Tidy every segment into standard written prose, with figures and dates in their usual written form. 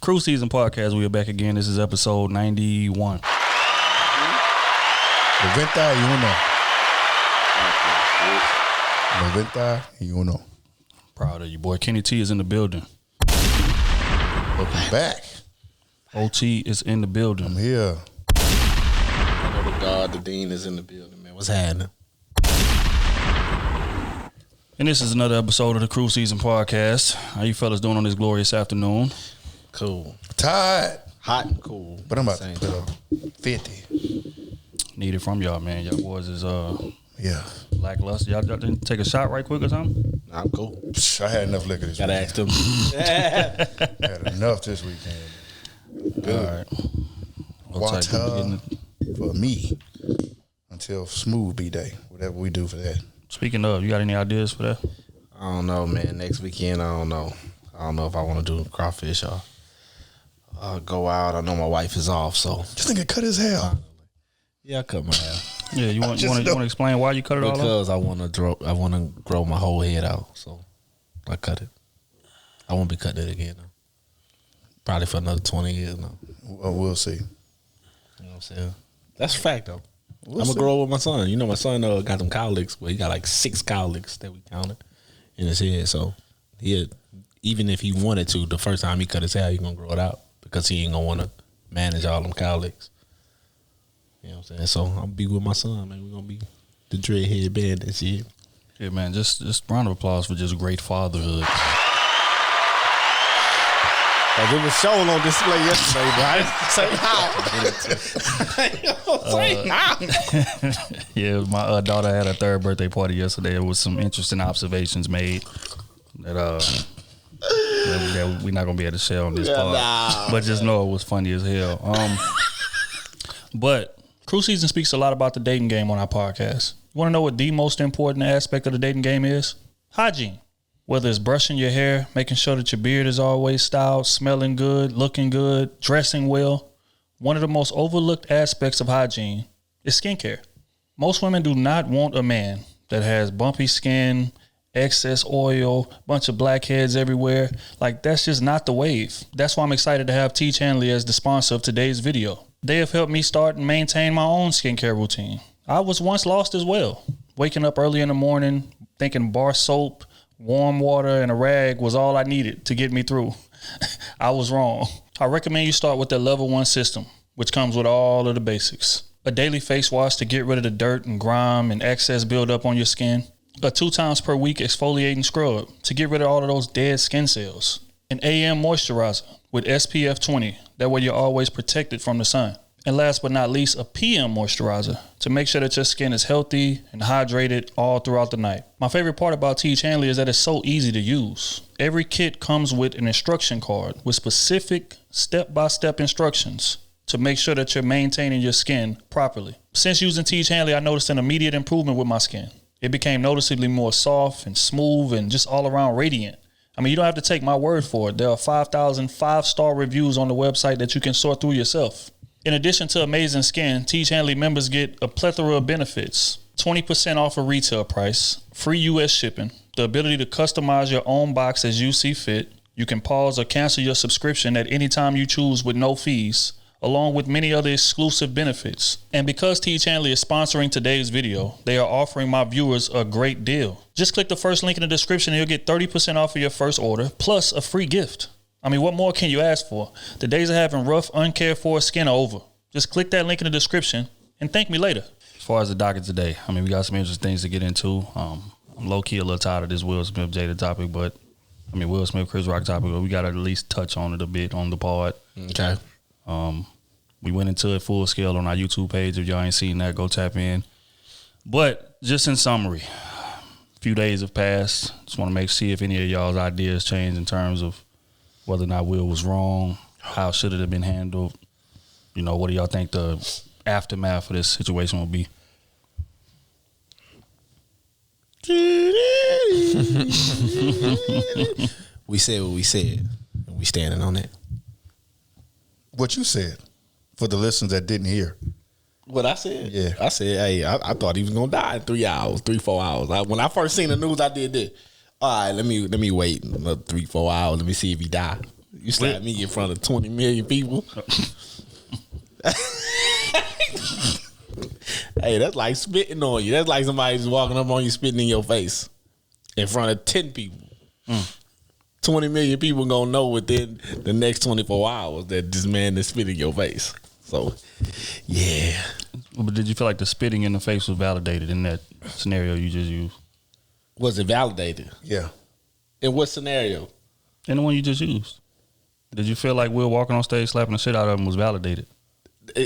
Krew Season Podcast. We are back again. This is episode 91. 91. Proud of you, boy. Kenny T is in the building. Welcome back. OT is in the building. I'm here. I know the God, the Dean is in the building, man. What's happening? And this is another episode of the Krew Season Podcast. How you fellas doing on this glorious afternoon? Cool. Tired. Hot and cool. But I'm about to put up 50. Need it from y'all, man. Y'all boys is Yeah. lackluster. Y'all didn't take a shot right quick or something? Nah, I'm cool. I had enough liquor this Gotta weekend. ask them. I had enough this weekend. All right. Water for me until Smooth B Day. Whatever we do for that. Speaking of, you got any ideas for that? I don't know, man. Next weekend, I don't know. I don't know if I want to do crawfish or go out. I know my wife is off, so. This nigga cut his hair. Yeah, I cut my hair. Yeah, you want to explain why you cut it all off? Because I want to grow my whole head out, so I cut it. I won't be cutting it again, though. Probably for another 20 years now. Well, we'll see. You know what I'm saying? That's a fact, though. I'm We'll going see. to grow up with my son. You know, my son got them cowlicks. Well, he got like 6 cowlicks that we counted in his head. So, even if he wanted to, the first time he cut his hair, he going to grow it out because he ain't going to want to manage all them cowlicks. You know what I'm saying? So, I'm going to be with my son, man. We're going to be the dreadhead band this year. Yeah, man. Just round of applause for just great fatherhood. Like it was shown on display yesterday, bro. I didn't say how. Yeah, my daughter had her 3rd birthday party yesterday. There was some interesting observations made that we're not gonna be able to share on this part. But just know it was funny as hell. But Krew Season speaks a lot about the dating game on our podcast. You want to know what the most important aspect of the dating game is? Hygiene. Whether it's brushing your hair, making sure that your beard is always styled, smelling good, looking good, dressing well. One of the most overlooked aspects of hygiene is skincare. Most women do not want a man that has bumpy skin, excess oil, bunch of blackheads everywhere. Like, that's just not the wave. That's why I'm excited to have T. Chanley as the sponsor of today's video. They have helped me start and maintain my own skincare routine. I was once lost as well. Waking up early in the morning, thinking bar soap, warm water, and a rag was all I needed to get me through. I was wrong. I recommend you start with the level 1 system, which comes with all of the basics. A daily face wash to get rid of the dirt and grime and excess buildup on your skin. A 2 times per week exfoliating scrub to get rid of all of those dead skin cells. An AM moisturizer with SPF 20. That way you're always protected from the sun. And last but not least, a PM moisturizer to make sure that your skin is healthy and hydrated all throughout the night. My favorite part about T. Chanley is that it's so easy to use. Every kit comes with an instruction card with specific step-by-step instructions to make sure that you're maintaining your skin properly. Since using T. Chanley, I noticed an immediate improvement with my skin. It became noticeably more soft and smooth and just all around radiant. I mean, you don't have to take my word for it. There are 5,000 5-star reviews on the website that you can sort through yourself. In addition to amazing skin, T. Chanley members get a plethora of benefits. 20% off a retail price, free U.S. shipping, the ability to customize your own box as you see fit. You can pause or cancel your subscription at any time you choose with no fees, along with many other exclusive benefits. And because T. Chanley is sponsoring today's video, they are offering my viewers a great deal. Just click the first link in the description and you'll get 30% off of your first order, plus a free gift. I mean, what more can you ask for? The days of having rough, uncared for skin are over. Just click that link in the description and thank me later. As far as the docket today, I mean, we got some interesting things to get into. I'm low-key a little tired of this Will Smith, Jada topic, but, I mean, Will Smith, Chris Rock topic, but we got to at least touch on it a bit on the pod. Okay. We went into it full scale on our YouTube page. If y'all ain't seen that, go tap in. But just in summary, a few days have passed. Just want to see if any of y'all's ideas changed in terms of whether or not Will was wrong, how should it have been handled. You know, what do y'all think the aftermath of this situation will be? We said what we said, and we standing on that. What you said, for the listeners that didn't hear. What I said? Yeah. I said, hey, I thought he was going to die in 3 hours, 3-4 hours. When I first seen the news, I did this. All right, let me wait another 3-4 hours. Let me see if he died. You You slap me in front of 20 million people. Hey, that's like spitting on you. That's like somebody just walking up on you spitting in your face in front of 10 people. 20 million people gonna know within the next 24 hours that this man is spitting in your face. So, yeah. But did you feel like the spitting in the face was validated in that scenario you just used? Was it validated? Yeah. In what scenario? In the one you just used. Did you feel like Will walking on stage slapping the shit out of him was validated?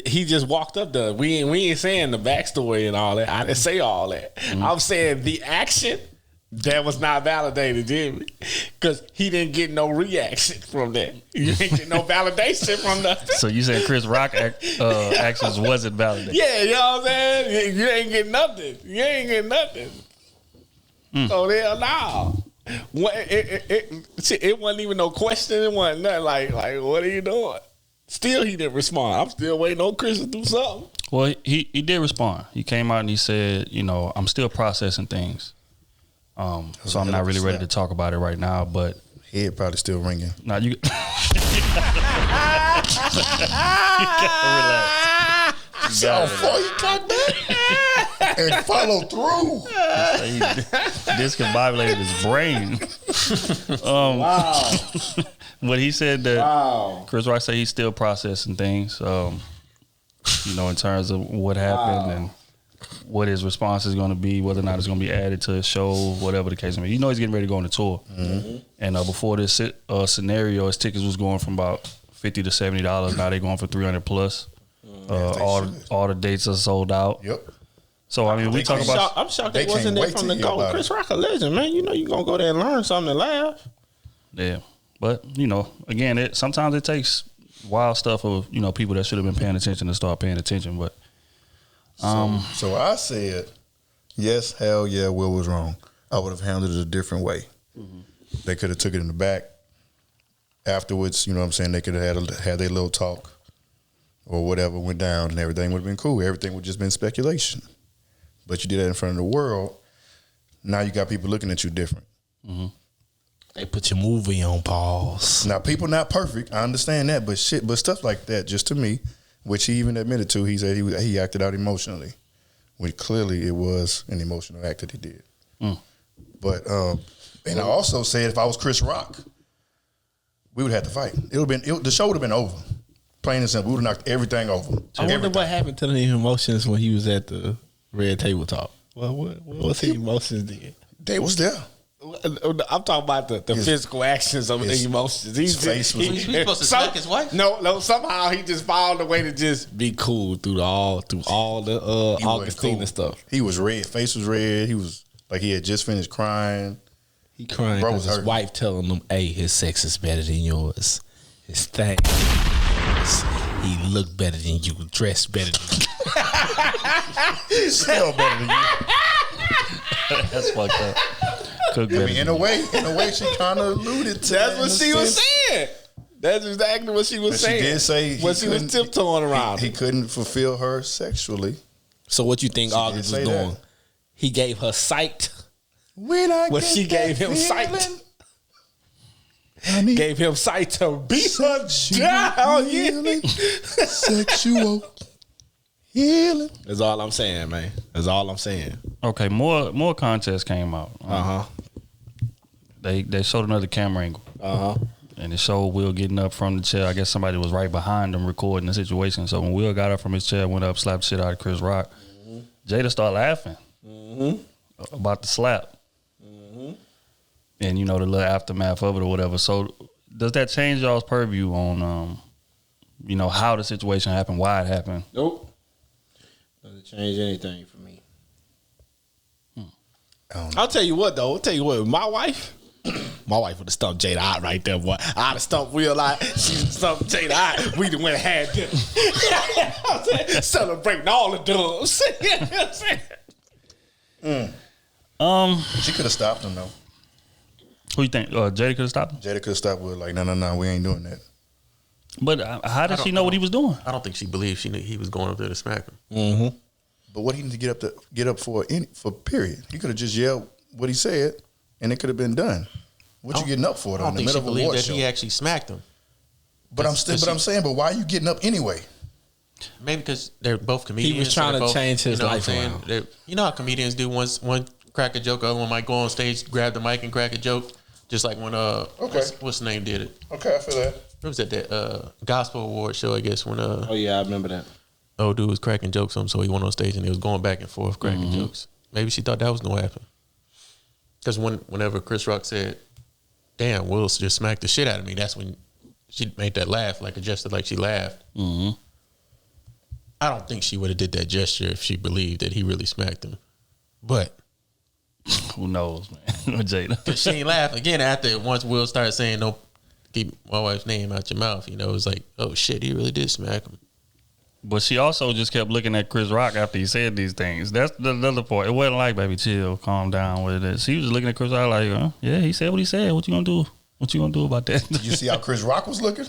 He just walked up there. We ain't saying the backstory and all that. I didn't say all that. I'm saying the action that was not validated, Jimmy, because he didn't get no reaction from that. You didn't get no validation from nothing. So you said Chris Rock actions wasn't validated? Yeah, you know what I'm saying? You ain't get nothing. You ain't get nothing. So hell no. It wasn't even no question. It wasn't nothing like what are you doing? Still, he didn't respond. I'm still waiting on Chris to do something. Well, he did respond. He came out and he said, I'm still processing things. So I'm not really ready to talk about it right now, but head probably still ringing. Now you relax. So before you got that and follow through. He discombobulated his brain. Wow. But he said that Chris Rock said he's still processing things, in terms of what happened and what his response is going to be, whether or not it's going to be added to his show, whatever the case may be. He's getting ready to go on the tour. Mm-hmm. And before this scenario, his tickets was going from about $50 to $70. Now they're going for $300 plus. All the dates are sold out. Yep. So I mean, we talk about. I'm shocked they wasn't there from the go. Chris Rock a legend, man. You gonna go there and learn something and laugh. Yeah, but again, sometimes it takes wild stuff of people that should have been paying attention to start paying attention. But so I said, yes, hell yeah, Will was wrong. I would have handled it a different way. Mm-hmm. They could have took it in the back. Afterwards, you know what I'm saying, they could have had their little talk or whatever went down and everything would have been cool. Everything would have just been speculation. But you did that in front of the world. Now you got people looking at you different. Mm-hmm. They put your movie on pause. Now, people not perfect. I understand that. But stuff like that, just to me, which he even admitted to, he said he acted out emotionally. When clearly it was an emotional act that he did. Mm. But, and I also said if I was Chris Rock, we would have to fight. The show would have been over. Plain and simple. We would have knocked everything over. I wonder what happened to the emotions when he was at the Red Table Talk. Well, what's his emotions then? They was there. I'm talking about the physical actions of the emotions. His face was. He's supposed to smack his wife? No. Somehow he just found a way to just be cool through all the Augustine and stuff. He was red. Face was red. He was like he had just finished crying. He crying because his wife telling him, "Hey, his sex is better than yours. His thing. He look better than you. Dress better than you. Smell better than you." That's fucked up. In a way, she kind of alluded to. That's what she was saying. That's exactly what she was saying. She did say what she was tiptoeing around. He couldn't fulfill her sexually. So what you think August was doing? He gave her sight. She gave him sight. Gave him sight to beat her down. Sexual healing. That's all I'm saying, man. That's all I'm saying. Okay, more contests came out. They showed another camera angle. And it showed Will getting up from the chair. I guess somebody was right behind him recording the situation. So when Will got up from his chair, went up, slapped the shit out of Chris Rock, Jada started laughing about the slap. And the little aftermath of it or whatever. So does that change y'all's purview on how the situation happened, why it happened? Nope. Doesn't change anything for me. I'll tell you what though. My wife would have stumped Jada out right there, boy. I'd have stumped Will out. She would have stumped Jada out. We'd have went and had dinner. Celebrating all the dubs. She could have stopped him though. Who you think? Jada could have stopped him? Jada could have stopped Will like, no, we ain't doing that. But how did she know what he was doing? I don't think she believed she knew he was going up there to smack her. Mm-hmm. But what he need to get up for period. He could have just yelled what he said, and it could have been done. What you getting up for though? I don't think she believed that he actually smacked him. But I'm saying, but why are you getting up anyway? Maybe because they're both comedians. He was trying to change his life around. You know how comedians do one crack a joke, other one might go on stage, grab the mic and crack a joke. Just like when what's the name did it? Okay, I feel that. What was that gospel award show? I guess when oh yeah, I remember that. Old dude was cracking jokes on him, so he went on stage and he was going back and forth cracking jokes. Maybe she thought that was gonna happen. Because whenever Chris Rock said, "Damn, Will just smacked the shit out of me," that's when she made that laugh, like adjusted, like she laughed. Mm-hmm. I don't think she would have did that gesture if she believed that he really smacked him. But who knows, man? Jada. Cause she ain't laugh again after once Will started saying, "No, keep my wife's name out your mouth." You know, it was like, "Oh shit, he really did smack him." But she also just kept looking at Chris Rock after he said these things. That's the other part. It wasn't like, baby, chill, calm down with it. She was just looking at Chris Rock like, yeah, he said what he said. What you gonna do? What you gonna do about that? Did you see how Chris Rock was looking?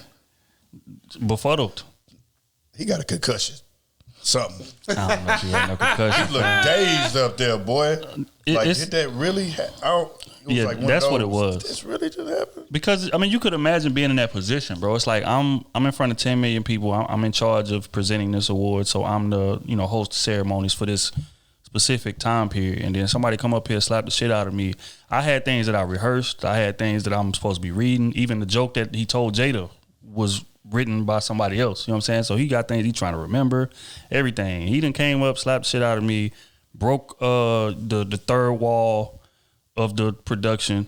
Befuddled. He got a concussion. Something. I don't know if he had no concussion. He looked dazed up there, boy. Like, did that really yeah, like that's what it was. Did this really just happen? Because, I mean, you could imagine being in that position, bro. It's like I'm in front of 10 million people. I'm in charge of presenting this award, so I'm the, host ceremonies for this specific time period. And then somebody come up here, slap the shit out of me. I had things that I rehearsed. I had things that I'm supposed to be reading. Even the joke that he told Jada was written by somebody else. You know what I'm saying? So he got things he's trying to remember, everything. He done came up, slapped the shit out of me, broke the third wall of the production.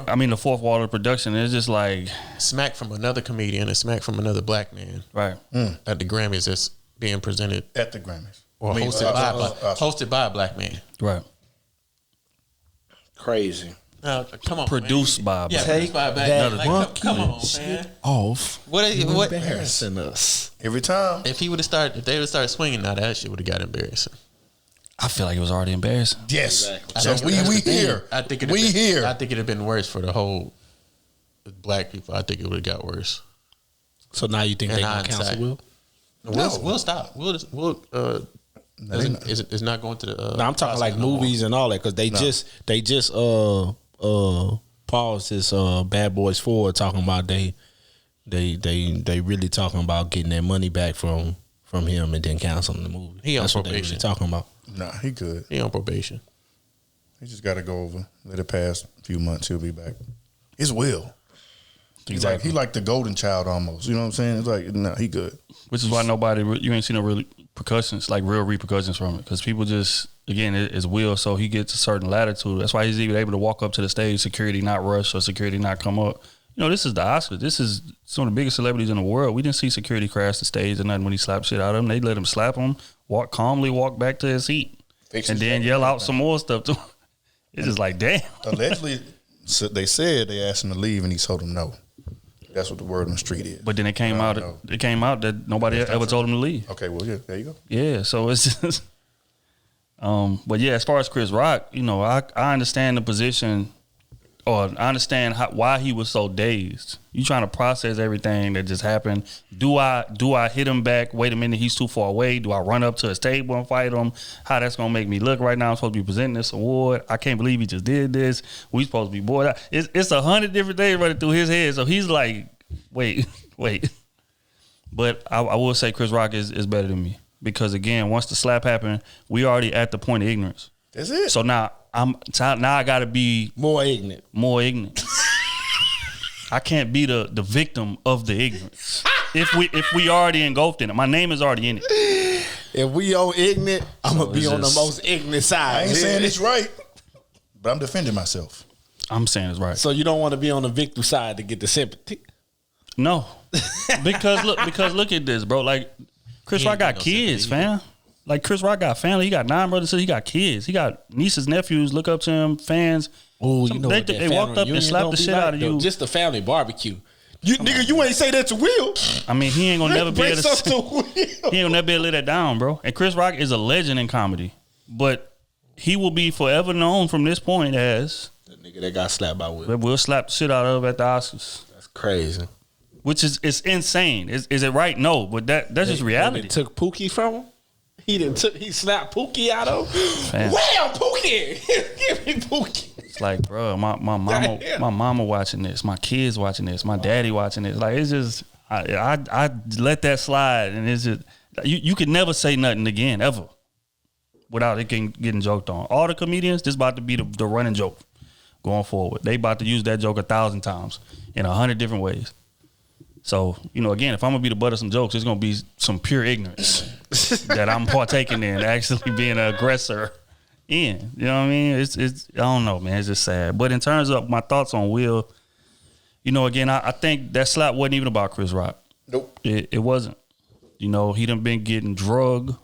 I mean, the fourth wall of the production. It's just like smack from another comedian and smack from another black man. Right. At the Grammys, that's being presented at the Grammys, or hosted by a black man. Right. Crazy. Come on, produced by a black Take by that like, come on, man. Off. What embarrassing us every time? If they would have started swinging, now that shit would have got embarrassing. I feel like it was already embarrassing. Yes. Exactly. So we here. I think it'd have been worse for the whole black people. I think it would have got worse. So now you think they gonna cancel Will? We'll stop. We'll is not going to the. No, I'm talking like movies and all that because they just paused this Bad Boys 4 talking about they really talking about getting their money back from him and then canceling the movie. He on That's probation. What they really talking about. Nah, he good. He on probation. He just got to go over. Let it pass a few months. He'll be back. It's Will. Exactly. He like the golden child almost. You know what I'm saying? It's like, nah, he good. Which is why you ain't seen no real repercussions, like real repercussions from it. Because people just, again, it's Will, so he gets a certain latitude. That's why he's even able to walk up to the stage, security not rush or security not come up. This is the Oscars. This is some of the biggest celebrities in the world. We didn't see security crash the stage or nothing when he slapped shit out of him. They let him slap him, walk back to his seat, and then yell out some more stuff to him. It's just like, damn. Allegedly, they said they asked him to leave, and he told them no. That's what the word on the street is. But then it came out that nobody ever told him to leave. Okay, well, yeah, there you go. Yeah, so it's just, but yeah, as far as Chris Rock, I understand the position, or I understand why he was so dazed. You trying to process everything that just happened. Do I hit him back? Wait a minute, he's too far away. Do I run up to his table and fight him? How that's gonna make me look right now? I'm supposed to be presenting this award. I can't believe he just did this. We supposed to be bored. It's 100 different things running through his head. So he's like, wait. But I will say Chris Rock is better than me because again, once the slap happened, we already at the point of ignorance. That's it. So now I gotta be more ignorant. I can't be the victim of the ignorance. If we already engulfed in it, my name is already in it. If we all ignorant, I'm gonna be on the most ignorant side. I ain't saying it's right, but I'm defending myself. I'm saying it's right. So you don't want to be on the victim side to get the sympathy? No, because look at this, bro. Like Chris Rock got kids, fam. Like Chris Rock got family. He got 9 brothers. So he got kids. He got nieces, nephews. Look up to him, fans. Oh, they walked up and slapped the shit out of you. Just the family barbecue. Nigga, you ain't say that to Will. I mean, he ain't gonna never be able to. He ain't gonna never be able to lay that down, bro. And Chris Rock is a legend in comedy, but he will be forever known from this point as the nigga that got slapped by Will. Will slapped the shit out of at the Oscars. That's crazy. Which is insane. Is it right? No, but that's just reality. They took Pookie from him. He slapped Pookie out of him. Wow, Pookie! Give me Pookie. It's like, bro, my mama watching this, my kids watching this, my daddy watching this. Like, it's just, I let that slide, and it's just you could never say nothing again ever without it getting joked on. All the comedians, this about to be the running joke going forward. They about to use that joke 1,000 times in 100 different ways. So, again, if I'm going to be the butt of some jokes, it's going to be some pure ignorance that I'm partaking in, actually being an aggressor in. You know what I mean? It's I don't know, man. It's just sad. But in terms of my thoughts on Will, again, I think that slap wasn't even about Chris Rock. Nope. It wasn't. He done been getting drugged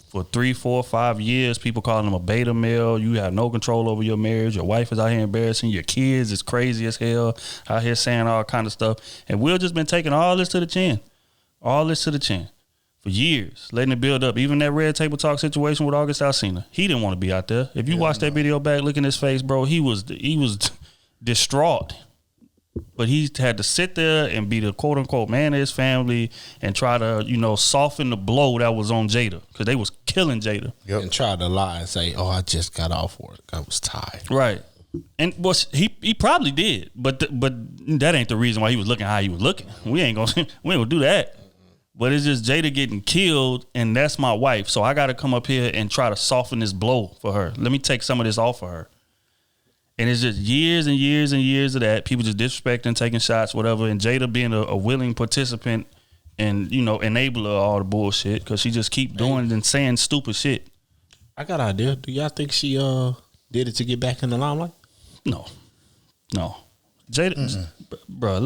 for 3, 4, 5 years. People calling him a beta male. You have no control over your marriage. Your wife is out here embarrassing. Your kids is crazy as hell. Out here saying all kind of stuff. And Will just been taking all this to the chin. All this to the chin. For years. Letting it build up. Even that Red Table Talk situation with August Alsina. He didn't want to be out there. If you watch that video back, look in his face, bro, he was distraught. But he had to sit there and be the quote unquote man of his family and try to, soften the blow that was on Jada. Because they was killing Jada. Yep. And try to lie and say, "Oh, I just got off work. I was tired." Right. And he probably did. But that ain't the reason why he was looking how he was looking. We ain't gonna do that. But it's just Jada getting killed, and that's my wife. So I gotta come up here and try to soften this blow for her. Let me take some of this off of her. And it's just years and years and years of that. People just disrespecting, taking shots, whatever. And Jada being a willing participant and, enabler of all the bullshit. Because she just keep doing and saying stupid shit. I got an idea. Do y'all think she did it to get back in the limelight? No. Jada, bro,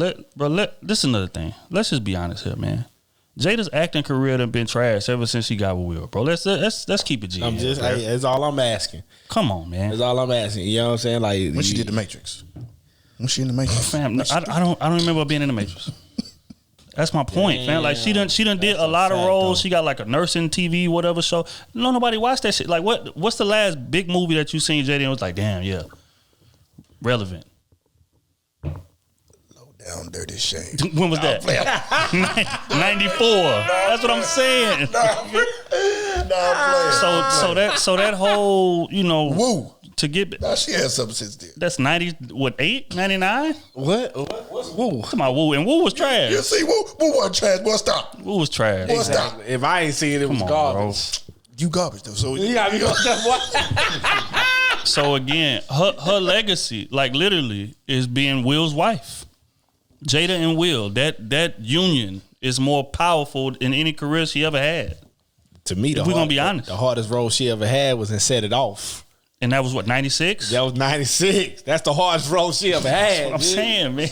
this is another thing. Let's just be honest here, man. Jada's acting career done been trash ever since she got with Will, bro. Let's keep it G. That's all I'm asking. Come on, man. That's all I'm asking. You know what I'm saying? Like when she did The Matrix. When she in The Matrix? Fam, I don't remember being in The Matrix. That's my point, fam. Like she done did a lot of roles. Though. She got like a nursing TV, whatever show. No, nobody watched that shit. Like what's the last big movie that you seen Jada and was like, damn, yeah, relevant? Down dirty shame. When was that? 94. That's what I'm saying. So that whole, Woo. To get now she had something since then. That's 8, 99? What's Woo? Come on, Woo. And Woo was trash. You see, Woo wasn't trash. Boy, stop. Woo was trash. Boy, stop. If I ain't seen it, was garbage. Bro. You garbage though. So you got me going. So again, her legacy, like literally, is being Will's wife. Jada and Will, that union is more powerful than any career she ever had. To me, if we're gonna be honest, the hardest role she ever had was in Set It Off. And that was what, 96? That was 96. That's the hardest role she ever had. That's what I'm saying, man.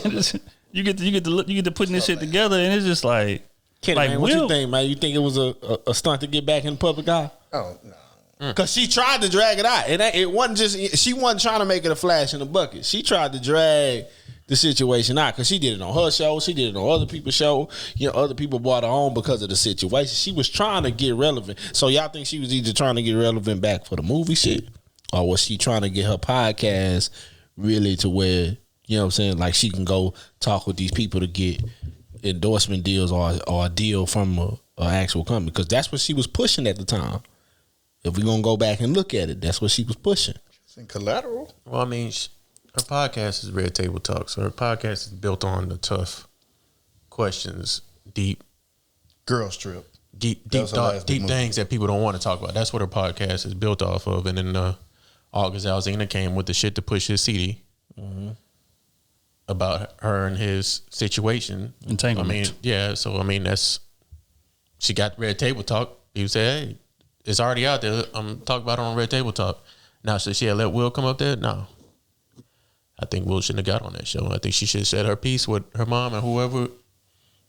You get to putting this shit together, and it's just like, Kenny, man, what you think, man? You think it was a stunt to get back in the public eye? Oh no. Because she tried to drag it out. It wasn't just, she wasn't trying to make it a flash in the bucket. She tried to drag the situation out because she did it on her show. She did it on other people's show. Other people brought her on because of the situation. She was trying to get relevant. So y'all think she was either trying to get relevant back for the movie shit, or was she trying to get her podcast really to where, you know what I'm saying, like she can go talk with these people to get endorsement deals or a deal from an actual company? Because that's what she was pushing at the time. If we're going to go back and look at it, that's what she was pushing. It's in Collateral. Well, I mean, her podcast is Red Table Talk, so her podcast is built on the tough questions, deep Girls Trip. Deep things that people don't want to talk about. That's what her podcast is built off of. And then August Alsina came with the shit to push his CD about her and his situation. Entanglement. I mean, yeah. So I mean, she got Red Table Talk. He said, "Hey, it's already out there. I'm talking about it on Red Table Talk." Now, should she have let Will come up there? No. I think Will shouldn't have got on that show. I think she should have said her piece with her mom and whoever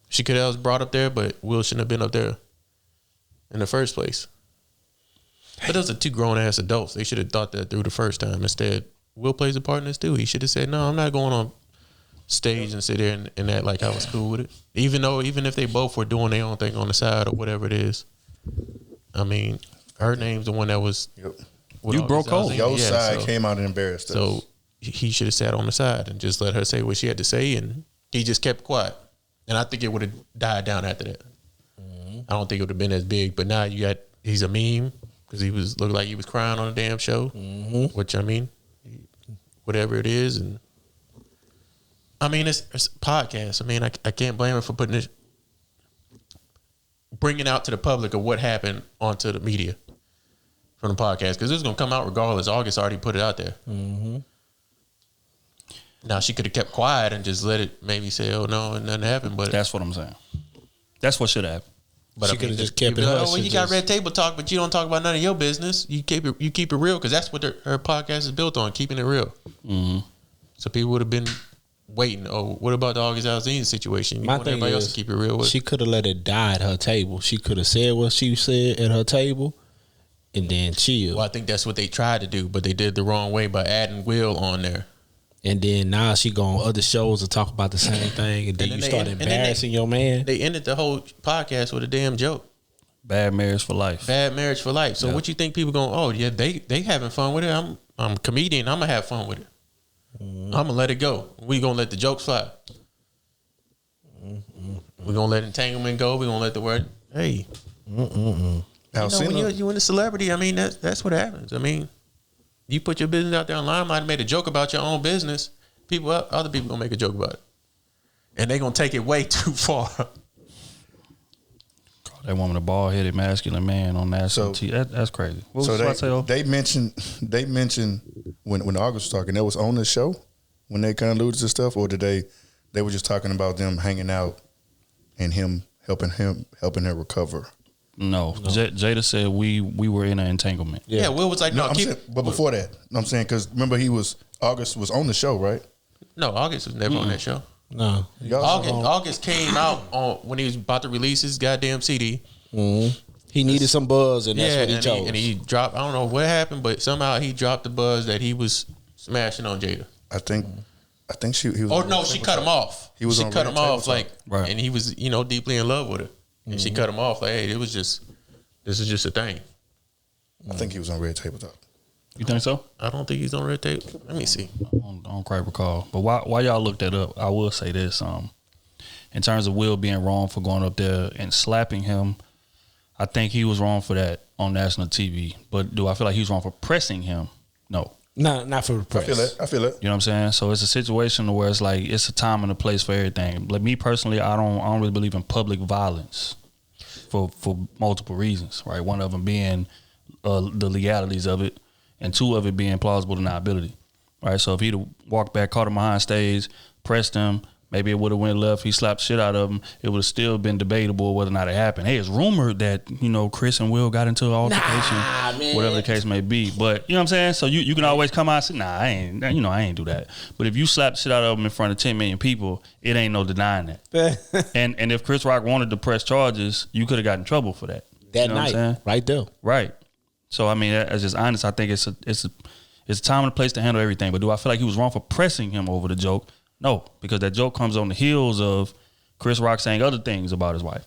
she could have brought up there, but Will shouldn't have been up there in the first place. But those are two grown-ass adults. They should have thought that through the first time. Instead, Will plays a part in this too. He should have said, no, I'm not going on stage and sit there and act like I was cool with it. Even if they both were doing their own thing on the side or whatever it is. I mean, her name's the one that was... Yep. You broke cold. Your side came out and embarrassed us. So he should have sat on the side and just let her say what she had to say, and he just kept quiet. And I think it would have died down after that. I don't think it would have been as big. But now he's a meme because he looked like he was crying on a damn show. Which I mean, whatever it is, and I mean it's a podcast. I mean I can't blame her for putting bringing out to the public of what happened onto the media from the podcast, because it was gonna come out regardless. August already put it out there. Mm-hmm. Now she could have kept quiet and just let it maybe say, "Oh no, and nothing happened." But that's what I'm saying. That's what should happen. But she could have just kept it. Like, well, you got red table talk, but you don't talk about none of your business. You keep it real, because that's what her podcast is built on, keeping it real. Mm-hmm. So people would have been waiting. Oh, what about the August Alsina situation? You want everybody else to keep it real with? She could have let it die at her table. She could have said what she said at her table, and then chill. Well, I think that's what they tried to do, but they did the wrong way by adding Will on there. And then now she go on other shows to talk about the same thing, and then you start embarrassing your man. They ended the whole podcast with a damn joke. Bad marriage for life. Bad marriage for life. So what you think people going? Oh yeah, they having fun with it. I'm a comedian. I'm gonna have fun with it. I'm gonna let it go. We gonna let the jokes fly. We gonna let entanglement go. We gonna let the word. Hey, when you're a celebrity, I mean that's what happens. I mean. You put your business out there online, might have made a joke about your own business. Other people gonna make a joke about it, and they gonna take it way too far. Call that woman a bald-headed masculine man on national TV. That's crazy. They mentioned when August was talking, that was on the show when they kind of alluded to stuff, or did they were just talking about them hanging out and him helping her recover. No. Jada said we were in an entanglement. Yeah, Will was like, but before that, I'm saying, because remember August was on the show, right? No, August was never on that show. No, August came out on when he was about to release his goddamn CD. Mm-hmm. He needed some buzz, and that's what he chose. And he dropped. I don't know what happened, but somehow he dropped the buzz that he was smashing on Jada. I think he was. Oh no, she cut him off. She cut him off right. And he was deeply in love with her. And she cut him off like, hey, this is just a thing. I think he was on Red Table Talk. You think so? I don't think he's on Red Table. Let me see. I don't quite recall. But while y'all looked that up, I will say this. In terms of Will being wrong for going up there and slapping him, I think he was wrong for that on national TV. But do I feel like he was wrong for pressing him? No. Not for the press. I feel it. You know what I'm saying? So it's a situation where it's like it's a time and a place for everything. Like me personally, I don't really believe in public violence for multiple reasons, right? One of them being the legalities of it, and two of it being plausible deniability, right? So if he'd have walked back, caught him behind stage, pressed him, maybe it would have went left. He slapped shit out of him. It would have still been debatable whether or not it happened. Hey, it's rumored that, Chris and Will got into an altercation, whatever the case may be. But, you know what I'm saying? So you can always come out and say, I ain't do that. But if you slap the shit out of him in front of 10 million people, it ain't no denying that. and if Chris Rock wanted to press charges, you could have got in trouble for that. That night, right there. Right. So, I mean, as just honest, I think it's a time and a place to handle everything. But do I feel like he was wrong for pressing him over the joke? No, because that joke comes on the heels of Chris Rock saying other things about his wife.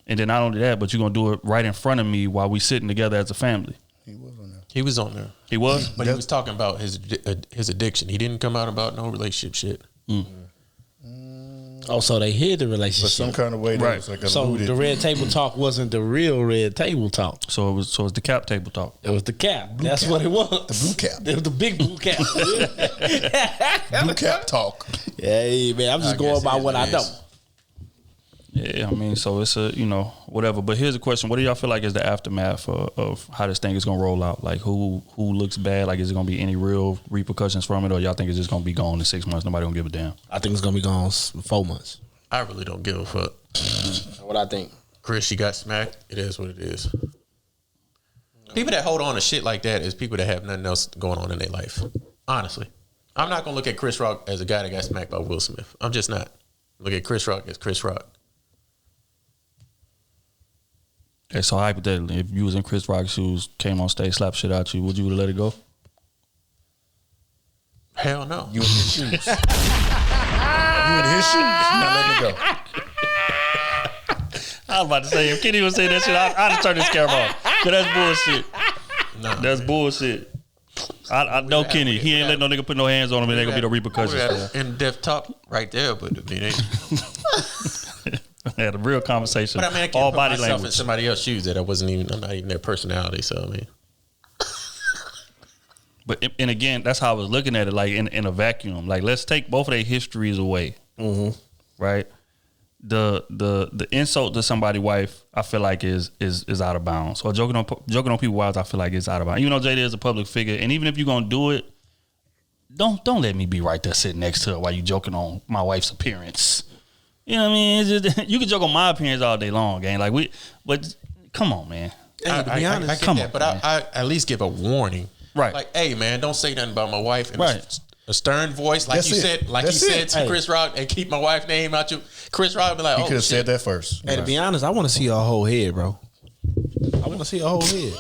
And then not only that, but you're going to do it right in front of me while we sitting together as a family. He was on there. He was on there. He was? But he was talking about his addiction. He didn't come out about no relationship shit. Oh, so they hid the relationship. But some kind of way that was like alluded. So the Red Table Talk wasn't the real Red Table Talk. So it was the cap table talk. It was the cap. That's what it was. The blue cap. It was the big blue cap. Blue cap talk. Hey, man, I'm just going by what I know. Yeah, I mean, so it's a, whatever. But here's a question. What do y'all feel like is the aftermath of how this thing is going to roll out? Like, who looks bad? Like, is it going to be any real repercussions from it? Or y'all think it's just going to be gone in 6 months? Nobody going to give a damn? I think it's going to be gone in 4 months. I really don't give a fuck. What I think. Chris, she got smacked. It is what it is. People that hold on to shit like that is people that have nothing else going on in their life. Honestly. I'm not going to look at Chris Rock as a guy that got smacked by Will Smith. I'm just not. Look at Chris Rock as Chris Rock. Okay, so hypothetically, if you was in Chris Rock's shoes, came on stage, slapped shit out you, would you have let it go? Hell no. You in his shoes. You in his shoes. Not letting it go. I was about to say, if Kenny was saying that shit, I'd have turned this camera off. Cause that's bullshit. That's bullshit. I know Kenny. He ain't letting no nigga put no hands on him, and ain't gonna be no repercussions. In-depth talk right there, but I mean, had a real conversation. But I mean, I can't put myself in somebody else's shoes that I'm not even their personality. So I mean, but and again, that's how I was looking at it. Like in a vacuum. Like let's take both of their histories away, right? the insult to somebody's wife, I feel like is out of bounds. Or joking on people's wives, I feel like it's out of bounds. Even though Jada is a public figure, and even if you're gonna do it, don't let me be right there sitting next to her while you joking on my wife's appearance. You know what I mean? It's just, you can joke on my appearance all day long, gang. Like but come on, man. Hey, to be honest, I get that, but I at least give a warning. Right. Like, hey, man, don't say nothing about my wife. And Right. A stern voice, like That's you it. said, That's it. to Chris Rock, and keep my wife's name out you. Chris Rock be like, He oh, could have shit. said that first. Hey, to be honest, I want to see her whole head, bro. I want to see her whole head.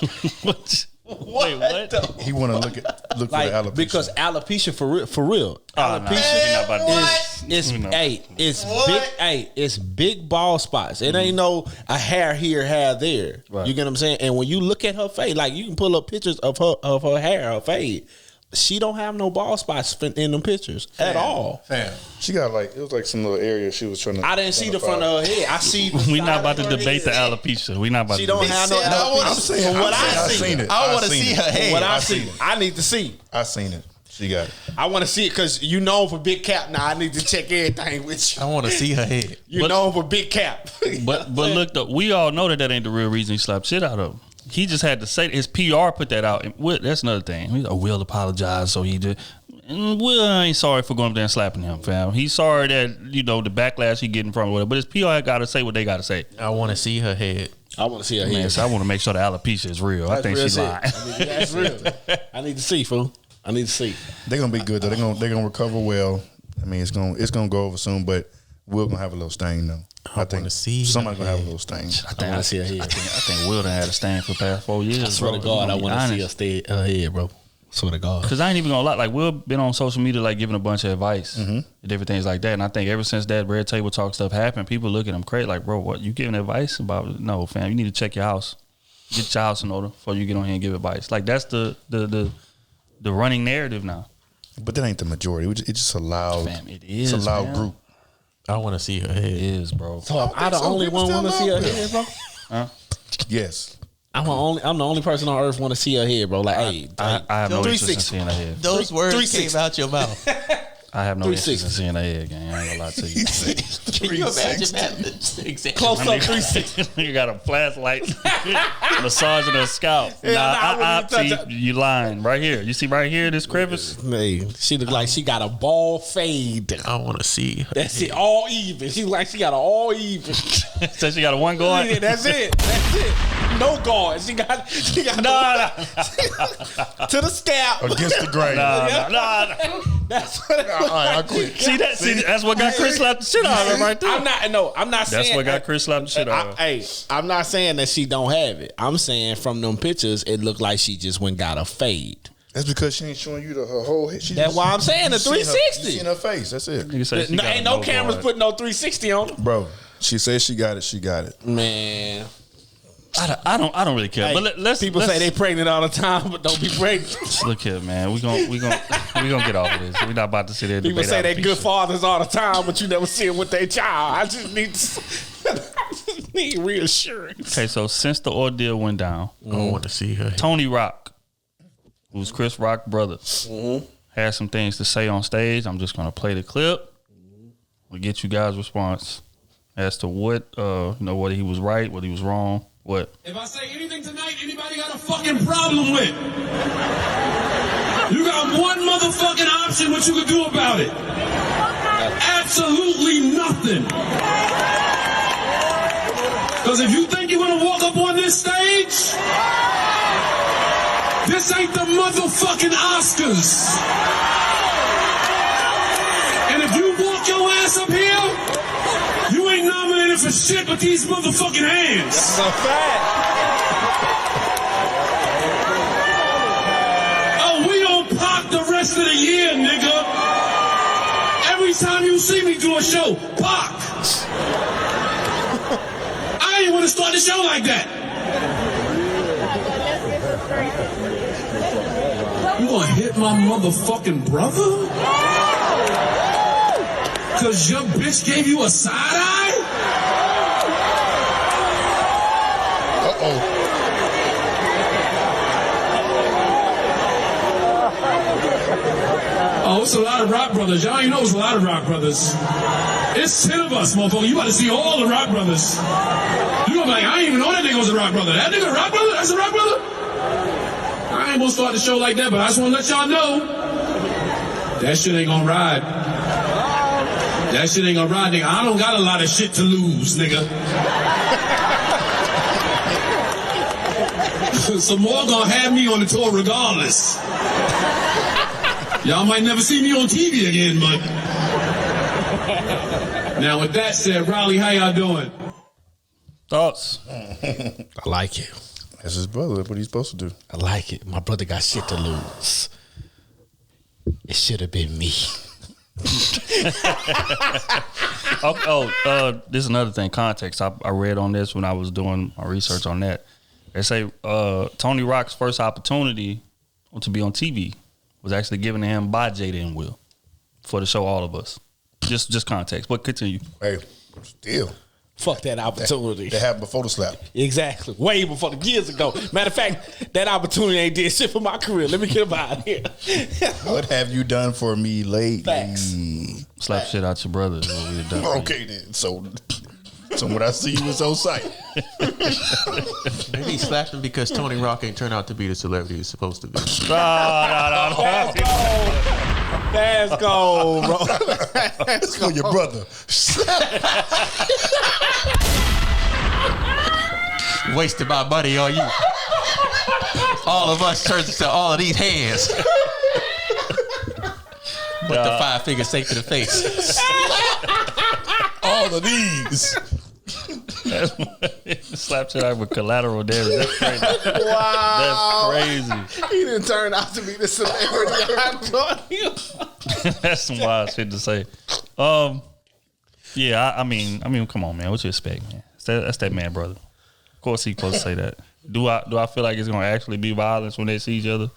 Wait, what? He want to look for the alopecia. Because alopecia for real. Oh, nah, we not about to do this. It's big bald spots. It ain't no a hair here, hair there. Right. You get what I'm saying? And when you look at her face, like you can pull up pictures of her hair, her fade. She don't have no bald spots in them pictures at all. Fam. She got it was like some little area she was trying to. I didn't see the front of her head. I see. We not about to debate the alopecia. We not about She to don't debate. have no. I'm saying, From what I seen it. I want to see her head. What I I see, seen it. I need to see. I seen it. She got it. I want to see it because you known for big cap. Now I need to check everything with you. I want to see her head. You known for big cap. But look, though, we all know that ain't the real reason he slapped shit out of him. He just had to say his PR put that out. And that's another thing. He's like, Will apologized, so he did. And Will ain't sorry for going up there and slapping him, fam. He's sorry that the backlash he getting from it. But his PR got to say what they got to say. I want to see her head. I want to see her Man, head. so I want to make sure the alopecia is real. I think she's lying. That's real. I need to see, fool. I need to see. They're gonna be good though. They're gonna recover well. I mean, it's gonna go over soon, but we're gonna have a little stain though. I think wanna see somebody's her gonna have a head. little stain. I want to see her head. I think Will done had a stain for the past 4 years. I swear to God, I want to see her head, bro. Swear to God. Because I ain't even gonna lie, like Will been on social media like giving a bunch of advice and different things like that. And I think ever since that Red Table Talk stuff happened, people look at him crazy like, bro, what, you giving advice about? No, fam, you need to check your house. Get your house in order before you get on here and give advice. Like that's the running narrative now. But that ain't the majority. It's just a loud. Fam, it is, It's a loud man. group. I want to see her head. It is, bro. So am I the only one want to see her head, bro? Yes. I'm the only person on earth want to see her head, bro. Like, hey, I have no interest in 360. seeing her head. Those words 360. came out your mouth. I have no interest in 360. seeing her head, gang. I ain't gonna lie to you. Can you imagine that? Exactly. Close up 360. You got a flashlight massaging her scalp. I wouldn't even touch See, you lying right here. You see right here, this crevice. Hey, she look like she got a ball fade. I want to see her. That's it, all even. She like she got an all even. So she got a one guard. Yeah, that's it. That's it. No guard. She got Nah. to the scalp. Against the grain. Nah. That's what. All right, I quit. See that? See, that's what got Chris slapped the shit out of her right there. I'm not saying That's what got Chris slapped the shit out of her. Hey, I'm not saying that she don't have it. I'm saying from them pictures, it looked like she just went got a fade. That's because she ain't showing you her whole head. That's why I'm saying the You seen her- 360. You seen her face. That's it. Nigga say she got Ain't no cameras guard. putting no 360 on her. Bro, she says she got it. She got it. Man, I don't really care. hey, But let's people say they pregnant all the time, but don't be pregnant. look here, man. We gonna get off of this. We're not about to sit there. And People debate say they alopecia. good fathers all the time, but you never see them with their child. I just need reassurance. Okay, so since the ordeal went down, I want to see her head. Tony Rock, who's Chris Rock's brother, had some things to say on stage. I'm just gonna play the clip. We'll get you guys' response as to what whether he was right, whether he was wrong, what. If I say anything tonight, anybody got a fucking problem with? You got one motherfucking option what you can do about it. Absolutely nothing. Because if you think you're gonna walk up on this stage, this ain't the motherfucking Oscars. And if you walk your ass up here, you ain't nominated for shit but these motherfucking hands. That's a fact. Oh, we on Pac the rest of the year, nigga. Every time you see me do a show, Pac. I ain't want to start the show like that. You gonna hit my motherfucking brother? Cause your bitch gave you a side eye? Oh, it's a lot of rock brothers. Y'all ain't know it's a lot of rock brothers. It's 10 of us, motherfucker. You about to see all the Rock Brothers. You gonna be like, I didn't even know that nigga was a Rock Brother. That nigga a Rock Brother? That's a Rock Brother? I ain't gonna start the show like that, but I just wanna let y'all know that shit ain't gonna ride. That shit ain't gonna ride, nigga. I don't got a lot of shit to lose, nigga. So more gonna have me on the tour regardless. Y'all might never see me on TV again, but... Now, with that said, Riley, how y'all doing? Thoughts? I like it. That's his brother. That's what he's supposed to do. I like it. My brother got shit to lose. It should have been me. This is another thing. Context. I read on this when I was doing my research on that. They say Tony Rock's first opportunity to be on TV was actually given to him by Jada and Will for the show All of Us. Just context. But continue. Hey, still. Fuck that opportunity. That happened before the slap. Exactly. Way before the years ago. Matter of fact, that opportunity ain't did shit for my career. Let me get up out of here. What have you done for me lately? Facts. Slap shit out your brother is what we done. Okay then. So what I see was on site. Maybe he slapped him because Tony Rock ain't turned out to be the celebrity he's supposed to be. No. Let's go, bro. It's for your brother. Wasted my money on you. All of us turns to all of these hands. With the 5 fingers safe to the face. All of these. Slap shit out with collateral damage. That's crazy. Wow. That's crazy. He didn't turn out to be the celebrity I thought he was. That's some wild shit to say. Yeah, I mean, come on, man. What you expect, man? That's that man, brother. Of course, he's supposed to say that. Do I feel like it's gonna actually be violence when they see each other?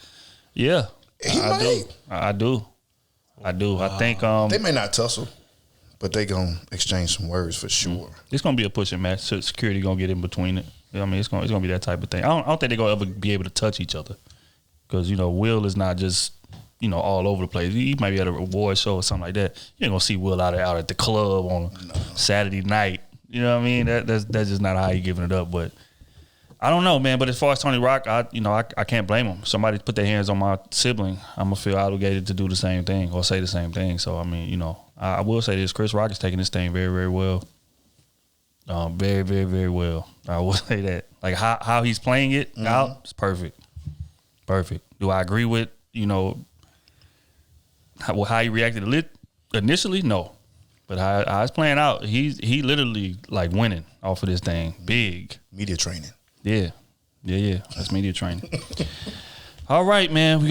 Yeah, I do. I think they may not tussle, but they gonna exchange some words for sure. It's gonna be a pushing match. So security gonna get in between it. You know what I mean, it's gonna be that type of thing. I don't think they're gonna ever be able to touch each other because Will is not just all over the place. He might be at a reward show or something like that. You ain't gonna see Will out at the club on Saturday night. You know what I mean? That's just not how he giving it up. But I don't know, man. But as far as Tony Rock, I can't blame him. Somebody put their hands on my sibling, I'm gonna feel obligated to do the same thing or say the same thing. So I mean, I will say this: Chris Rock is taking this thing very, very well. Very, very, very well. I will say that. Like how he's playing it out, it's perfect. Perfect. Do I agree with how he reacted initially? No. But how it's playing out, he literally like winning off of this thing. Big. Media training. Yeah. That's media training. All right, man. We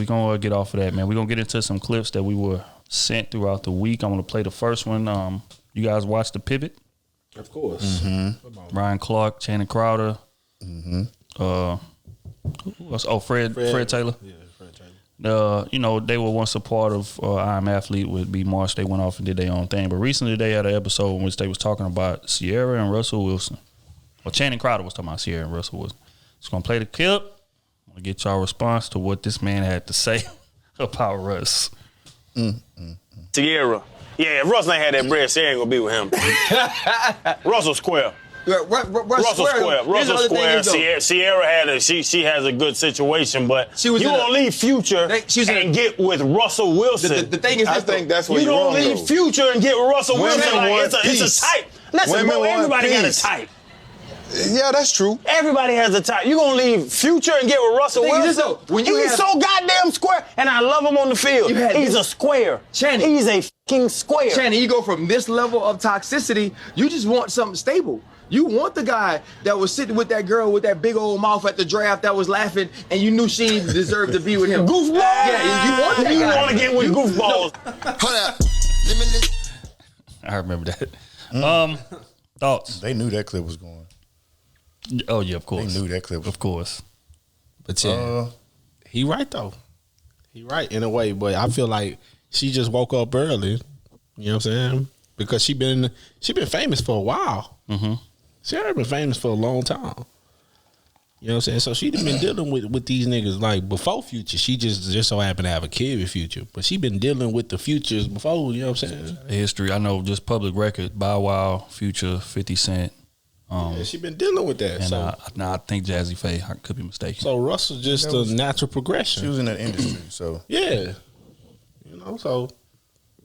gonna get off of that, man. We're gonna get into some clips that we were sent throughout the week. I'm gonna play the first one. You guys watched The Pivot? Of course. Mm-hmm. Ryan Clark, Channing Crowder. Mm-hmm. Who else? Oh, Fred Taylor. Yeah, Fred Taylor. They were once a part of I'm Athlete with B. Marsh. They went off and did their own thing. But recently they had an episode in which they was talking about Ciara and Russell Wilson. Well, Channing Crowder was talking about Ciara and Russell Wilson. Just going to play the clip. I'm going to get y'all response to what this man had to say about Russ. Ciara. Yeah, if Russ ain't had that bread, Ciara ain't going to be with him. Russell Square. Russell Square. Ciara she has a good situation, but you gonna leave Future and get with Russell Wilson. The thing is, I think that's what you gonna leave Future and get with Russell Wilson. Like, it's a type. Listen, bro, everybody got a type. Yeah, that's true. Everybody has a type. You gonna leave Future and get with Russell Wilson? He's so goddamn square, and I love him on the field. He's a square. Channing. He's a fucking square. Channing, you go from this level of toxicity, you just want something stable. You want the guy that was sitting with that girl with that big old mouth at the draft that was laughing, and you knew she didn't deserve to be with him. Goofball. Yeah, you want that guy. You want to get with goofballs. Hold up. I remember that. Thoughts? They knew that clip was going. Oh yeah, of course. They knew that clip was of course. But yeah, he right though. He right in a way, but I feel like she just woke up early. You know what I'm saying? Because she been famous for a while. Mm-hmm. She had been famous for a long time. You know what I'm saying? So she been dealing with these niggas like before Future. She just so happened to have a kid with Future, but she been dealing with the Futures before. You know what I'm saying? History. I know just public record. Bow Wow, Future, 50 Cent. Yeah, she been dealing with that. And So I think Jazzy Faye. I could be mistaken. so Russell just a natural progression. She was in that industry, so Yeah, you know. So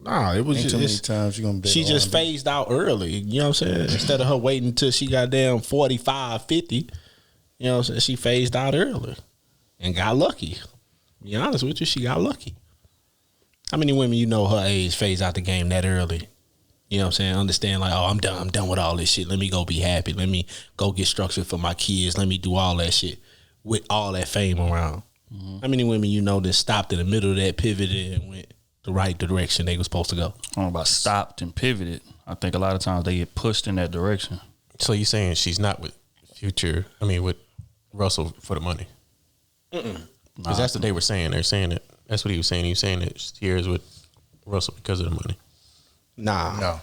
it was ain't too just many times you gonna. Bet she just R&B. phased out early. You know what I'm saying? Instead of her waiting until she got damn 45, 50. You know what I'm saying? She phased out early and got lucky. To be honest with you, she got lucky. How many women you know her age phase out the game that early? You know what I'm saying? Understand like, oh, I'm done with all this shit. Let me go be happy. Let me go get structured for my kids. Let me do all that shit with all that fame around. Mm-hmm. How many women you know that stopped in the middle of that, pivoted and went the right direction they were supposed to go? I don't know about stopped and pivoted. I think a lot of times they get pushed in that direction. So you saying she's not with Future? I mean, with Russell for the money? Because that's what they were saying. They're saying it. That's what he was saying. He was saying that Ciara's with Russell because of the money. No.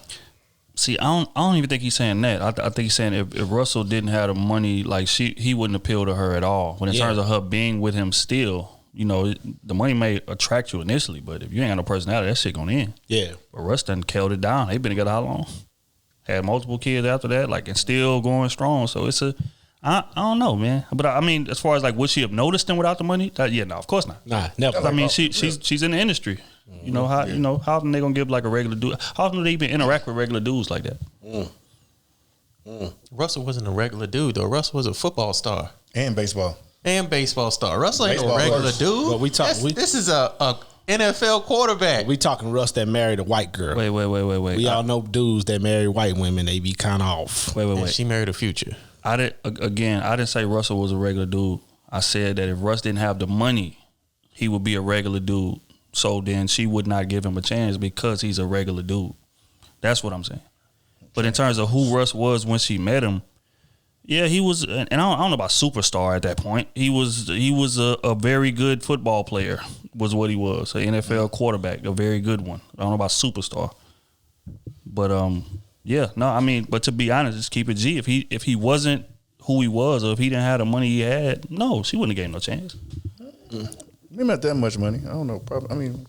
See, I don't even think he's saying that. I think he's saying if Russell didn't have the money, like he wouldn't appeal to her at all. But in terms of her being with him still, you know, the money may attract you initially, but if you ain't got no personality, that shit gonna end. Yeah. But Russ done killed it down. They been together how long? Had multiple kids after that, like, and still going strong. So it's I don't know, man. But I mean, as far as like, would she have noticed him without the money? No, of course not. Nah, never. I mean, she's in the industry. You know how how often they gonna give like a regular dude? How often do they even interact with regular dudes like that? Russell wasn't a regular dude though. Russell was a football star and baseball star. Russell ain't Baseball no regular first. dude. But this is a NFL quarterback. We talking Russ that married a white girl. Wait. We all know dudes that marry white women. They be kind of off. Wait. She married a Future. I didn't say Russell was a regular dude. I said that if Russ didn't have the money, he would be a regular dude. So then she would not give him a chance because he's a regular dude. That's what I'm saying. But in terms of who Russ was when she met him, yeah, he was, and I don't know about superstar at that point. He was a very good football player, was what he was, an NFL quarterback, a very good one. I don't know about superstar, but but to be honest, just keep it G. If he wasn't who he was, or if he didn't have the money he had, no, she wouldn't have gave him no chance. Maybe not that much money. I don't know. Probably. I mean,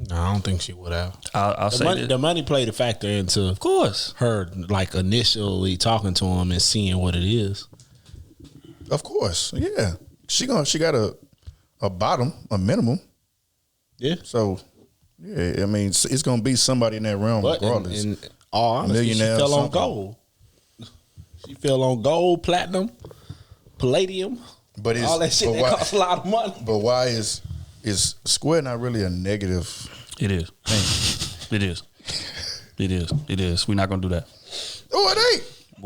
No, I don't think she would have. I'll say the money played a factor into, of course, her like initially talking to him and seeing what it is. Of course, yeah. She got a bottom, a minimum. Yeah. So, yeah, I mean, it's gonna be somebody in that realm, regardless. In all honesty, she Millionaire or fell on something. gold. She fell on gold, platinum, palladium. But all that shit that costs a lot of money. But why is Square not really a negative? It is. It is. We're not gonna do that. Oh, it ain't.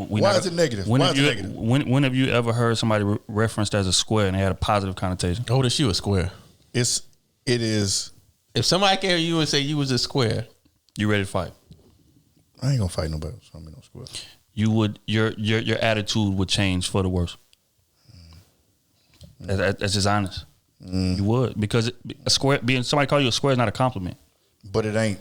Why is it negative? Why is it negative? When have you ever heard somebody referenced as a square and they had a positive connotation? Oh, that she was square. It is. If somebody came to you and say you was a square, you ready to fight? I ain't gonna fight nobody. So I'm no square. You would your attitude would change for the worse. That's just honest. You would, because a square, being somebody call you a square is not a compliment. But it ain't.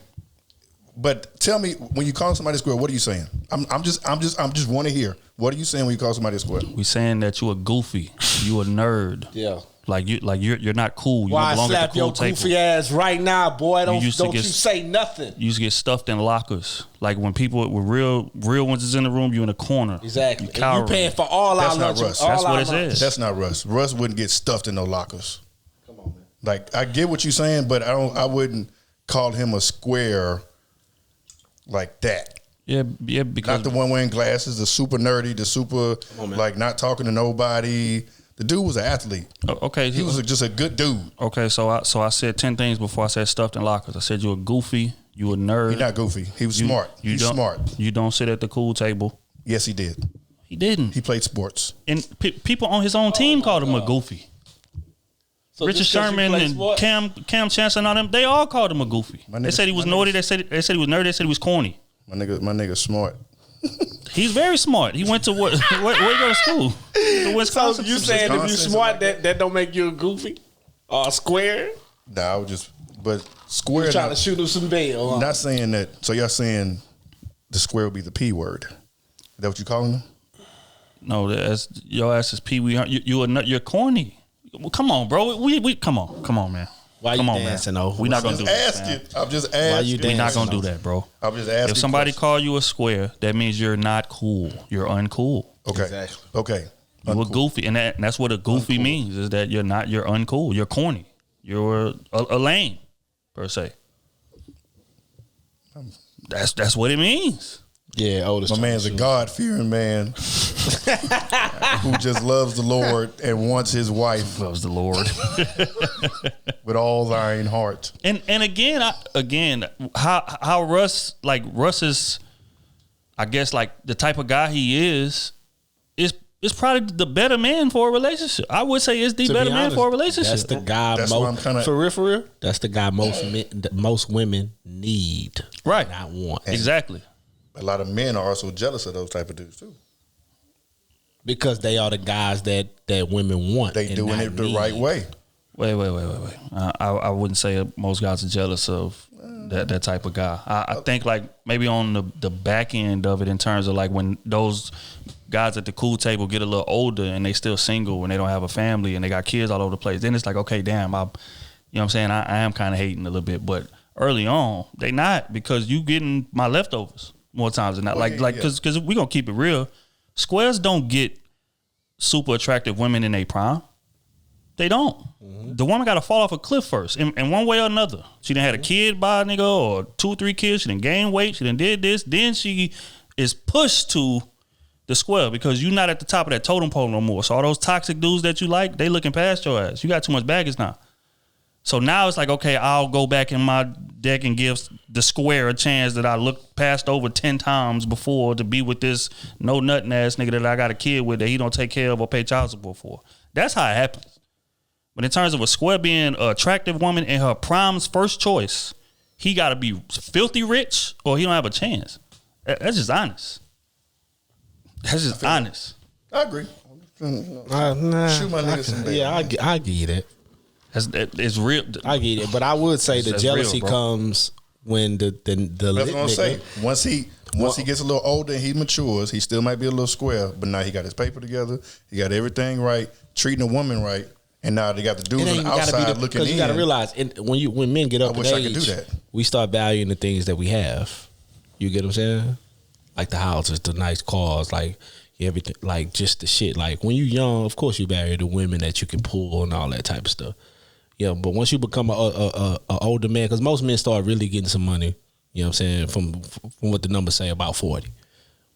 But tell me, when you call somebody a square, what are you saying? I'm just want to hear. What are you saying when you call somebody a square? We saying that you a goofy, you a nerd. Yeah. Like you're not cool. You Why don't belong slap at the cool your goofy table. ass right now, boy? Don't you get, say nothing. You used to get stuffed in lockers. Like when real ones is in the room, you in a corner. Exactly. You paying for all our lunch. lunches. That's what it says. That's not Russ. Russ wouldn't get stuffed in no lockers. Come on, man. Like I get what you're saying, but I wouldn't call him a square like that. Yeah, because not the one wearing glasses, the super nerdy, the super like not talking to nobody. The dude was an athlete. Okay, he was just a good dude. Okay, so I said 10 things before I said stuffed in lockers. I said you a goofy, you a nerd. He's not goofy. He was smart. He's smart. You don't sit at the cool table. Yes, he did. He didn't. He played sports. And people on his own team called him a goofy. So Richard Sherman and Cam Chancellor and all them, they all called him a goofy. They said he was naughty. They said he was nerdy. They said he was corny. My nigga smart. He's very smart. He went to where you go to school? To Wisconsin. So you saying if you smart, that don't make you a goofy or a square? Nah, I was just, but square. You trying to shoot him some bail? Huh? Not saying that. So y'all saying the square would be the P word? Is that what you calling him? No, that's your ass is Pee Wee. You're corny. Well, come on, bro. We come on, man. Why you dancing though? We're not gonna do that. I'm just asking. Why you dancing? We're not gonna do that, bro. I'm just asking. If somebody call you a square, that means you're not cool. You're uncool. Okay. Exactly. Okay. You're goofy, and that's what a goofy means is that you're uncool. You're corny. You're a lame, per se. That's what it means. Yeah, oldest. My man's a God-fearing man who just loves the Lord and wants his wife. Loves the Lord with all thine heart. And again, how Russ is, I guess, like the type of guy he is probably the better man for a relationship. I would say is the better man for a relationship. That's the guy. For real. That's the guy most women need, right? Not want. Exactly. A lot of men are also jealous of those type of dudes too, because they are the guys that women want. They doing it the right way. Wait. I wouldn't say most guys are jealous of that type of guy. I think like maybe on the back end of it, in terms of like when those guys at the cool table get a little older and they still single and they don't have a family and they got kids all over the place, then it's like, okay, damn, you know what I'm saying? I am kind of hating a little bit, but early on they not, because you getting my leftovers more times than not. Because we gonna keep it real. Squares don't get super attractive women in their prime. They don't. Mm-hmm. The woman got to fall off a cliff first, in one way or another. She done had a kid by a nigga, or 2-3 kids. She done gained weight. She done did this. Then she is pushed to the square, because you're not at the top of that totem pole no more. So all those toxic dudes that you like, they looking past your ass. You got too much baggage now. So now it's like, okay, I'll go back in my deck and give the square a chance that I looked past over 10 times before, to be with this no nutting ass nigga that I got a kid with that he don't take care of or pay child support for. That's how it happens. But in terms of a square being an attractive woman in her prime's first choice, he got to be filthy rich or he don't have a chance. That's just honest. That's just honest. I agree. Shoot my nigga some baby. Yeah, I get you that. It's real. I get it, but I would say the jealousy comes when the that's what I'm saying. Once he gets a little older and he matures, he still might be a little square, but now he got his paper together, he got everything right, treating a woman right, and now they got the dudes on the outside looking in. You got to realize, when men get up in age, I could do that. We start valuing the things that we have. You get what I'm saying? Like the houses, the nice cars, like everything, like just the shit. Like when you young, of course you value the women that you can pull and all that type of stuff. Yeah, but once you become a older man, because most men start really getting some money, you know what I'm saying, from what the numbers say, about 40.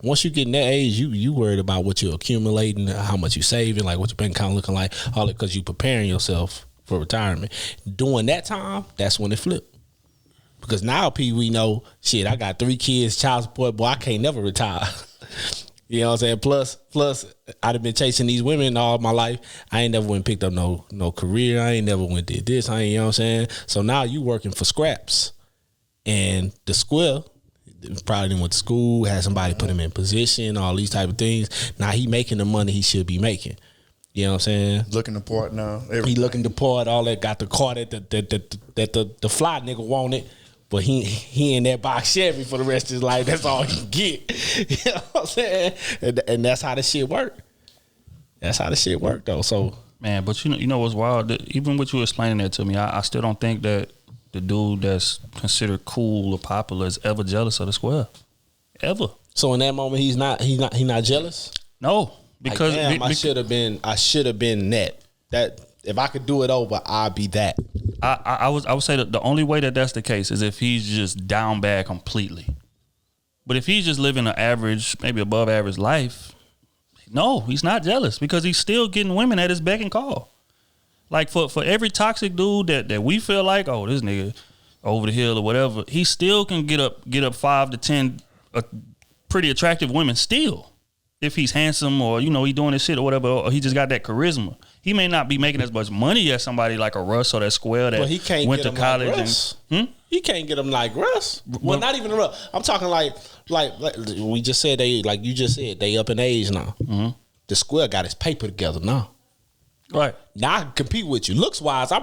Once you get in that age, you worried about what you're accumulating, how much you saving, like what your bank account looking like, all that, because you preparing yourself for retirement. During that time, that's when it flipped. Because now we know, shit, I got 3 kids, child support, boy, I can't never retire. You know what I'm saying? Plus, I'd have been chasing these women all my life. I ain't never went and picked up no career. I ain't never went did this. You know what I'm saying? So now you working for scraps. And the square probably didn't went to school, had somebody put him in position, all these type of things. Now he making the money he should be making. You know what I'm saying? Looking the part now. He looking the part, all that, got the car that the fly nigga wanted. But he in that box Chevy for the rest of his life. That's all he can get. You know what I'm saying? And that's how the shit work. That's how the shit work, though. So, man, but you know what's wild? Even with you explaining that to me, I still don't think that the dude that's considered cool or popular is ever jealous of the square. Ever. So in that moment, he's not jealous? No, because like, damn, I should have been that. That if I could do it over, I'd be that. I would say that the only way that that's the case is if he's just down bad completely. But if he's just living an average, maybe above average life, no, he's not jealous, because he's still getting women at his beck and call. Like for every toxic dude that we feel like, oh, this nigga over the hill or whatever, he still can get up 5 to 10 pretty attractive women still. If he's handsome, or he doing his shit or whatever, or he just got that charisma. He may not be making as much money as somebody like a Russ or that square that he can't went get to college. Like he can't get them like Russ. Well, not even Russ. I'm talking like we just said, they, like you just said, they up in age now. Mm-hmm. The square got his paper together now. Right. Now I can compete with you. Looks wise, I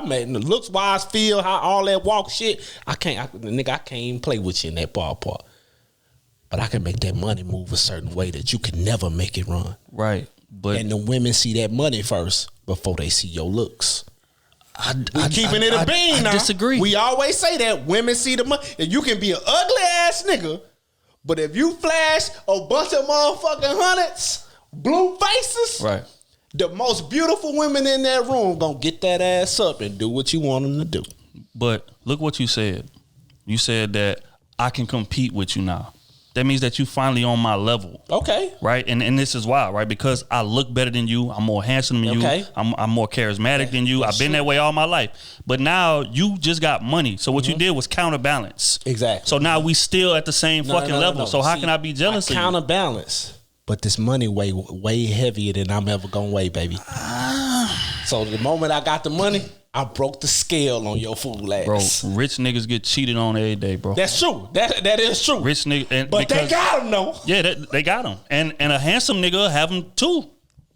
made looks wise, feel how all that walk shit. I can't even play with you in that ballpark. but I can make that money move a certain way that you can never make it run. Right. But and the women see that money first before they see your looks. We keeping it a bean now. I disagree. We always say that women see the money. And you can be an ugly ass nigga, but if you flash a bunch of motherfucking hundreds, blue faces, right, the most beautiful women in that room gonna get that ass up and do what you want them to do. But look what you said. You said that I can compete with you now. That means that you finally on my level. Okay. Right? And this is why, right? Because I look better than you. I'm more handsome than you. I'm more charismatic than you. I've been that way all my life. But now you just got money. So what you did was counterbalance. Exactly. So now we still at the same fucking level. So how can I be jealous of you? Counterbalance. But this money way heavier than I'm ever gonna weigh, baby. So the moment I got the money, I broke the scale on your fool ass. Bro, rich niggas get cheated on every day, bro. That's true. That is true. Rich niggas, but they got them though. Yeah, they got them, and a handsome nigga have them too.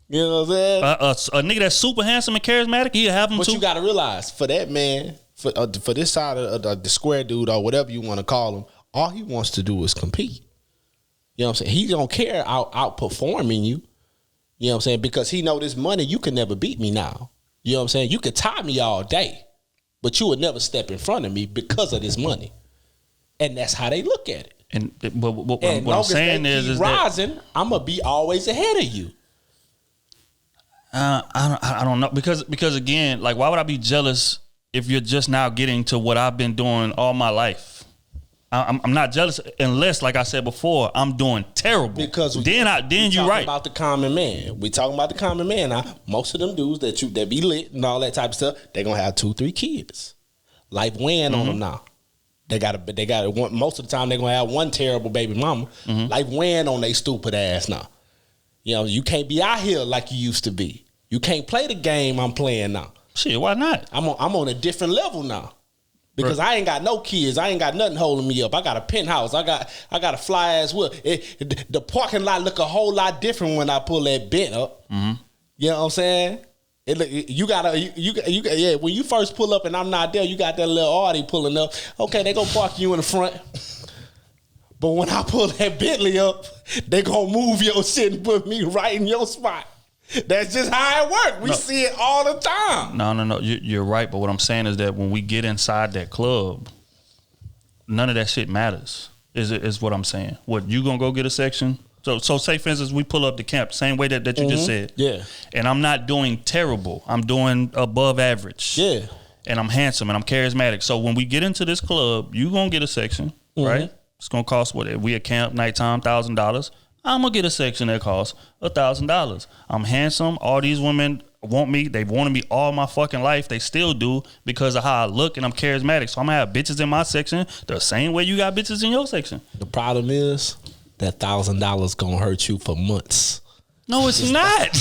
You know what I'm saying? A nigga that's super handsome and charismatic, he'll have them too. But you got to realize, for that man, for this side of the square dude or whatever you want to call him, all he wants to do is compete. You know what I'm saying? He don't care outperforming you. You know what I'm saying? Because he know this money, you can never beat me now. You know what I'm saying? You could tie me all day, but you would never step in front of me because of this money. And that's how they look at it. And what I'm saying is rising, I'm gonna be always ahead of you. I don't know because again, like, why would I be jealous if you're just now getting to what I've been doing all my life? I'm not jealous unless, like I said before, I'm doing terrible. Because then you're right about the common man. We talking about the common man now. Most of them dudes that be lit and all that type of stuff, they gonna have 2-3 kids. Life weighing on them now. They got one. Most of the time they gonna have one terrible baby mama. Life weighing on they stupid ass now. You know, you can't be out here like you used to be. You can't play the game I'm playing now. Shit, why not? I'm on a different level now. Because I ain't got no kids. I ain't got nothing holding me up. I got a penthouse. I got a fly ass whip. The parking lot look a whole lot different when I pull that bent up. You know what I'm saying? When you first pull up and I'm not there, you got that little Audi pulling up. Okay, they gonna park you in the front. But when I pull that Bentley up, they gonna move your shit and put me right in your spot. That's just how it works. We see it all the time. No. You're right. But what I'm saying is that when we get inside that club, none of that shit matters. Is what I'm saying. What, you gonna go get a section? So say for instance we pull up the camp, same way that you just said. Yeah. And I'm not doing terrible. I'm doing above average. Yeah. And I'm handsome and I'm charismatic. So when we get into this club, you gonna get a section, right? It's gonna cost what? If we at camp nighttime, $1,000. I'm gonna get a section that costs $1,000. I'm handsome. All these women want me. They've wanted me all my fucking life. They still do because of how I look and I'm charismatic. So I'm gonna have bitches in my section the same way you got bitches in your section. The problem is that $1,000 gonna hurt you for months. No, it's not.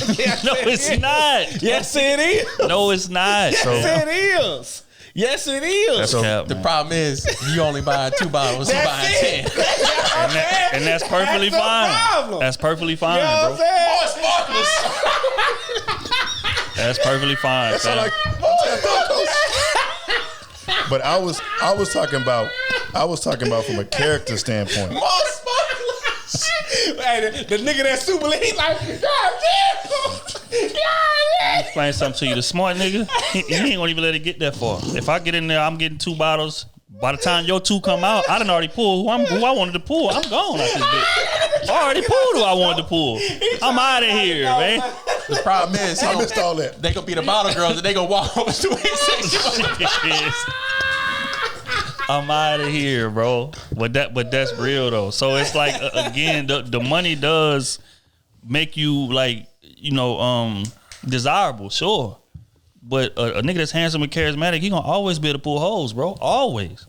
No, it's not. Yes, it is. No, it's not. Yes, it is. Yes, it is. That's cap, the problem is you only buy 2 bottles, you buy 10. and that's perfectly fine. Problem. That's perfectly fine, you know bro. More sparklers. That's perfectly fine. That's like, but I was talking about from a character standpoint. More sparklers. Hey, the nigga that's super lit, he like, God damn. Explain something to you. The smart nigga, he ain't gonna even let it get that far. If I get in there, I'm getting 2 bottles. By the time your 2 come out, I done already pulled who I wanted to pull. I'm gone out this bitch. I already pulled who I wanted to pull. I'm out of here, man. The problem is, I missed all that. They gonna be the bottle girls and they gonna walk over to his section. I'm out of here, bro. But that's real though. So it's like again, the money does make you like, you know, desirable, sure. But a nigga that's handsome and charismatic, he gonna always be able to pull hoes, bro. Always.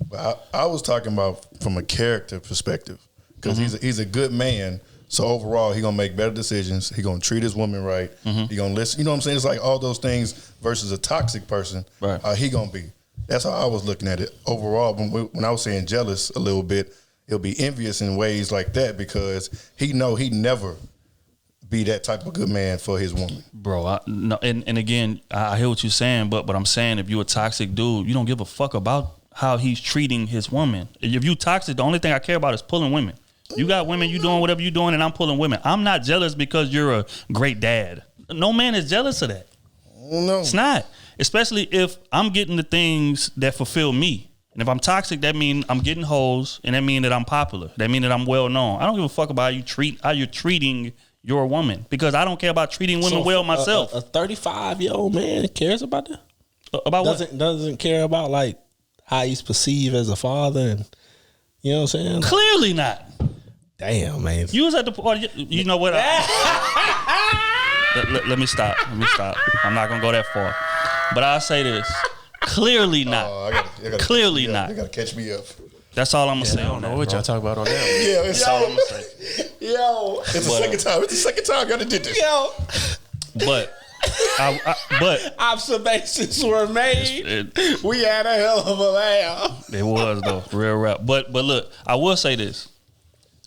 I was talking about from a character perspective because he's a good man. So overall, he gonna make better decisions. He gonna treat his woman right. He gonna listen. You know what I'm saying? It's like all those things versus a toxic person. Right. How he gonna be? That's how I was looking at it overall. When I was saying jealous a little bit, he'll be envious in ways like that because he know he never be that type of good man for his woman, bro. And again, I hear what you're saying, but I'm saying if you're a toxic dude, you don't give a fuck about how he's treating his woman. If you toxic, the only thing I care about is pulling women. You got women, you doing whatever you doing, and I'm pulling women. I'm not jealous because you're a great dad. No man is jealous of that. No, it's not. Especially if I'm getting the things that fulfill me. And if I'm toxic, that means I'm getting hoes, and that means that I'm popular. That means that I'm well known. I don't give a fuck about how you're treating your woman, because I don't care about treating women well myself. A 35-year-old man cares about that? About what? Doesn't care about like how he's perceived as a father, and you know what I'm saying? Clearly not. Damn, man. You was at the party. You know what? Let me stop. I'm not gonna go that far, but I'll say this. Clearly not. Clearly not. You gotta catch me up. That's all I'm gonna say. I don't know what y'all talk about on that. Yeah, it's all I'm gonna say. Yo, it's the second time. It's the second time y'all done did this. Yo, but observations were made. We had a hell of a laugh. It was though, real rap. But look, I will say this.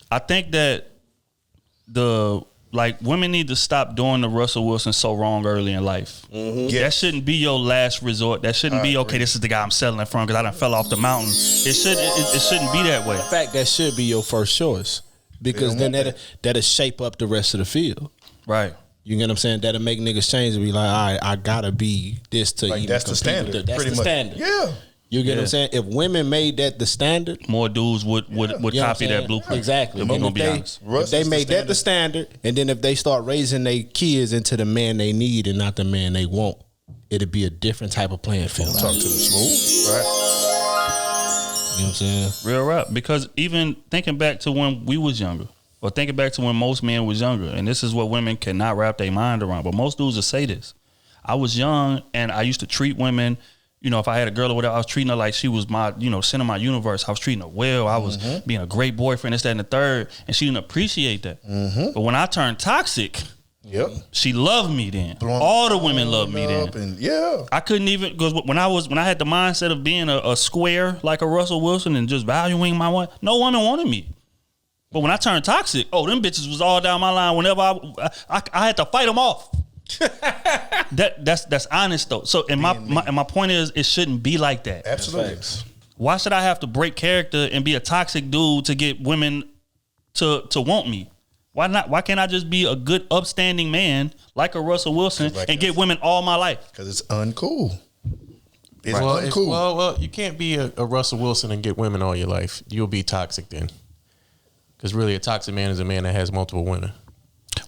I think that women need to stop doing the Russell Wilson so wrong early in life. Mm-hmm. That shouldn't be your last resort. That shouldn't be, okay, this is the guy I'm settling from because I done fell off the mountain. It shouldn't be that way. In fact, that should be your first choice, because then that'll shape up the rest of the field. Right. You get what I'm saying? That'll make niggas change and be like, all right, I gotta be this to even that's the standard. That's the standard. Yeah. You get what I'm saying? If women made that the standard, more dudes would copy that blueprint. Exactly. I'm gonna be honest. If they made that the standard, and then if they start raising their kids into the man they need and not the man they want, it'd be a different type of playing field. Talk to them smooth, right? You know what I'm saying? Real rap. Because even thinking back to when we was younger, or thinking back to when most men was younger, and this is what women cannot wrap their mind around, but most dudes will say this. I was young and I used to treat women, you know, if I had a girl or whatever, I was treating her like she was my, center of my universe. I was treating her well. I was being a great boyfriend, this, that, and the third. And she didn't appreciate that. Mm-hmm. But when I turned toxic, she loved me then. All the women loved me then. I couldn't even, because when I had the mindset of being a square like a Russell Wilson and just valuing my one, no woman wanted me. But when I turned toxic, them bitches was all down my line. Whenever I had to fight them off. That's honest though. So and my point is, it shouldn't be like that. Absolutely. Why should I have to break character and be a toxic dude to get women to want me? Why not? Why can't I just be a good upstanding man like a Russell Wilson and get women all my life? Because it's uncool. It's uncool. Uncool. Well, you can't be a Russell Wilson and get women all your life. You'll be toxic then. Because really, a toxic man is a man that has multiple women.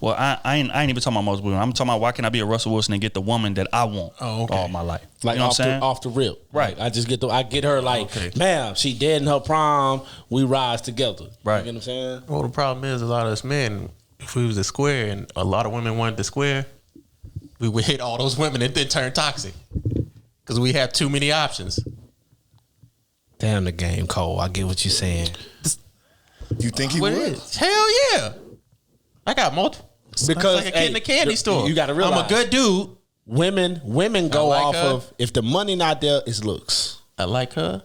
Well, I ain't even talking about most women. I'm talking about why can't I be a Russell Wilson and get the woman that I want all my life? Like, you know what I'm saying? Off the rip. Right. I just get her like, ma'am, she dead in her prime. We rise together. Right. You know what I'm saying? Well, the problem is a lot of us men, if we was a square and a lot of women wanted the square, we would hit all those women and then turn toxic. Because we have too many options. Damn, the game cold. I get what you're saying. You think he would? Hell yeah. I got multiple. Because like a kid in a candy store. You got to realize, I'm a good dude. Women go like off her. of, if the money not there, it's looks. I like her.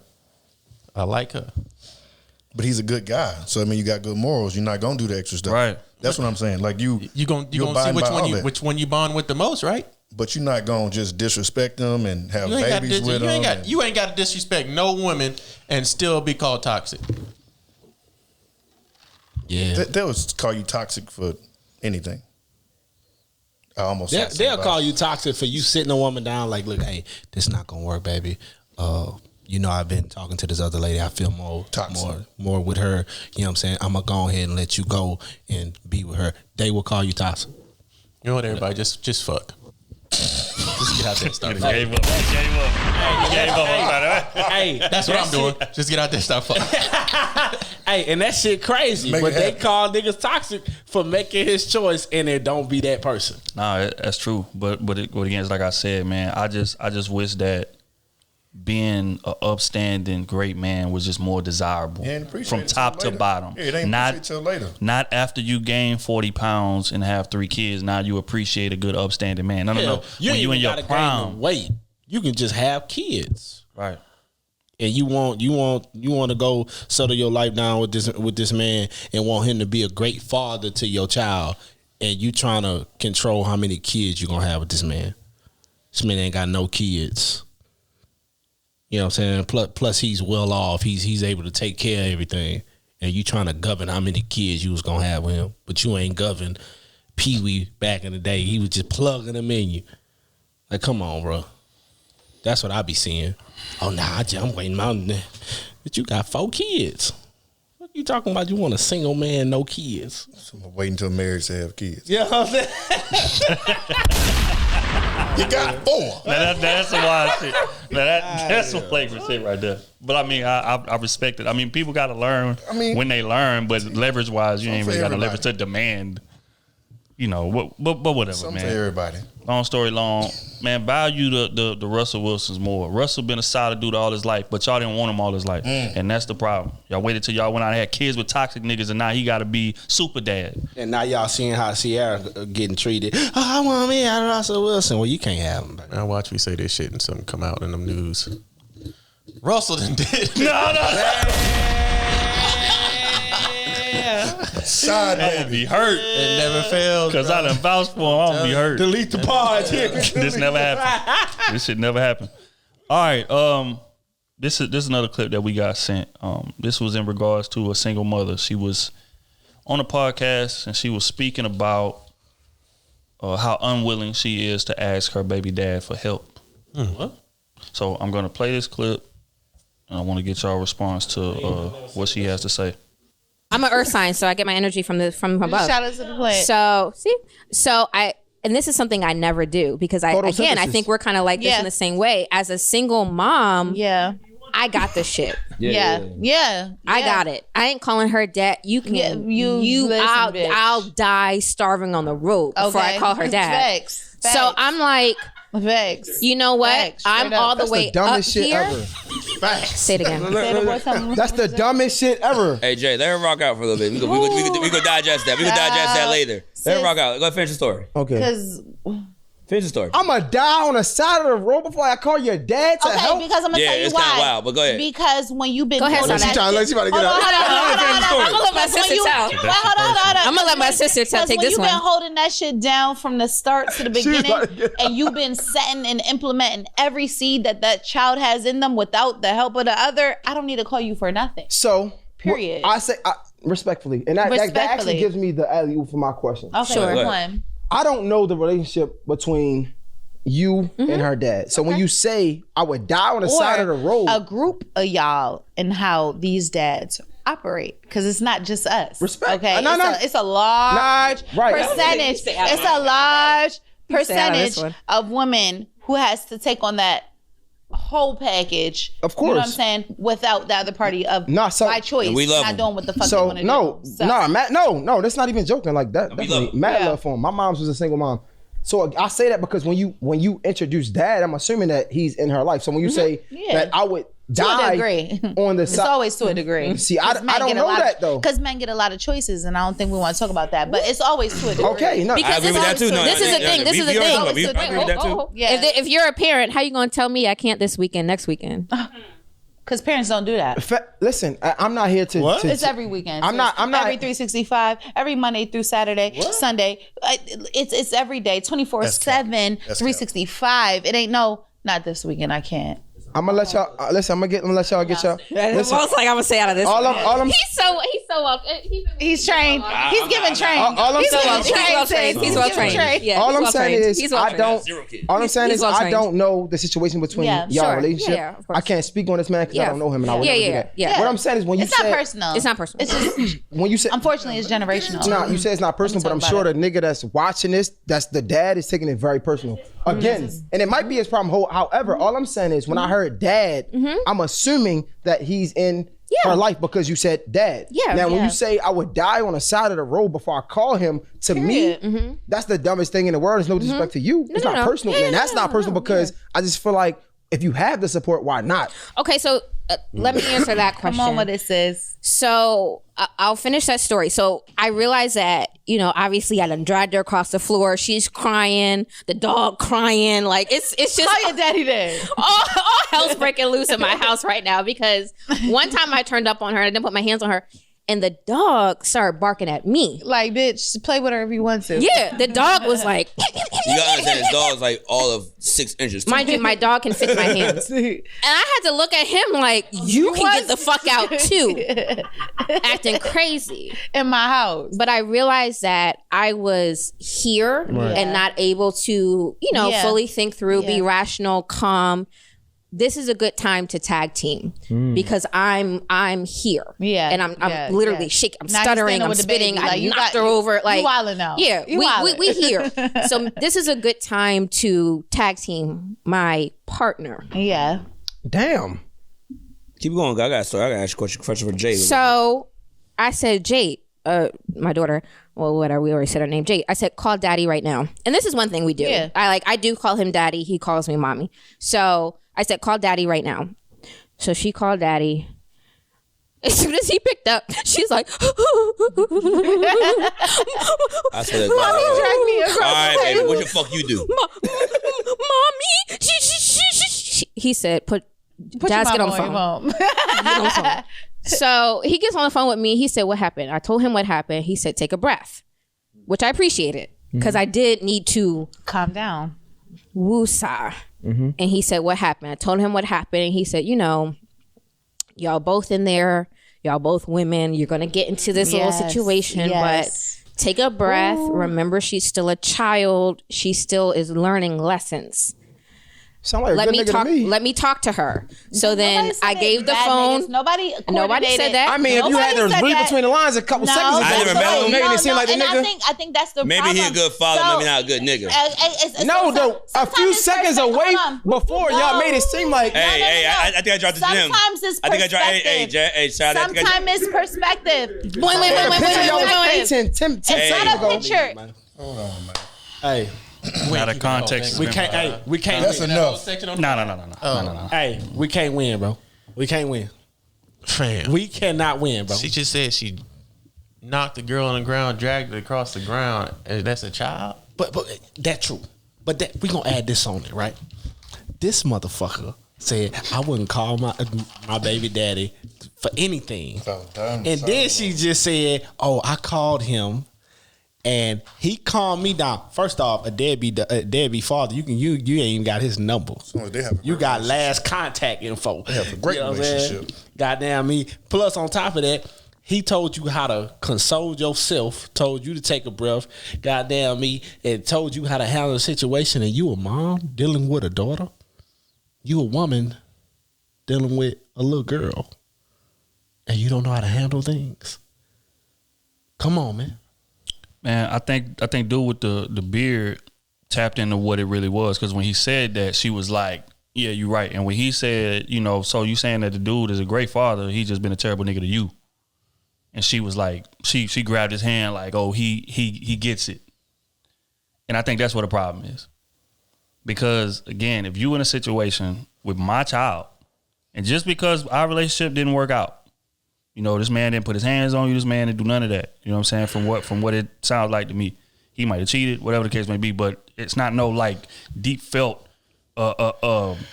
But he's a good guy. So I mean, you got good morals. You're not gonna do the extra stuff. Right. That's what I'm saying. Like you gonna see which one you bond with the most, right? But you're not gonna just disrespect them and have babies with them. You ain't got to disrespect no woman and still be called toxic. Yeah. They'll call you toxic for anything. I almost they'll call you toxic for you sitting a woman down like, look, hey, this not gonna work, baby. I've been talking to this other lady. I feel more with her. You know what I'm saying? I'm gonna go ahead and let you go and be with her. They will call you toxic. You know what, everybody? Just fuck. Just get out there and start fucking. Gave up. Hey, that's what I'm doing. Just get out there and start fucking. Hey, and that shit crazy. But they call niggas toxic for making his choice, and it don't be that person. Nah, that's true. But again, it's like I said, man. I just wish that being an upstanding great man was just more desirable from top to bottom. Yeah, it ain't appreciated till later. Not after you gain 40 pounds and have 3 kids. Now you appreciate a good upstanding man. No. You when you in your prime, weight, you can just have kids, right? And you want to go settle your life down with this man and want him to be a great father to your child, and you trying to control how many kids you gonna have with this man. This man ain't got no kids. You know what I'm saying? Plus he's well off. He's able to take care of everything. and you trying to govern how many kids you was gonna have with him, but you ain't governed Pee Wee back in the day. He was just plugging them in you. Like, come on, bro. That's what I be seeing. Oh, nah, I'm waiting on that. But you got 4 kids. What you talking about? You want a single man, no kids? So I'm waiting until marriage to have kids. Yeah, I'm saying. You got 4. That's some wild shit. That's some flagrant shit right there. But I mean, I respect it. I mean, people got to learn when they learn, but leverage wise, you ain't really got to leverage to demand. You know, but whatever, Something man. for everybody. Long story long, man. Value the Russell Wilsons more. Russell been a solid dude all his life, but y'all didn't want him all his life, and that's the problem. Y'all waited till y'all went out and had kids with toxic niggas, and now he got to be super dad. And now y'all seeing how Ciara getting treated. Oh, I want me out of Russell Wilson. Well, you can't have him. I watch me say this shit and something come out in them news. Russell done did. No. Side I'm gonna be hurt. It never fails. Cause I done vouched for him. I'm gonna be hurt. Delete the pod. This never happened. This shit never happened. All right. This is another clip that we got sent. This was in regards to a single mother. She was on a podcast and she was speaking about how unwilling she is to ask her baby dad for help. What? So I'm gonna play this clip, and I want to get y'all response to what she has to say. I'm an earth sign, so I get my energy from above. Shout out to the plant. And this is something I never do because I think we're kind of like this in the same way. As a single mom, I got this shit. I got it. I ain't calling her dad. You can I'll die starving on the road before I call her dad. Facts. So I'm like, you know what? I'm all the way up here. Facts. Say it again. That's the dumbest shit ever. Hey Jay, let her rock out for a little bit. We could digest that. We could digest that later. Let her rock out. Go ahead, finish the story. Okay. Finish the story. I'm gonna die on the side of the road before I call your dad to help. Because I'm gonna tell you it's why. kind of wild, but go ahead. Because when you've been Go ahead, holding Sana. that She about to get out. I'm gonna let my sister tell. I'm gonna let my sister tell. Take this one. When you've been holding that shit down from the start to the beginning, and you've been setting and implementing every seed that child has in them without the help of the other, I don't need to call you for nothing. So, period. I say respectfully, and that actually gives me the alley-oop for my question. Okay, Sure. one. I don't know the relationship between you and her dad. So when you say I would die on the side of the road, a group of y'all and how these dads operate, because it's not just us. Respect. Okay, it's a large percentage. It's a large percentage of women who has to take on that whole package. Of course. You know what I'm saying? Without the other party of by choice. We love not doing what the fuck so they want to do. Matt, no, that's not even joking like that. Matt love for him. My mom's was a single mom. So I say that because when you introduce dad, I'm assuming that he's in her life. So when you say that I would die on the side. It's always to a degree. See, I don't know that though. Because men get a lot of choices, and I don't think we want to talk about that. But it's always to a degree. Okay, no. I agree with that too. This is the thing. This is the thing. I agree with that too. If you're a parent, how you gonna tell me I can't this weekend, next weekend? Because parents don't do that. Listen, I'm not here to. What? It's every weekend. I'm not. Every 365, every Monday through Saturday, Sunday. It's every day, 24/7, 365. It ain't not this weekend. I can't. I'm gonna let y'all listen. I'm gonna let y'all get y'all. Listen, most like I'm gonna say out of this. He's so well. He's trained. He's given trained. All I'm saying He's well trained. Yeah, all I'm saying is I don't. All I'm saying is I don't know the situation between y'all relationship. Yeah, I can't speak on this man because I don't know him, and I would never do that. Yeah. What I'm saying is when you it's say not personal. It's not personal. It's just when you say unfortunately it's generational. It's not. You say it's not personal, but I'm sure the nigga that's watching this, that's the dad, is taking it very personal. Again, and it might be his problem. However, all I'm saying is when I heard dad, I'm assuming that he's in her life because you said dad. Yeah. Now, when you say I would die on the side of the road before I call him, to me, that's the dumbest thing in the world. There's no disrespect to you. It's not personal. And that's not personal because I just feel like if you have the support, why not? Okay, so let me answer that question. Come on, what it says. So I'll finish that story. So I realized that, obviously I done dragged her across the floor. She's crying, the dog crying. Like it's just call your daddy there. All hell's breaking loose in my house right now because one time I turned up on her and I didn't put my hands on her. And the dog started barking at me. Like, bitch, play with her if you want to. Yeah, the dog was like... You gotta understand, his dog's like all of 6 inches. Mind you, my dog can fit in my hands. And I had to look at him like, you can get the fuck out too. Acting crazy. In my house. But I realized that I was here and not able to, fully think through, be rational, calm. This is a good time to tag team because I'm here. Yeah. And I'm literally shaking. I'm stuttering. I'm spitting. I knocked her over. Like, you wildin' out. Yeah. We here. So this is a good time to tag team my partner. Yeah. Damn. Keep going. I got to ask you a question for Jade. So I said, Jade, my daughter, well, whatever, we already said her name, Jade. I said, call daddy right now. And this is one thing we do. Yeah. I do call him daddy. He calls me mommy. So I said, call daddy right now. So she called daddy. As soon as he picked up, she's like, I said, mommy dragged me across. All right, baby, what the fuck you do? Mommy, he said, put Dad's get on the phone. Get on the phone. So he gets on the phone with me. He said, what happened? I told him what happened. He said, take a breath, which I appreciated because I did need to calm down. Woosah. And he said, what happened? I told him what happened. And he said, y'all both in there. Y'all both women. You're going to get into this little situation. But take a breath. Ooh. Remember, she's still a child. She still is learning lessons. Sound like let me talk to her. So then I gave the phone. Nobody said that. I mean, if you had to read between the lines a couple seconds ago, I never met him. Making it seem like the nigga. I think that's the maybe problem. He a good father, maybe not a good nigga. A few seconds away before y'all made it seem like. Hey, I think I dropped it to him. Sometimes it's perspective. I think I dropped. Hey, Ciara, sometimes it's perspective. Wait. It's not a picture. Hold on, man. Hey. Out of context. We can't. Hey, we can't. That's enough. No. Hey, we can't win, bro. We can't win. Fam. We cannot win, bro. She just said she knocked the girl on the ground, dragged her across the ground. That's a child? But that's true. But we gonna add this on it, right? This motherfucker said I wouldn't call my baby daddy for anything. And then she just said, "Oh, I called him." And he calmed me down. First off, a deadbeat father, you ain't even got his number. You got last contact info. They have a great relationship. Goddamn me. Plus, on top of that, he told you how to console yourself, told you to take a breath, goddamn me, and told you how to handle the situation. And you a mom dealing with a daughter? You a woman dealing with a little girl. And you don't know how to handle things. Come on, man. Man, I think dude with the beard tapped into what it really was, because when he said that, she was like, yeah, you're right. And when he said, so you saying that the dude is a great father, he just been a terrible nigga to you. And she was like, she grabbed his hand like, oh, he gets it. And I think that's what the problem is. Because again, if you in a situation with my child, and just because our relationship didn't work out, this man didn't put his hands on you. This man didn't do none of that. You know what I'm saying? From what it sounds like to me, he might have cheated, whatever the case may be. But it's not no like deep felt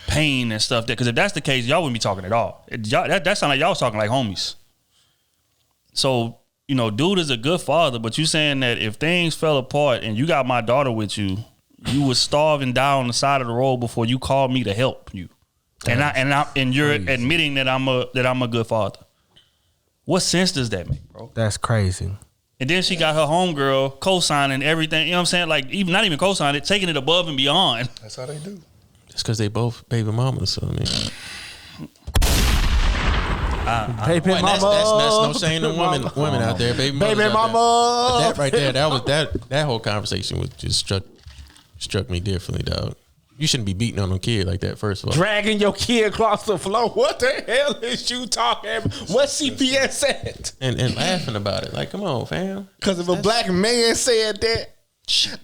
pain and stuff. Because if that's the case, y'all wouldn't be talking at all. That sound like y'all was talking like homies. So dude is a good father, but you saying that if things fell apart and you got my daughter with you, you would starve and die on the side of the road before you called me to help you, and you're admitting that I'm a good father. What sense does that make, bro? That's crazy. And then she got her homegirl co-signing everything. You know what I'm saying? Like, even not even co-signing it, taking it above and beyond. That's how they do. It's because they both baby mamas. So, I mean. Baby mama. That's no shame to women out there. Baby mama. That right there, that whole conversation was just struck me differently, dog. You shouldn't be beating on a kid like that, first of all. Dragging your kid across the floor. What the hell is you talking? What CPS said? And laughing about it. Like, come on, fam. Because if a black man said that,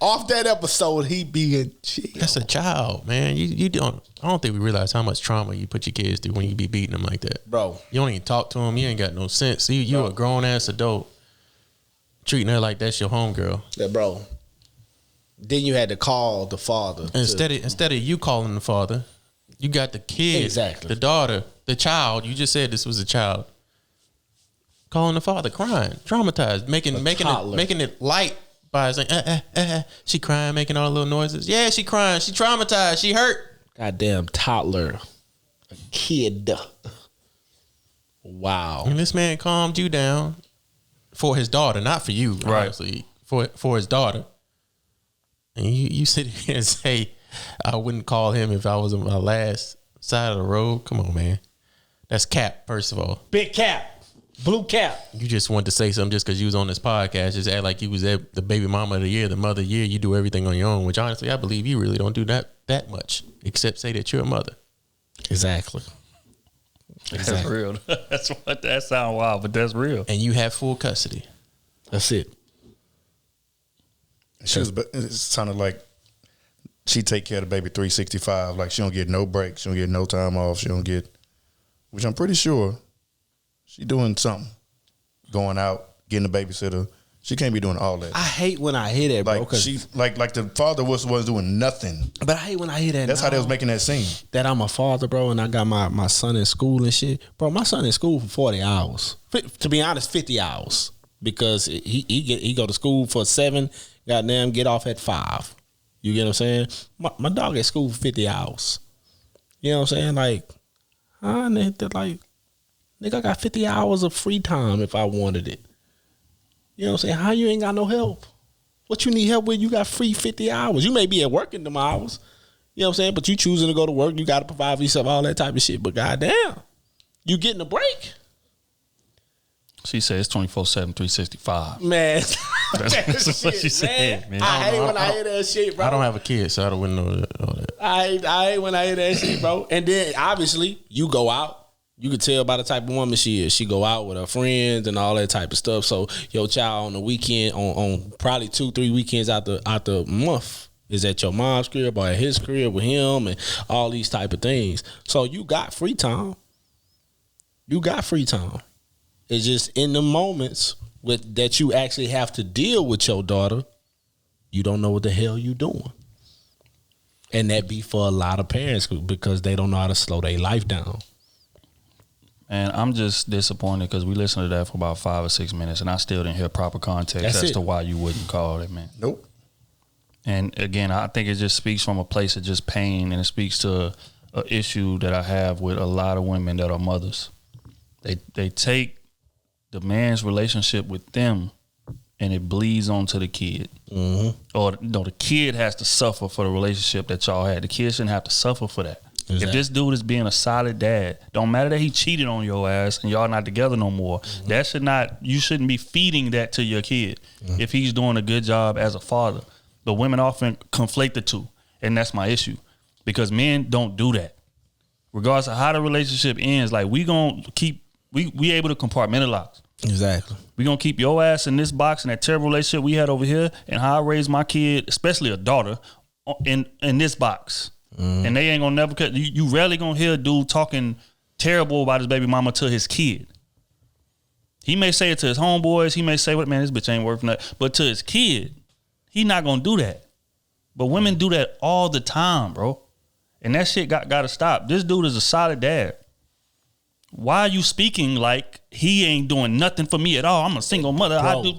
off that episode, he be in jail. That's a child, man. You don't. I don't think we realize how much trauma you put your kids through when you be beating them like that, bro. You don't even talk to them. You ain't got no sense. You a grown ass adult treating her like that's your homegirl. Yeah, bro. Then you had to call the father. Instead of you calling the father, you got the kid, exactly, the daughter, the child. You just said this was a child. calling the father, crying, traumatized, making it light by saying, she crying, making all the little noises. Yeah, she crying, she traumatized, she hurt. Goddamn toddler, a kid. Wow. And this man calmed you down for his daughter, not for you, obviously, for his daughter. And you sit here and say, I wouldn't call him if I was on my last side of the road. Come on, man. That's cap, first of all. Big cap. Blue cap. You just wanted to say something just because you was on this podcast. Just act like you was the baby mama of the year, the mother of the year. You do everything on your own, which honestly, I believe you really don't do that much, except say that you're a mother. Exactly. That's real. That's what that sound wild, but that's real. And you have full custody. That's it. It sounded like she take care of the baby 365. Like she don't get no breaks. She don't get no time off. She don't get, which I'm pretty sure she doing something. Going out, getting a babysitter. She can't be doing all that. I hate when I hear that, bro. Like she, like the father was doing nothing. But I hate when I hear that. That's how they was making that scene. That I'm a father, bro, and I got my son in school and shit. Bro, my son in school for 40 hours. To be honest, 50 hours. Because he go to school for 7, goddamn, get off at 5. You get what I'm saying? My dog at school for 50 hours. You know what I'm saying? Like, nigga, I got 50 hours of free time if I wanted it. You know what I'm saying? How you ain't got no help? What you need help with? You got free 50 hours. You may be at work in them hours. You know what I'm saying? But you choosing to go to work, you got to provide for yourself, all that type of shit. But goddamn, you getting a break. She says 24/7, 365. Man, that's what she said, man. I hate when I hear that shit, bro. I don't have a kid, so I don't know all that. I hate when I hear that shit, bro. And then obviously you go out. You can tell by the type of woman she is. She go out with her friends and all that type of stuff. So your child on the weekend, on probably 2-3 weekends out the month, is at your mom's crib or at his crib with him and all these type of things. So you got free time. It's just in the moments that you actually have to deal with your daughter, you don't know what the hell you doing. And that be for a lot of parents because they don't know how to slow their life down. And I'm just disappointed because we listened to that for about 5 or 6 minutes and I still didn't hear proper context as to why you wouldn't call it, man. Nope. And again, I think it just speaks from a place of just pain, and it speaks to an issue that I have with a lot of women that are mothers. They take the man's relationship with them and it bleeds onto the kid. Mm-hmm. Or no, the kid has to suffer for the relationship that y'all had. The kid shouldn't have to suffer for that. Exactly. If this dude is being a solid dad, don't matter that he cheated on your ass and y'all not together no more. Mm-hmm. You shouldn't be feeding that to your kid if he's doing a good job as a father. But women often conflate the two, and that's my issue. Because men don't do that. Regardless of how the relationship ends, like we able to compartmentalize. Exactly. We gonna keep your ass in this box and that terrible relationship we had over here, and how I raised my kid, especially a daughter, in this box. And they ain't gonna never cut. You rarely gonna hear a dude talking terrible about his baby mama to his kid. He may say it to his homeboys. He may say, "What man, this bitch ain't worth nothing." But to his kid, he not gonna do that. But women do that all the time, bro. And that shit gotta stop. This dude is a solid dad. Why are you speaking like he ain't doing nothing for me at all? I'm a single mother. Bro, I do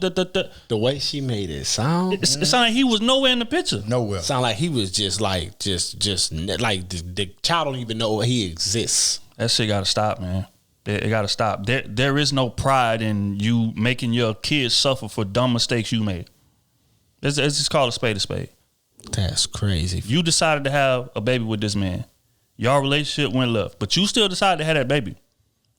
the way she made it sound. It sounded like he was nowhere in the picture. Nowhere. Sound like he was just like the child don't even know he exists. That shit gotta stop, man. It gotta stop. There is no pride in you making your kids suffer for dumb mistakes you made. It's just called a spade a spade. That's crazy. You decided to have a baby with this man. Y'all relationship went left, but you still decided to have that baby.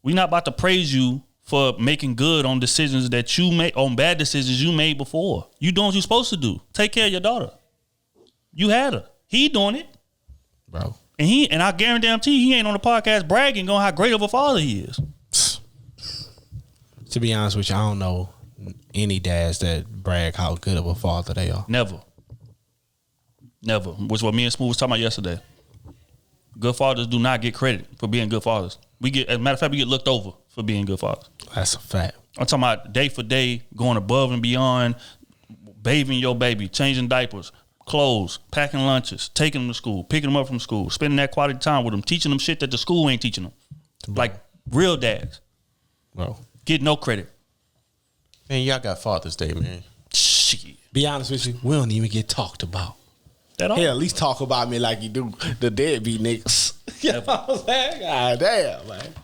We not about to praise you for making good on decisions that you made, on bad decisions you made before. You doing what you're supposed to do. Take care of your daughter. You had her. He doing it, bro. And I guarantee he ain't on the podcast bragging on how great of a father he is. To be honest with you, I don't know any dads that brag how good of a father they are. Never. Which is what me and Smooth was talking about yesterday. Good fathers do not get credit for being good fathers. As a matter of fact, we get looked over for being good fathers. That's a fact. I'm talking about day for day, going above and beyond, bathing your baby, changing diapers, clothes, packing lunches, taking them to school, picking them up from school, spending that quality time with them, teaching them shit that the school ain't teaching them. Like real dads. Bro. Get no credit. Man, y'all got Father's Day, man. Shit. Be honest with you, we don't even get talked about. Hell, at least talk about me like you do the deadbeat niggas. You know what I'm saying? God damn, man.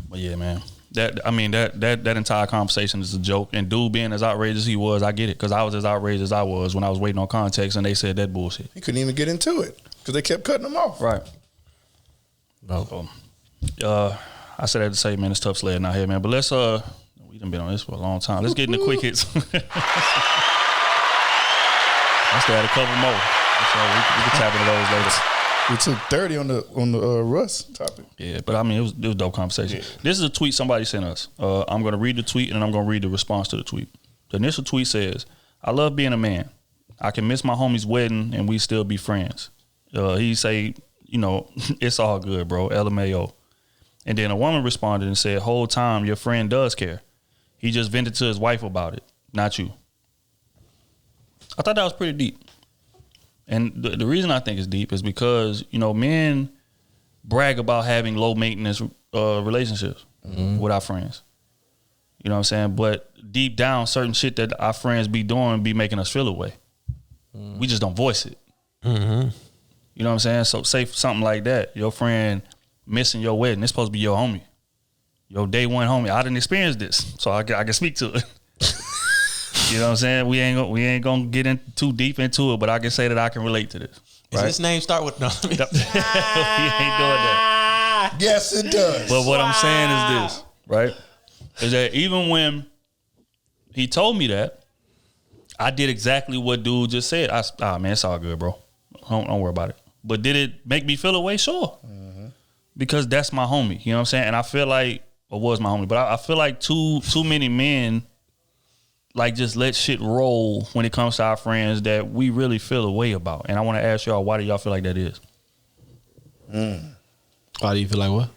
But yeah, man. That entire conversation is a joke. And dude being as outrageous as he was, I get it. Because I was as outrageous as I was when I was waiting on context and they said that bullshit. He couldn't even get into it because they kept cutting him off. Right. So, I said that to say, man, it's tough sledding out here, man. But let's, we done been on this for a long time. Let's get into quick hits. I still had a couple more. So we can tap into those later. We took 30 on the Russ topic. Yeah, but I mean, it was a dope conversation. Yeah. This is a tweet somebody sent us. I'm going to read the tweet, and then I'm going to read the response to the tweet. The initial tweet says, I love being a man. I can miss my homie's wedding, and we still be friends. He say, it's all good, bro, LMAO. And then a woman responded and said, whole time, your friend does care. He just vented to his wife about it, not you. I thought that was pretty deep. And the reason I think it's deep is because, men brag about having low maintenance relationships with our friends. You know what I'm saying? But deep down, certain shit that our friends be doing be making us feel away. We just don't voice it. You know what I'm saying? So say something like that. Your friend missing your wedding. It's supposed to be your homie. Your day one homie. I didn't experience this, so I can speak to it. You know what I'm saying? We ain't gonna get in too deep into it, but I can say that I can relate to this. Right? Does this name start with no? We ain't doing that. Yes, it does. But what I'm saying is this, right? Is that even when he told me that, I did exactly what dude just said. Man, it's all good, bro. Don't worry about it. But did it make me feel away? Sure. Because that's my homie. You know what I'm saying? And I feel like, or was my homie, but I feel like too many men like just let shit roll when it comes to our friends that we really feel a way about. And I want to ask y'all, why do y'all feel like that is? Why do you feel like what?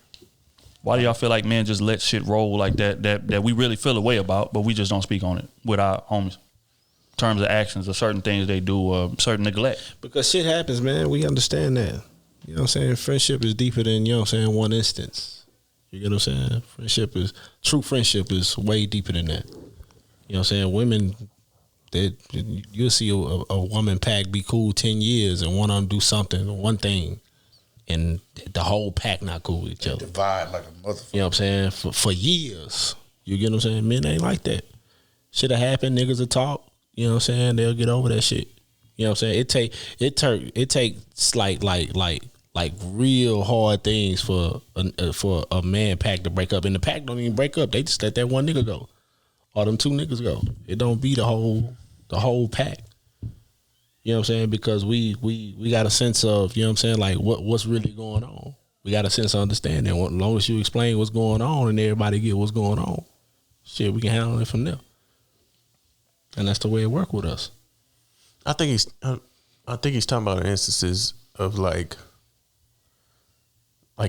Why do y'all feel like men just let shit roll like that we really feel a way about, but we just don't speak on it with our homies? In terms of actions or certain things they do, certain neglect. Because shit happens, man. We understand that. You know what I'm saying? Friendship is deeper than, you know what I'm saying, one instance. You get what I'm saying? True friendship is way deeper than that. You know what I'm saying? Women, you'll see a woman pack be cool 10 years and one of them do one thing, and the whole pack not cool with each other. Divide like a motherfucker. You know what I'm saying? For years. You get what I'm saying? Men ain't like that. Shit'll happen, niggas will talk. You know what I'm saying? They'll get over that shit. You know what I'm saying? It takes like real hard things for a man pack to break up. And the pack don't even break up. They just let that one nigga go. Or them two niggas go. It don't be the whole pack. You know what I'm saying? Because we got a sense of, you know what I'm saying, like what's really going on. We got a sense of understanding. As long as you explain what's going on and everybody get what's going on, shit, we can handle it from there. And that's the way it work with us. I think he's talking about instances of like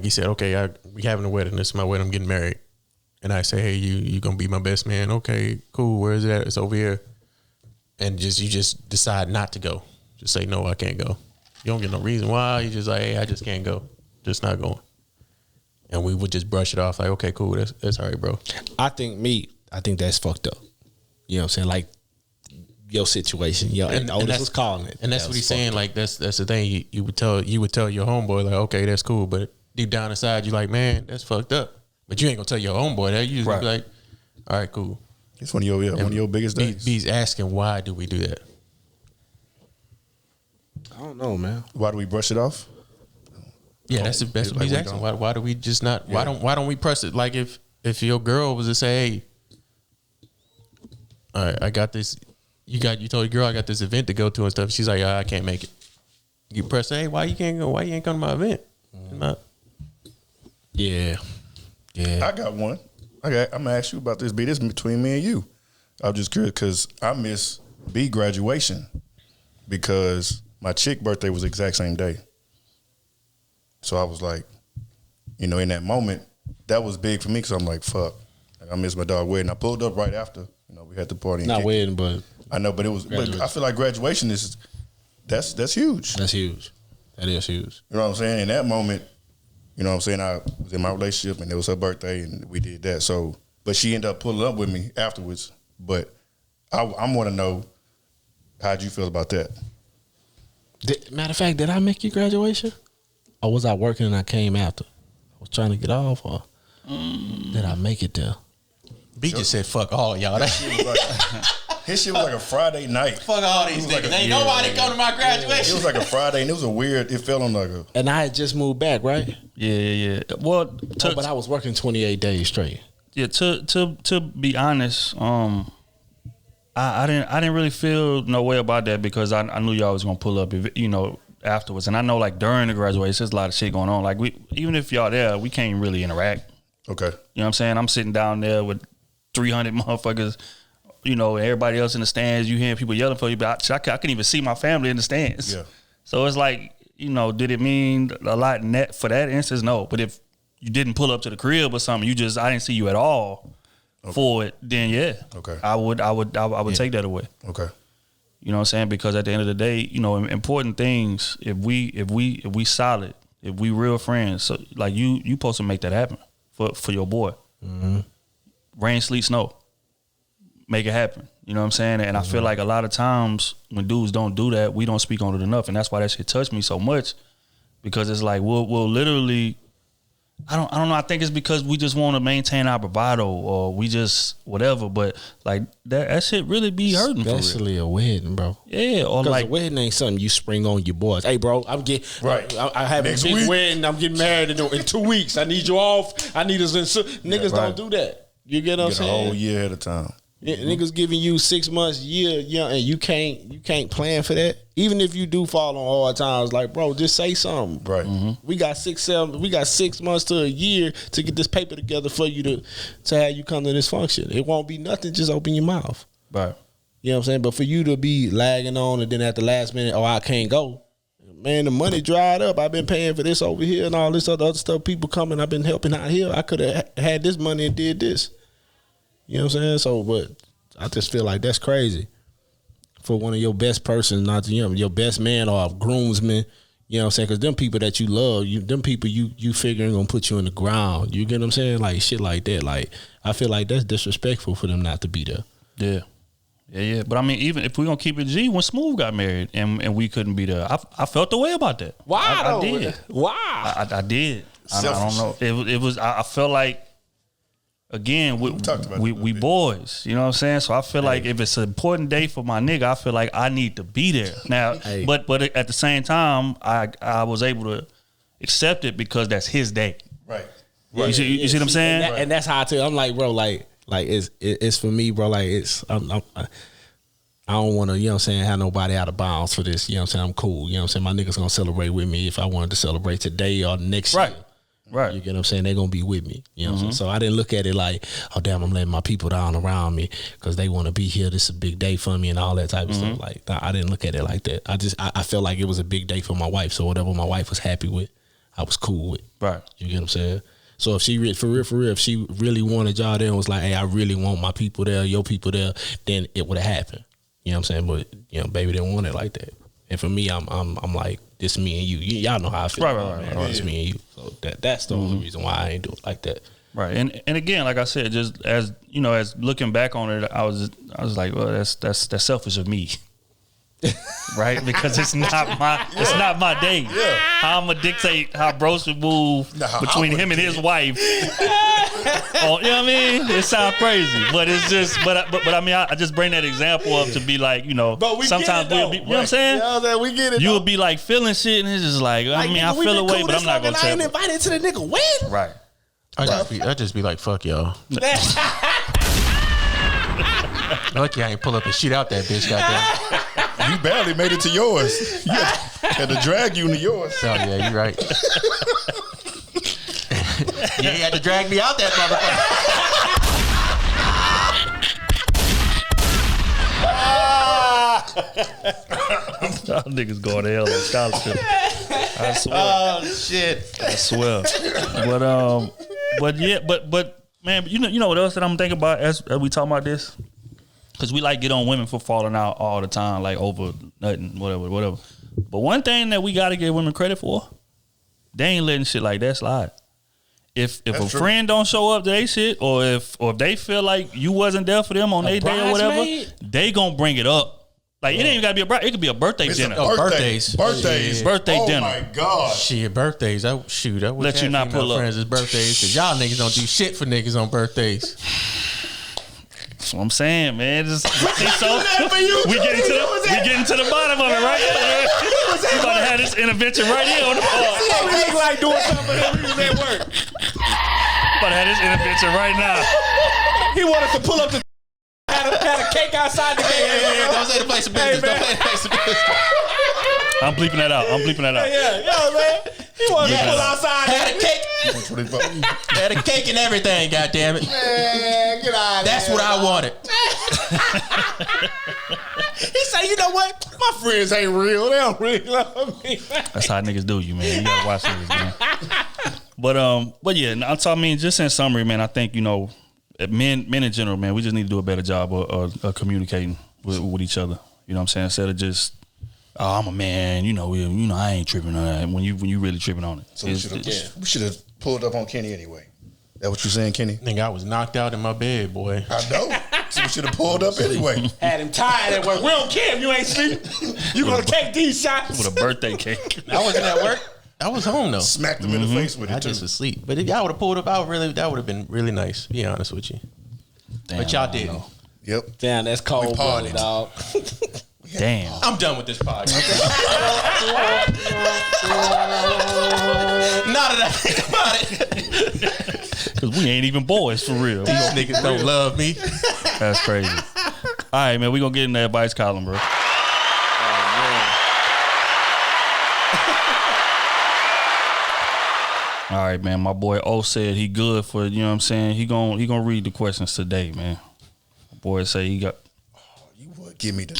he said, okay, we having a wedding. This is my wedding. I'm getting married. And I say, hey, you gonna be my best man? Okay, cool. Where is it at? It's over here. And you just decide not to go. Just say, no, I can't go. You don't get no reason why. You just like, hey, I just can't go. Just not going. And we would just brush it off like, okay, cool. That's all right, bro. I think that's fucked up. You know what I'm saying? Like your situation. And Otis was calling it. And that's what he's saying. Up. Like that's the thing. You would tell your homeboy like, okay, that's cool. But deep down inside, you're like, man, that's fucked up. But you ain't gonna tell your homeboy that. You just be like, all right, cool. It's one of your biggest days. He's asking, why do we do that? I don't know, man. Why do we brush it off? Yeah, that's what he's asking. Why do we just not? Yeah. Why don't we press it? Like if your girl was to say, hey, all right, I got this. You told your girl I got this event to go to and stuff. She's like, I can't make it. You press, hey, why you can't go? Why you ain't come to my event? Yeah. I got one. I'm gonna ask you about this. B, this is between me and you. I'm just curious because I miss B graduation because my chick birthday was the exact same day. So I was like, in that moment, that was big for me because I'm like, fuck, I missed my dog wedding. I pulled up right after. We had the party. Not wedding, but I know, but it was. But I feel like graduation that's huge. That's huge. That is huge. You know what I'm saying? In that moment, you know what I'm saying, I was in my relationship and it was her birthday and we did that. So, but she ended up pulling up with me afterwards But I want to know, how'd you feel about that? Matter of fact, did I make your graduation? Or was I working and I came after? I was trying to get off, or did I make it there? B just said, fuck all y'all. His shit was like a Friday night. Fuck all these niggas. Ain't nobody come to my graduation. It was like a Friday, and it was it felt on like a... And I had just moved back, right? Yeah. Well, but I was working 28 days straight. Yeah, to be honest, I didn't really feel no way about that because I knew y'all was gonna pull up, afterwards, and I know like during the graduation, there's a lot of shit going on. Like even if y'all there, we can't really interact. Okay, you know what I'm saying? I'm sitting down there with 300 motherfuckers, and everybody else in the stands. You hearing people yelling for you, but I couldn't even see my family in the stands. Yeah. So it's like, did it mean a lot for that instance? No, but if you didn't pull up to the crib or something, I didn't see you at all for it, then yeah. Okay. I would take that away. Okay. You know what I'm saying? Because at the end of the day, important things, if we solid, if we real friends, so like you supposed to make that happen for your boy. Mm-hmm. Rain, sleet, snow. Make it happen. You know what I'm saying? And I feel like a lot of times when dudes don't do that, we don't speak on it enough. And that's why that shit touched me so much. Because it's like we'll literally, I don't know. I think it's because we just want to maintain our bravado, or we just whatever. But like that shit really be hurting. Especially a wedding, bro. Yeah, or like a wedding ain't something you spring on your boys. Hey, bro, I'm getting right. I have next a big wedding. I'm getting married in 2 weeks. I need you off. I need us in. Niggas don't do that. You get what I'm saying? A whole year at a time. Yeah, niggas giving you 6 months, year, and you can't plan for that. Even if you do fall on hard times, like, bro, just say something. Right. Mm-hmm. We got 6 months to a year to get this paper together for you to have you come to this function. It won't be nothing. Just open your mouth. Right. You know what I'm saying? But for you to be lagging on and then at the last minute, I can't go. Man, the money dried up. I've been paying for this over here and all this other stuff. People coming, I've been helping out here. I could have had this money and did this. You know what I'm saying? So, but I just feel like that's crazy for one of your best persons, not your best man or groomsman. You know what I'm saying? Because them people that you love, them people you figuring gonna put you in the ground. You get what I'm saying? Like shit like that. Like I feel like that's disrespectful for them not to be there. Yeah. But I mean, even if we're gonna keep it G, when Smooth got married and we couldn't be there, I felt the way about that. Why? I did. Why? I did. I don't know. It was. I felt like. Again, we boys, you know what I'm saying? So I feel like if it's an important day for my nigga, I feel like I need to be there. Now, but at the same time, I was able to accept it because that's his day. Right. You see what I'm saying? And that's how I tell you. I'm like, bro, like it's for me, bro. Like I don't want to, you know what I'm saying, have nobody out of bounds for this. You know what I'm saying? I'm cool. You know what I'm saying? My niggas gonna celebrate with me if I wanted to celebrate today or next year. Right. You get what I'm saying? They're going to be with me. You know what I'm saying? So I didn't look at it like, oh, damn, I'm letting my people down around me because they want to be here. This is a big day for me and all that type of stuff. Like, I didn't look at it like that. I felt like it was a big day for my wife. So whatever my wife was happy with, I was cool with. Right. You get what I'm saying? So if she, for real, if she really wanted y'all there and was like, hey, I really want my people there, your people there, then it would have happened. You know what I'm saying? But, baby didn't want it like that. And for me, I'm like, this me and you. Y'all know how I feel. Right. It's me and you. So that's the only reason why I ain't do it like that. Right. And again, like I said, just as as looking back on it, I was like, well, that's selfish of me. Right? Because it's not my day. Yeah. How I'm gonna dictate how bro should move between him and his wife. Oh, you know what I mean? It sounds crazy, but it's just, but I mean, I just bring that example up to be like, but we sometimes we'll be, you know what I'm saying? Yeah, we get it. You would be like feeling shit, and it's just like, I mean, I feel away, but I'm not gonna tell. I ain't invited to the nigga win. Right. I just be like, fuck y'all. Lucky I ain't pull up and shit out that bitch, goddamn. You barely made it to yours. You had to drag you into yours. Oh yeah, you right. You had to drag me out that motherfucker. Y'all niggas going to hell on scholarship. I swear. Oh shit. I swear. But man, you know what else that I'm thinking about as we talk about this? Because we like get on women for falling out all the time, like over nothing, whatever. But one thing that we got to give women credit for, they ain't letting shit like that slide. if a friend don't show up to their shit, or if they feel like you wasn't there for them on their day or whatever, they gonna bring it up. Like, it ain't even gotta be a bride. It could be a birthday dinner. Birthdays. Birthday oh dinner. Oh my God. Shit, birthdays. I wish let you not pull up. Friends' birthdays, because y'all niggas don't do shit for niggas on birthdays. That's what I'm saying, man. We getting to the bottom of it, right? We about to have this intervention right here on the pod. We look like doing something, but we was at work. About to have this intervention right now. He wanted to pull up the had a cake outside the game. Don't say the place of business. Don't say the place of business. I'm bleeping that out. Yeah, yo, man. He wanted to pull outside. Had a cake. Had a cake and everything, goddammit. Man, get out of That's here. what I wanted. He said, you know what? My friends ain't real. They don't really love me. That's how niggas do you, man. You gotta watch niggas, man. But yeah, I mean, just in summary, man, I think, men in general, man, we just need to do a better job of communicating with each other. You know what I'm saying? Instead of just, oh, I'm a man, I ain't tripping on that. When you really tripping on it. So we should have pulled up on Kenny anyway. That what you saying, Kenny? Nigga, I was knocked out in my bed, boy. I know. So we should have pulled up anyway. Had him tired at work. We don't care if you ain't sleeping. You gonna take these shots with a birthday cake. I wasn't at work. I was home though. Smacked him in the face with it. I just was asleep. But if y'all would have pulled up, that would have been really nice. Be honest with you. Damn, but y'all didn't. Yep. Damn, that's cold blooded, dog. Damn. I'm done with this podcast. Now that I think about it. Because we ain't even boys for real. These niggas don't love me. That's crazy. All right, man, we gonna get in that advice column, bro. All right, man. My boy O said he good for, you know what I'm saying? He gonna read the questions today, man. My boy say he got. Oh, you would give me the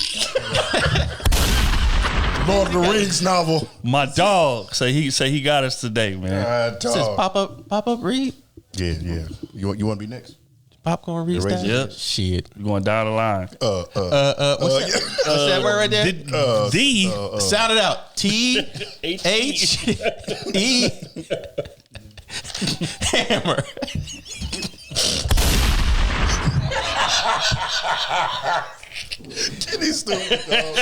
Lord of the Rings novel. My dog say he got us today, man. Says pop up read. Yeah. You want to be next? Popcorn read. Yep. Shit. You going down the line? What's that word right there? D. Sound it out. THE. Hammer. Kenny's stupid, dog.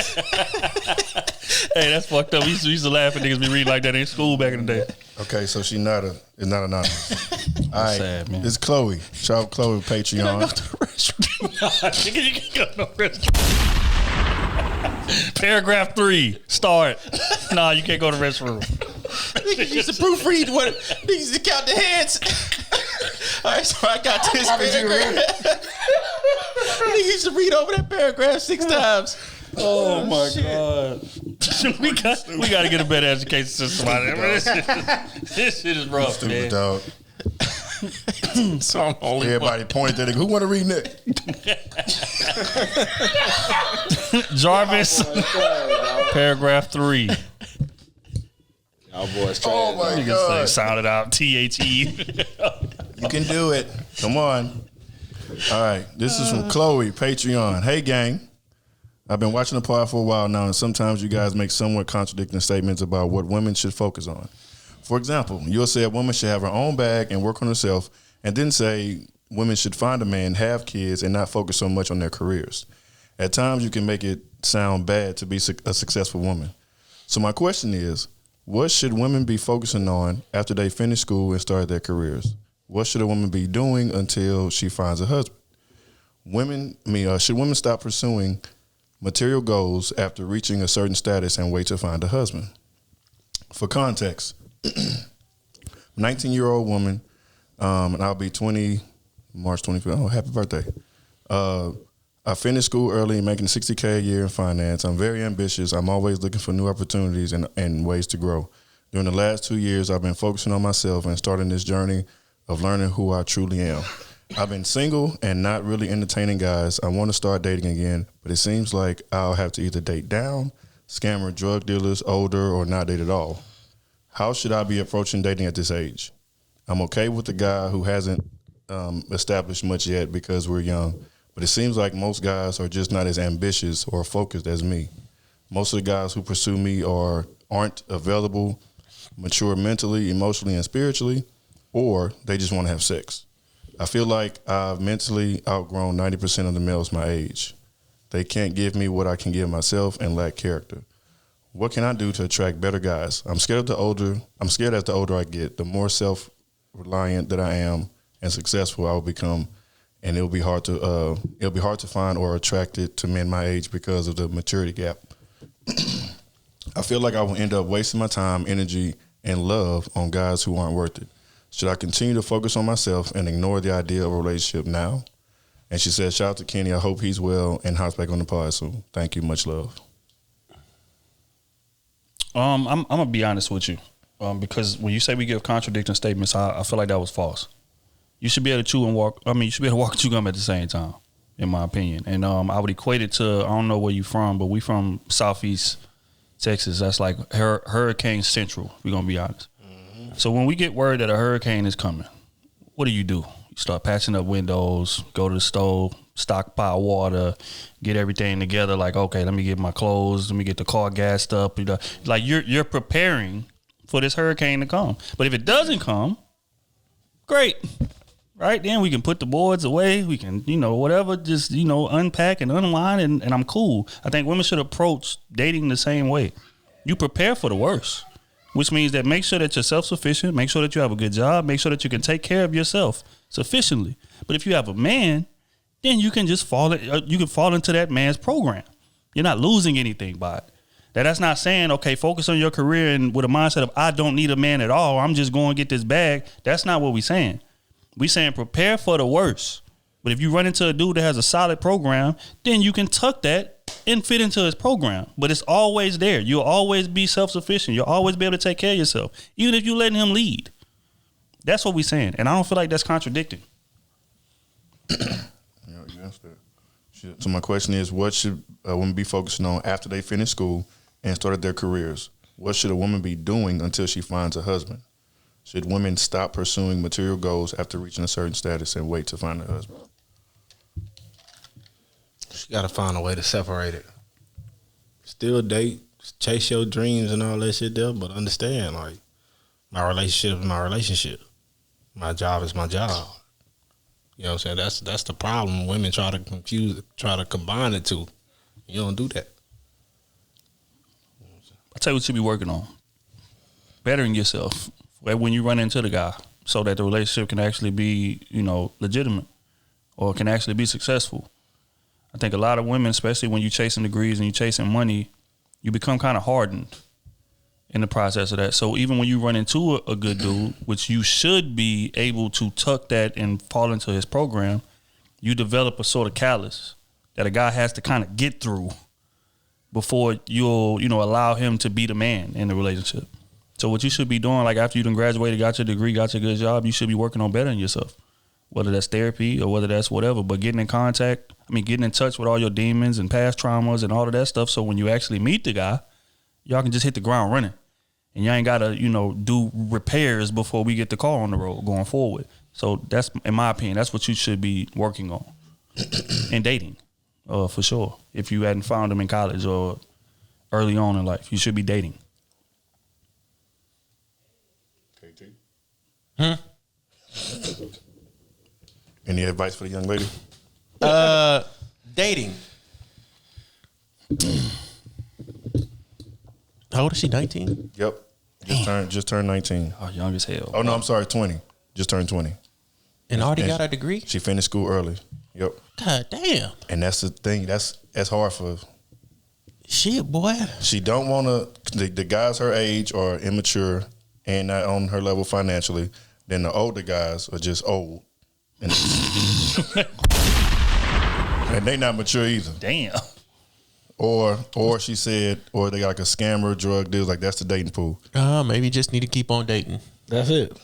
Hey, that's fucked up. We used to laugh at niggas be reading like that in school back in the day. Okay, so it's not anonymous. All right, sad, man. It's Chloe. Shout out Chloe Patreon. Can I go to the restroom? You can go no restroom. Paragraph 3. Start. Nah, you can't go to the restroom. Niggas used to proofread what niggas used to count the heads. All right, so I got this paragraph. Niggas used to read over that paragraph 6 times. Oh my God. we got to get a better education system out of it. This shit is rough, Stupid, man. dog. So I'm only Everybody pointed at it. Who want to read next? Jarvis. Paragraph 3. Y'all boys trying. Oh my Niggas God. sound it out. THE. You can do it. Come on. All right. This is from Chloe Patreon. Hey, gang. I've been watching the pod for a while now, and sometimes you guys make somewhat contradicting statements about what women should focus on. For example, you'll say a woman should have her own bag and work on herself, and then say women should find a man, have kids, and not focus so much on their careers. At times, you can make it sound bad to be a successful woman. So my question is, what should women be focusing on after they finish school and start their careers? What should a woman be doing until she finds a husband? Should women stop pursuing material goals after reaching a certain status and wait to find a husband? For context, 19-year-old woman, and I'll be 20 March 25th. Oh, happy birthday. I finished school early, making $60K a year in finance. I'm very ambitious. I'm always looking for new opportunities and ways to grow. During the last 2 years, I've been focusing on myself and starting this journey of learning who I truly am. I've been single and not really entertaining guys. I want to start dating again, but it seems like I'll have to either date down, scammer, drug dealers, older, or not date at all. How should I be approaching dating at this age? I'm okay with the guy who hasn't established much yet because we're young, but it seems like most guys are just not as ambitious or focused as me. Most of the guys who pursue me aren't available, mature mentally, emotionally, and spiritually. or they just want to have sex. I feel like I've mentally outgrown 90% of the males my age. They can't give me what I can give myself and lack character. What can I do to attract better guys? I'm scared as the older I get, the more self-reliant that I am and successful I will become, and it'll be hard to find or attracted to men my age because of the maturity gap. I feel like I will end up wasting my time, energy, and love on guys who aren't worth it. Should I continue to focus on myself and ignore the idea of a relationship now? And she said, shout out to Kenny. I hope he's well and hops back on the pod soon. Thank you. Much love. I'm gonna be honest with you, because when you say we give contradicting statements, I feel like that was false. You should be able to chew and walk. I mean, you should be able to walk and chew gum at the same time, in my opinion. And I would equate it to, I don't know where you from, but we from Southeast Texas. That's like Hurricane Central. We're gonna be honest. Mm-hmm. So when we get word that a hurricane is coming, what do? You start patching up windows, go to the stove, stockpile water, get everything together. Like, okay, let me get my clothes, let me get the car gassed up. Like you're preparing for this hurricane to come. But if it doesn't come, great, right? Then we can put the boards away. We can, whatever, just unpack and unwind, and I'm cool. I think women should approach dating the same way. You prepare for the worst, which means that make sure that you're self-sufficient, make sure that you have a good job, make sure that you can take care of yourself sufficiently. But if you have a man, then you can just fall into that man's program. You're not losing anything by it. That's not saying, okay, focus on your career and with a mindset of, I don't need a man at all, I'm just going to get this bag. That's not what we're saying. We're saying prepare for the worst. But if you run into a dude that has a solid program, then you can tuck that and fit into his program. But it's always there. You'll always be self-sufficient. You'll always be able to take care of yourself, even if you're letting him lead. That's what we're saying. And I don't feel like that's contradicting. So my question is, what should a woman be focusing on after they finish school and started their careers? What should a woman be doing until she finds a husband? Should women stop pursuing material goals after reaching a certain status and wait to find a husband? She got to find a way to separate it. Still date, chase your dreams and all that shit there, but understand, like, my relationship is my relationship. My job is my job. You know what I'm saying? That's the problem. Women try to combine the two. You don't do that. I'll tell you what you be working on. Bettering yourself when you run into the guy so that the relationship can actually be, legitimate or can actually be successful. I think a lot of women, especially when you're chasing degrees and you're chasing money, you become kind of hardened in the process of that. So even when you run into a good dude, which you should be able to tuck that and fall into his program, you develop a sort of callus that a guy has to kind of get through before you'll, allow him to be the man in the relationship. So what you should be doing, like after you done graduated, got your degree, got your good job, you should be working on bettering yourself, whether that's therapy or whether that's whatever, but getting in touch with all your demons and past traumas and all of that stuff. So when you actually meet the guy, y'all can just hit the ground running. And y'all ain't got to, do repairs before we get the car on the road going forward. So that's, in my opinion, that's what you should be working on in dating, for sure. If you hadn't found them in college or early on in life, you should be dating. Any advice for the young lady? Dating. How old is she? 19? Yep. Just turned 19. Oh, young as hell. Oh no, I'm sorry, 20. Just turned 20. And already got a degree? She finished school early. Yep. God damn. And that's the thing. That's hard for. Shit, boy. She don't want to. The guys her age are immature and not on her level financially. Then the older guys are just old, and they not mature either. Damn. Or she said, or they got like a scammer, drug deals. Like that's the dating pool. Maybe you just need to keep on dating. That's it.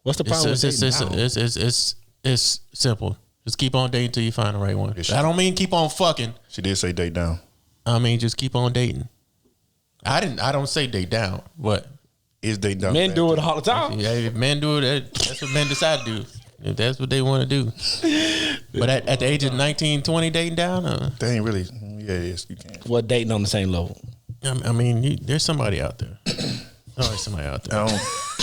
What's the problem with dating? It's simple. Just keep on dating till you find the right one. I don't mean keep on fucking. She did say date down. I mean just keep on dating. I don't say date down, but is date down. Men do it all the time. Yeah, if men do it, that's what men decide to do. If that's what they want to do. But at the age of 19, 20, dating down? They ain't really. Yeah, yes, you can. What, dating on the same level? I mean, there's somebody out there. Always somebody out there.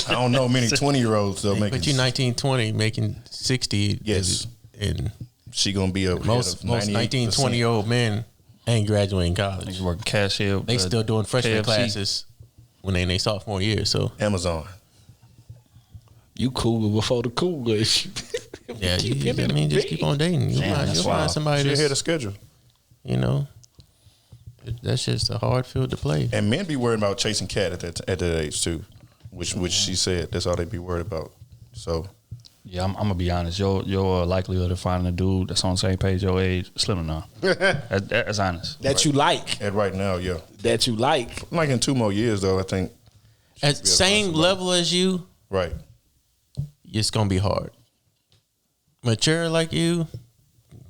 I don't know many 20-year-olds though making. But you 19, 20 making 60. Yes, and she gonna be a most 19, 20-year-old men ain't graduating college. They working cashier. They still doing freshman classes when they in their sophomore year. So Amazon. You cool before the cool issue. Yeah, just keep on dating. You'll find somebody that's that's ahead of schedule. You know, that's just a hard field to play. And men be worried about chasing cat at that age too, which she said that's all they be worried about. So, yeah, I'm gonna be honest. Your likelihood of finding a dude that's on the same page your age slim now. That's honest. That you like. At right now, yeah. That you like. Like in 2 more years though, I think. At same level as you, right? It's gonna be hard. Mature like you,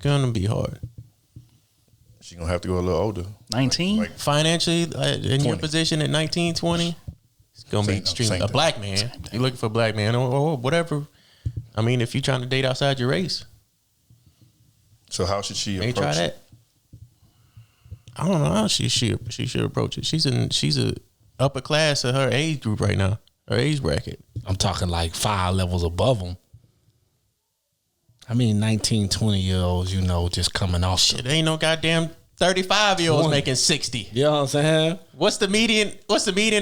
gonna be hard. She gonna have to go a little older. 19? Like financially, in your position at 19, 20, it's gonna be extreme. A black man, you're looking for a black man or whatever. I mean, if you're trying to date outside your race. So how should she approach try that? I don't know how she should approach it. She's a upper class of her age group right now, her age bracket. I'm talking like 5 levels above them. I mean, 19, 20-year-olds, just coming off. Shit, ain't no goddamn 35-year-olds making 60. You know what I'm saying? What's the median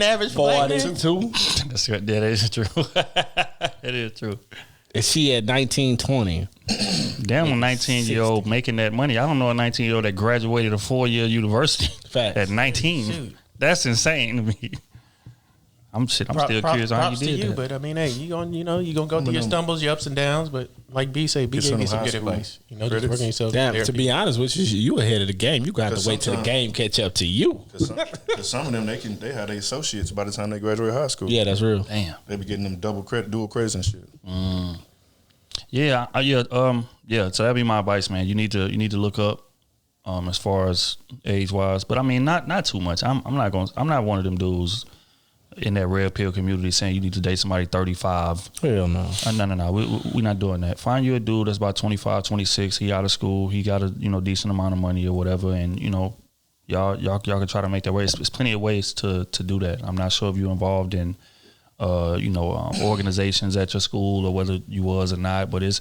average for 42? That's right. That is true. It is true. Is she at 19, 20? Damn, a 19-year-old making that money. I don't know a 19-year-old that graduated a 4-year university at 19. Shoot. That's insane to me. I'm still curious on how you did that. But I mean, hey, you gonna go through your stumbles, your ups and downs. But like B gave me some good advice. Just working yourself. Damn, to be honest with you, you ahead of the game. You got to wait till the game catch up to you. Cause some of them they have their associates by the time they graduate high school. Yeah, that's real. Damn, they be getting them dual credits and shit. Yeah. So that'd be my advice, man. You need to look up, as far as age wise. But I mean, not too much. I'm not one of them dudes in that red pill community saying you need to date somebody 35. Hell no. No. We're not doing that. Find you a dude that's about 25, 26. He out of school. He got a decent amount of money or whatever, and y'all can try to make that way. There's plenty of ways to do that. I'm not sure if you're involved in organizations at your school or whether you was or not, but it's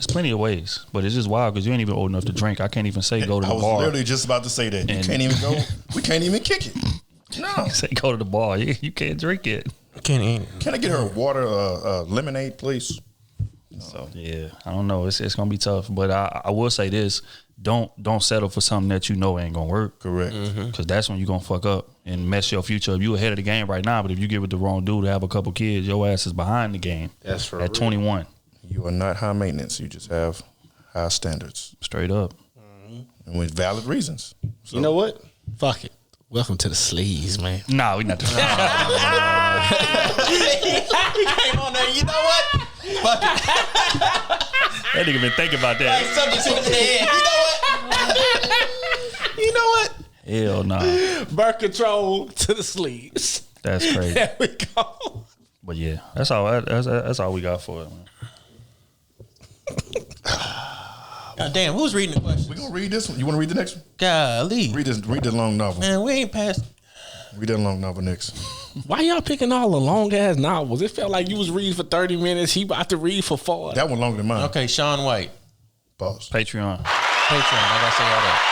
plenty of ways. But it's just wild because you ain't even old enough to drink. I can't even say go to the bar. I was literally just about to say that. You can't even go. We can't even kick it. No. Say go to the bar. You can't drink it. Can I get her water, lemonade, please? No. So yeah, I don't know. It's gonna be tough, but I will say this: don't settle for something that you know ain't gonna work. Correct. Because that's when you gonna fuck up and mess your future up. You ahead of the game right now, but if you get with the wrong dude to have a couple kids, your ass is behind the game. That's for at 21. You are not high maintenance. You just have high standards. Straight up. And with valid reasons. So. You know what? Fuck it. Welcome to the sleaze, man. Nah, we not doing that. He came on there. You know what? Fuck it. That nigga been thinking about that. Something to the head. You know what? Hell no. Birth control to the sleeves. That's crazy. There we go. But yeah, that's all we got for it, man. God damn, who's reading the question? We gonna read this one. You want to read the next one? Golly, read the long novel. Man, we ain't past. Read that long novel next. Why y'all picking all the long ass novels? It felt like you was reading for 30 minutes. He about to read for 40. That one longer than mine. Okay, Sean White. Pause. Patreon. I gotta say all that.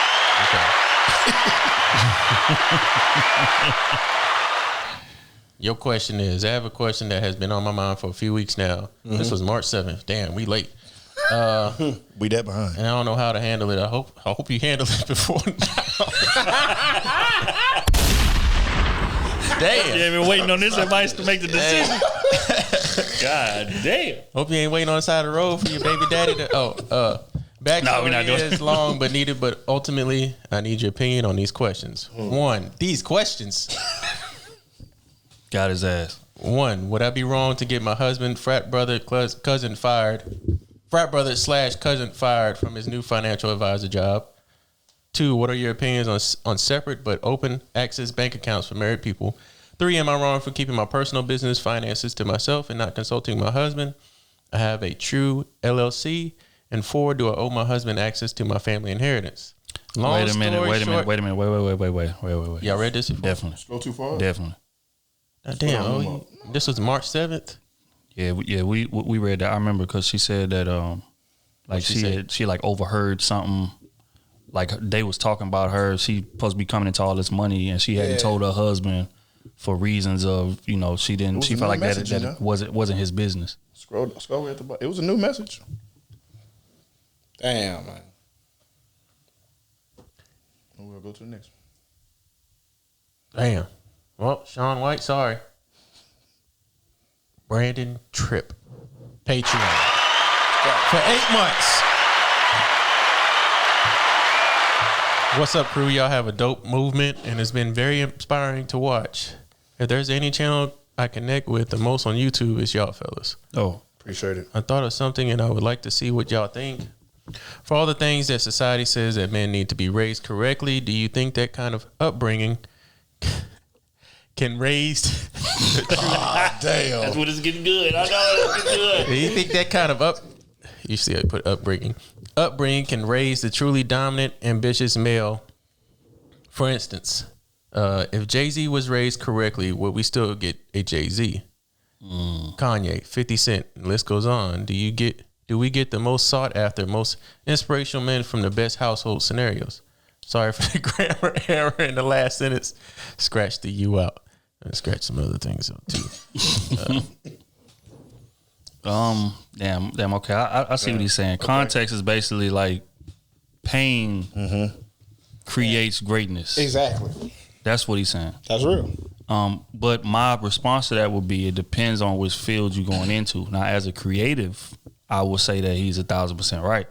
Okay. Your question is, I have a question that has been on my mind for a few weeks now. This was March 7th. Damn, we late. We that behind. And I don't know how to handle it. I hope you handle it before now. Damn. You ain't been waiting on this advice to make the decision. God damn. Hope you ain't waiting on the side of the road for your baby daddy to backstory is long but needed, but ultimately I need your opinion on these questions. One, these questions. Got his ass. One, would I be wrong to get my husband, frat brother, cousin fired from his new financial advisor job? Two, what are your opinions on separate but open access bank accounts for married people? Three, am I wrong for keeping my personal business finances to myself and not consulting my husband? I have a true LLC. And four, do I owe my husband access to my family inheritance? Wait a minute. Y'all read this before? Go too far? Definitely. Damn, this was March 7th. Yeah, we read that. I remember because she said that like she like overheard something. Like they was talking about her. She supposed to be coming into all this money, and she hadn't told her husband for reasons of she didn't. She felt like that wasn't his business. Scroll way at the bottom. It was a new message. Damn, man. We'll go to the next one. Damn. Well, Sean White, sorry. Brandon Tripp, Patreon for 8 months. What's up, crew? Y'all have a dope movement, and it's been very inspiring to watch. If there's any channel I connect with the most on YouTube, it's y'all fellas. Oh, appreciate it. I thought of something, and I would like to see what y'all think. For all the things that society says that men need to be raised correctly, do you think that kind of upbringing can raise? Damn, that's what it's getting good. I know it's getting good. Do you think that kind of you see I put upbringing can raise the truly dominant, ambitious male? For instance, if Jay-Z was raised correctly, would we still get a Jay-Z? Kanye, 50 Cent, and the list goes on. Do we get the most sought after, most inspirational men from the best household scenarios? Sorry for the grammar error in the last sentence. Scratch the U out. And scratch some other things out too. Damn. Okay, I see what he's saying. Context is basically like pain creates greatness. Exactly. That's what he's saying. That's real. But my response to that would be, it depends on which field you're going into. Now, as a creative, I would say that he's 1,000% right.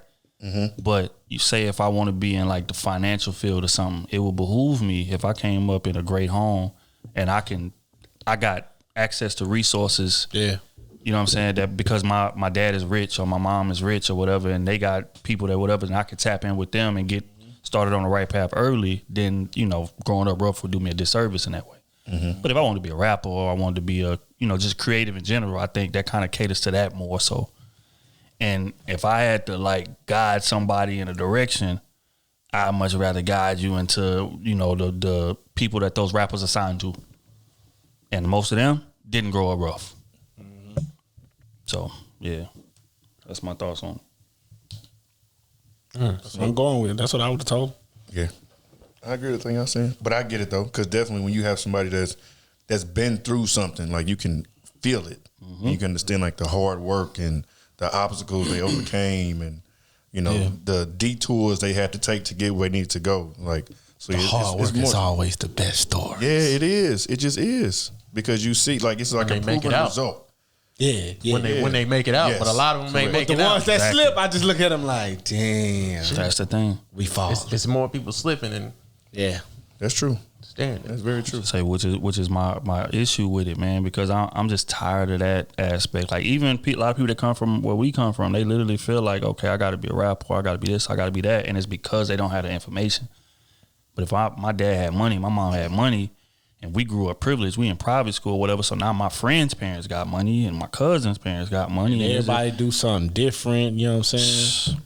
But you say if I want to be in like the financial field or something, it would behoove me if I came up in a great home and I got access to resources. Yeah. You know what I'm saying? That because my dad is rich or my mom is rich or whatever, and they got people that whatever, and I could tap in with them and get started on the right path early, then, growing up rough would do me a disservice in that way. But if I wanted to be a rapper or I wanted to be just creative in general, I think that kind of caters to that more so. And if I had to like guide somebody in a direction, I'd much rather guide you into, the people that those rappers are signed to. And most of them didn't grow up rough. So, yeah, that's my thoughts on it. That's what I'm going with. That's what I would have told. Yeah. I agree with the thing y'all saying. But I get it, though, because definitely when you have somebody that's been through something, like you can feel it. You can understand like the hard work and the obstacles they overcame and, the detours they had to take to get where they needed to go. Like, so the hard work is always the best story. Yeah, it is. It just is. Because you see, like, it's like a proven result. Yeah. When they make it out, but a lot of them ain't make it out. The ones that slip, I just look at them like, damn. That's the thing. We fall. It's more people slipping and that's true. Standing. That's very true. Say which is my issue with it, man, because I'm just tired of that aspect. Like even a lot of people that come from where we come from, they literally feel like, okay, I got to be a rapper, I got to be this, I got to be that, and it's because they don't have the information. But if my dad had money, my mom had money, and we grew up privileged, we in private school, whatever. So now my friends' parents got money, and my cousins' parents got money. And everybody do something different. You know what I'm saying?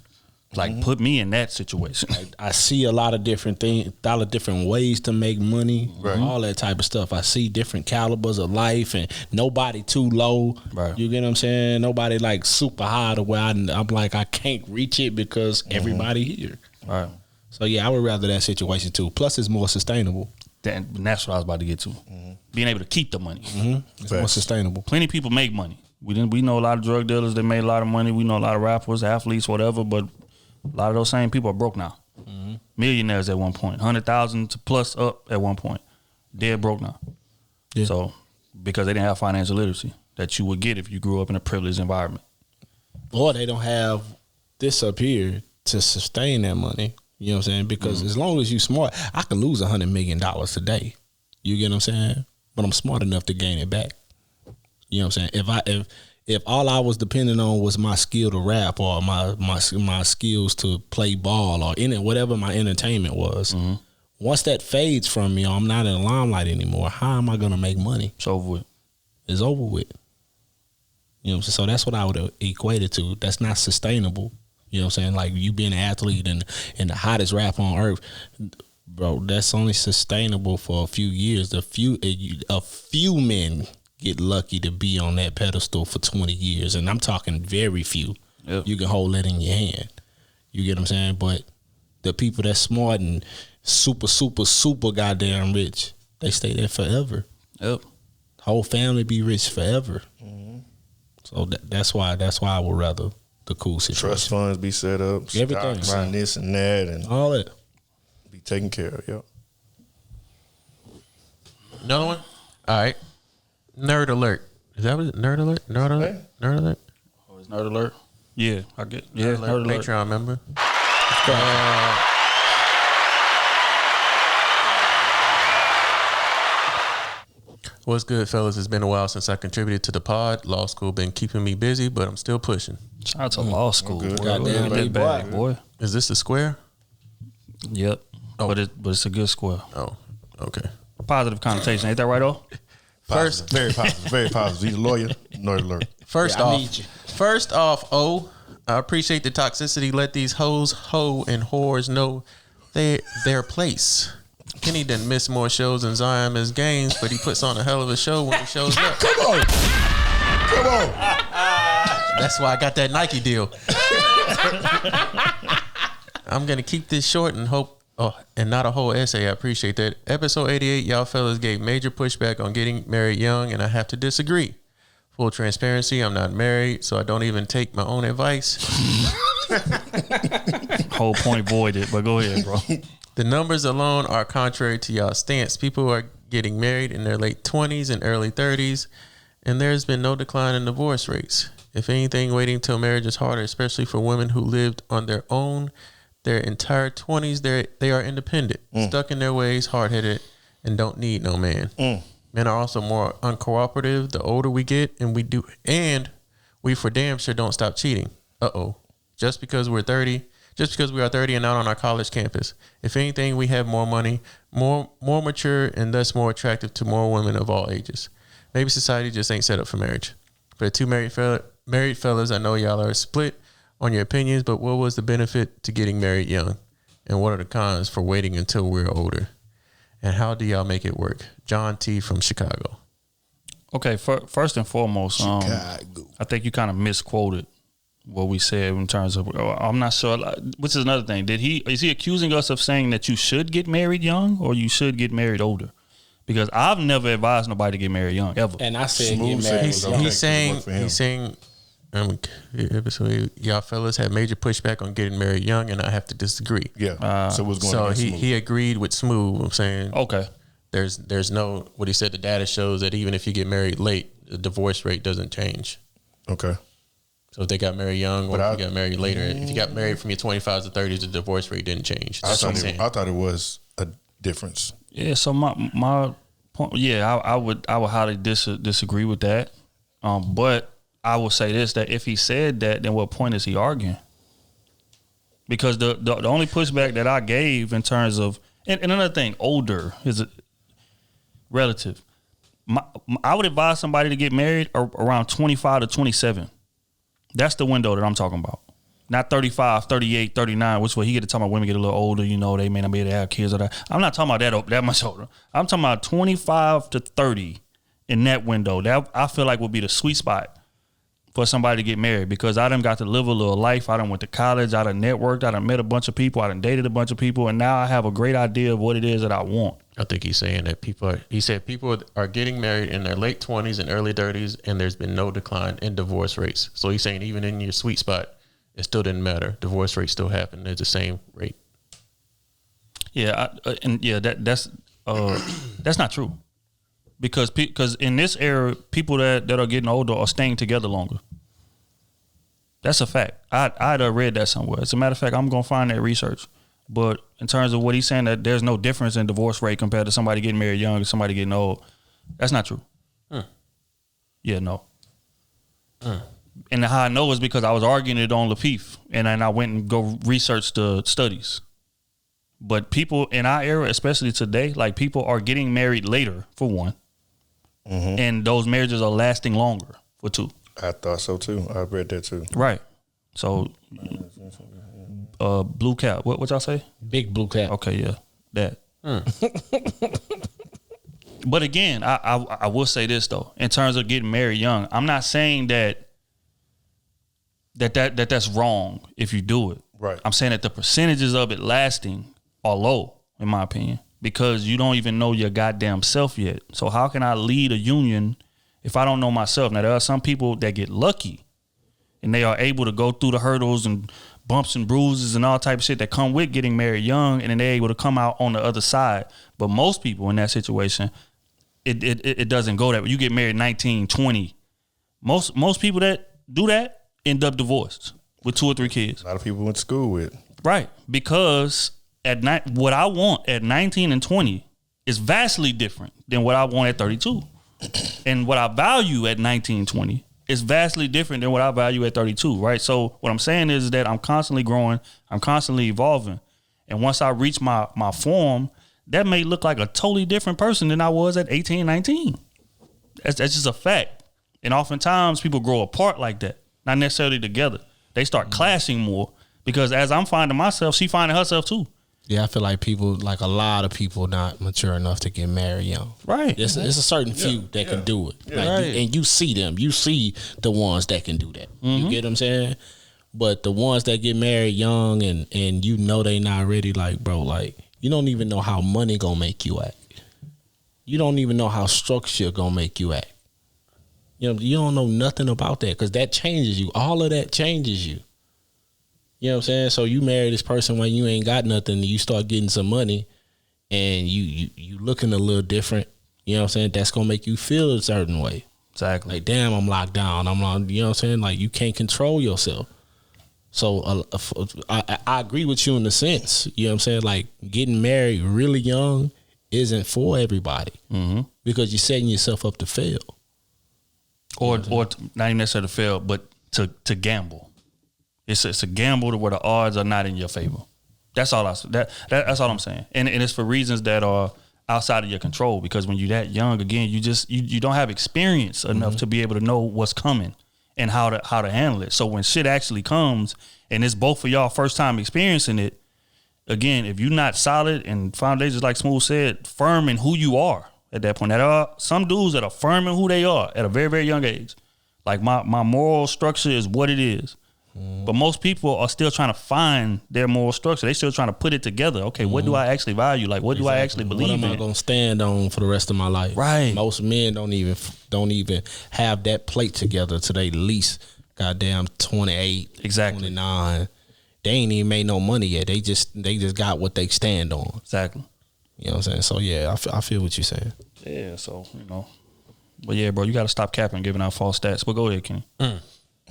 Like put me in that situation. I see a lot of different things, a lot of different ways to make money, all that type of stuff. I see different calibers of life, and nobody too low. Right. You get what I'm saying? Nobody like super high to where I'm like I can't reach it because everybody here. Right. So yeah, I would rather that situation too. Plus, it's more sustainable. That's what I was about to get to. Being able to keep the money. It's more sustainable. Plenty of people make money. We know a lot of drug dealers that made a lot of money. We know a lot of rappers, athletes, whatever, but a lot of those same people are broke now. Millionaires at one point, 100,000 to plus up at one point. Dead broke now. Yeah. So because they didn't have financial literacy that you would get if you grew up in a privileged environment. Or they don't have this up here to sustain that money. You know what I'm saying? Because as long as you smart, I could lose $100 million today. You get what I'm saying? But I'm smart enough to gain it back. You know what I'm saying? If all I was depending on was my skill to rap or my skills to play ball or whatever my entertainment was, once that fades from me, I'm not in the limelight anymore. How am I gonna make money? It's over with. It's over with. You know what I'm saying? So that's what I would equate it to. That's not sustainable. You know what I'm saying? Like you being an athlete and the hottest rapper on earth, Bro, that's only sustainable for a few years. A few men get lucky to be on that pedestal for 20 years, and I'm talking very few. Yep. You can hold that in your hand. You get what I'm saying? But the people that's smart and super, super, super goddamn rich, they stay there forever. Yep. Whole family be rich forever. Mm-hmm. So that's why I would rather the cool situation. Trust funds be set up. Everything. Buying this and that and all that. Be taken care of. Yep. Another one? All right. Nerd alert. Is that what it is? Nerd alert? Nerd alert? Hey. Nerd alert? Oh, it's nerd alert? Yeah, I get. Yeah, nerd alert. Patreon member. What's good, fellas? It's been a while since I contributed to the pod. Law school been keeping me busy, but I'm still pushing. Shout out to law school. Goddamn big bag, boy. Is this the square? Yep. Oh. But it's a good square. Oh, okay. Positive connotation. Ain't that right, O? First, very positive. Very positive. He's a lawyer. Nerd alert. First off, O, I appreciate the toxicity. Let these hoes, hoe, and whores know their place. Kenny didn't miss more shows than Zion missed games, but he puts on a hell of a show when he shows up. Come on. That's why I got that Nike deal. I'm gonna keep this short and hope, and not a whole essay. I appreciate that. Episode 88, y'all fellas gave major pushback on getting married young, and I have to disagree. Full transparency, I'm not married, so I don't even take my own advice. Whole point voided, but go ahead, bro. The numbers alone are contrary to y'all's stance. People are getting married in their late 20s and early 30s, and there's been no decline in divorce rates. If anything, waiting till marriage is harder, especially for women who lived on their own their entire 20s. They are independent, stuck in their ways, hard-headed, and don't need no man. Men are also more uncooperative the older we get, and we for damn sure don't stop cheating. Just because we are 30 and out on our college campus. If anything, we have more money, more mature, and thus more attractive to more women of all ages. Maybe society just ain't set up for marriage. For the two married fellas, I know y'all are split on your opinions, but what was the benefit to getting married young? And what are the cons for waiting until we're older? And how do y'all make it work? John T. from Chicago. Okay, first and foremost, I think you kind of misquoted what we said in terms of, I'm not sure, which is another thing. Is he accusing us of saying that you should get married young or you should get married older? Because I've never advised nobody to get married young, ever. And I said get married. He's saying, y'all fellas had major pushback on getting married young, and I have to disagree. Yeah. So what's going on? So he agreed with Smooth. I'm saying, okay. There's no, what he said, the data shows that even if you get married late, the divorce rate doesn't change. Okay. So if they got married young or if you got married later, if you got married from your 25s to 30s, the divorce rate didn't change. I thought it was a difference. Yeah, so my point, I would highly disagree with that. But I will say this, that if he said that, then what point is he arguing? Because the only pushback that I gave in terms of, and another thing, older is relative. I would advise somebody to get married around 25 to 27. That's the window that I'm talking about. Not 35, 38, 39, which way he get to talk about women get a little older, they may not be able to have kids or that. I'm not talking about that much older. I'm talking about 25 to 30 in that window. That I feel like would be the sweet spot for somebody to get married, because I done got to live a little life. I done went to college. I done networked. I done met a bunch of people. I done dated a bunch of people. And now I have a great idea of what it is that I want. I think he's saying that people are getting married in their late 20s and early 30s, and there's been no decline in divorce rates. So he's saying even in your sweet spot, it still didn't matter. Divorce rates still happen at the same rate. Yeah, that's not true. Because in this era, people that are getting older are staying together longer. That's a fact. I'd have read that somewhere. As a matter of fact, I'm going to find that research. But in terms of what he's saying, that there's no difference in divorce rate compared to somebody getting married young and somebody getting old, that's not true. Yeah, no. And how I know is because I was arguing it on Lafife, and then I went and go research the studies. But people in our era, especially today, like people are getting married later, for one. Mm-hmm. And those marriages are lasting longer, for two. I thought so too. I read that too. Right. So, blue cap. What y'all say? Big blue cap. Okay, yeah. that. But again, I will say this though, in terms of getting married young, I'm not saying that's wrong if you do it. Right. I'm saying that the percentages of it lasting are low, in my opinion, because you don't even know your goddamn self yet. So how can I lead a union if I don't know myself? Now, there are some people that get lucky and they are able to go through the hurdles and bumps and bruises and all type of shit that come with getting married young, and then they're able to come out on the other side. But most people in that situation, it doesn't go that way. You get married 19, 20. Most people that do that end up divorced with 2 or 3 kids. A lot of people went to school with. Right. Because what I want at 19 and 20 is vastly different than what I want at 32. And what I value at 19, 20 is vastly different than what I value at 32, right? So what I'm saying is that I'm constantly growing, I'm constantly evolving. And once I reach my form, that may look like a totally different person than I was at 18, 19. That's just a fact. And oftentimes people grow apart like that, not necessarily together. They start clashing more because as I'm finding myself, she finding herself too. Yeah, I feel like a lot of people not mature enough to get married young. Right. It's a certain few that can do it. Yeah. Like, Right. and you see them. You see the ones that can do that. You get what I'm saying? But the ones that get married young and you know they not ready, like, bro, like, you don't even know how money gonna make you act. You don't even know how structure gonna make you act. You know, you don't know nothing about that because that changes you. All of that changes you. You know what I'm saying? So you marry this person when you ain't got nothing, and you start getting some money, and you looking a little different. You know what I'm saying? That's gonna make you feel a certain way. Exactly. Like, damn, I'm locked down. I'm not. You know what I'm saying? Like, you can't control yourself. So I agree with you in the sense. You know what I'm saying? Like, getting married really young isn't for everybody because you're setting yourself up to fail. Or not even necessarily to fail, but to gamble. It's a gamble to where the odds are not in your favor. That's all that's all I'm saying. And it's for reasons that are outside of your control, because when you're that young, again, you don't have experience enough to be able to know what's coming and how to handle it. So when shit actually comes and it's both of y'all first time experiencing it, again, if you're not solid and foundations, like Smooth said, firm in who you are at that point. There are some dudes that are firm in who they are at a very, very young age. Like my moral structure is what it is. But most people are still trying to find their moral structure. They still trying to put it together. Okay, what do I actually value? Like, what do I actually believe in? What am I gonna stand on for the rest of my life? Right. Most men don't even have that plate together till they at least goddamn 28, exactly 29. They ain't even made no money yet. They just got what they stand on. Exactly. You know what I'm saying? So yeah, I feel what you're saying. Yeah. So but yeah, bro, you got to stop capping and giving out false stats. But go ahead, Kenny.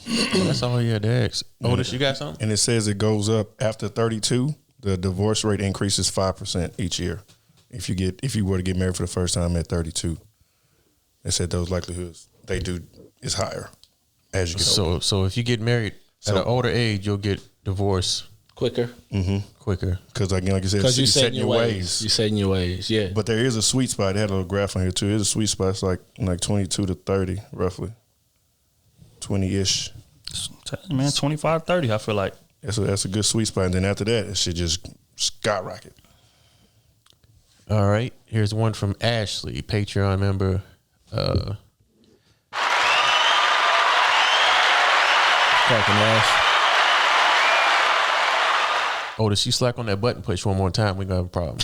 That's all you had to ask. Otis, you got something? And it says it goes up after 32. The divorce rate increases 5% each year. If you were to get married for the first time at 32, they said those likelihoods is higher as you get older. So if you get married at an older age, you'll get divorced quicker. Quicker. Because again, like you said, you setting your ways. You setting your ways. Yeah. But there is a sweet spot. They had a little graph on here too. There's a sweet spot. It's like 22 to 30, roughly. 20-ish. Man, 25, 30, I feel like. That's a good sweet spot. And then after that, it should just skyrocket. All right. Here's one from Ashley, Patreon member. Cracking ass. Otis, you slack on that button push one more time, we're going to have a problem.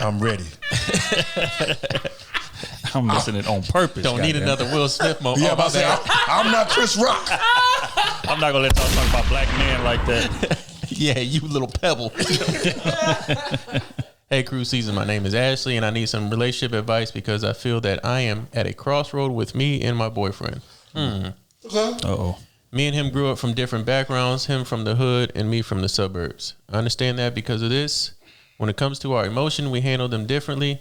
I'm ready. I'm missing it on purpose. Don't need another Will Smith moment. Yeah, I'm not Chris Rock. I'm not going to let y'all talk about black men like that. Yeah, you little pebble. Hey, Krew season. My name is Ashley, and I need some relationship advice because I feel that I am at a crossroad with me and my boyfriend. Okay. Uh-oh. Me and him grew up from different backgrounds, him from the hood and me from the suburbs. I understand that because of this. When it comes to our emotion, we handle them differently.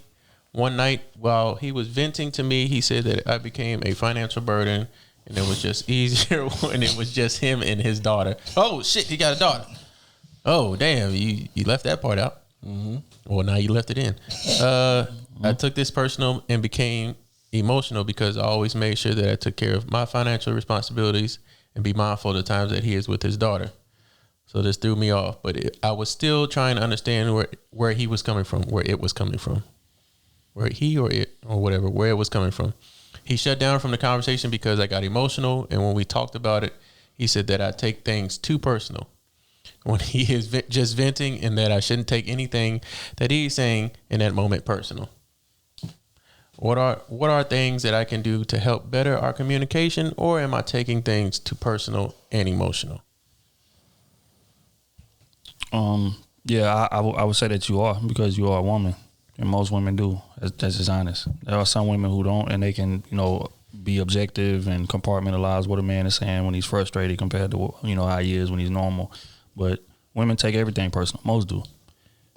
One night, while he was venting to me, he said that I became a financial burden, and it was just easier when it was just him and his daughter. Oh, shit, he got a daughter. Oh, damn, you left that part out. Well, now you left it in. I took this personal and became emotional because I always made sure that I took care of my financial responsibilities and be mindful of the times that he is with his daughter. So this threw me off, but I was still trying to understand where he was coming from, where it was coming from, where he or it or whatever, where it was coming from. He shut down from the conversation because I got emotional, and when we talked about it, he said that I take things too personal when he is just venting, and that I shouldn't take anything that he's saying in that moment personal. What are things that I can do to help better our communication, or am I taking things too personal and emotional? Yeah, I would say that you are, because you are a woman, and most women do. That's just honest. There are some women who don't, and they can, be objective and compartmentalize what a man is saying when he's frustrated compared to how he is when he's normal. But women take everything personal. Most do.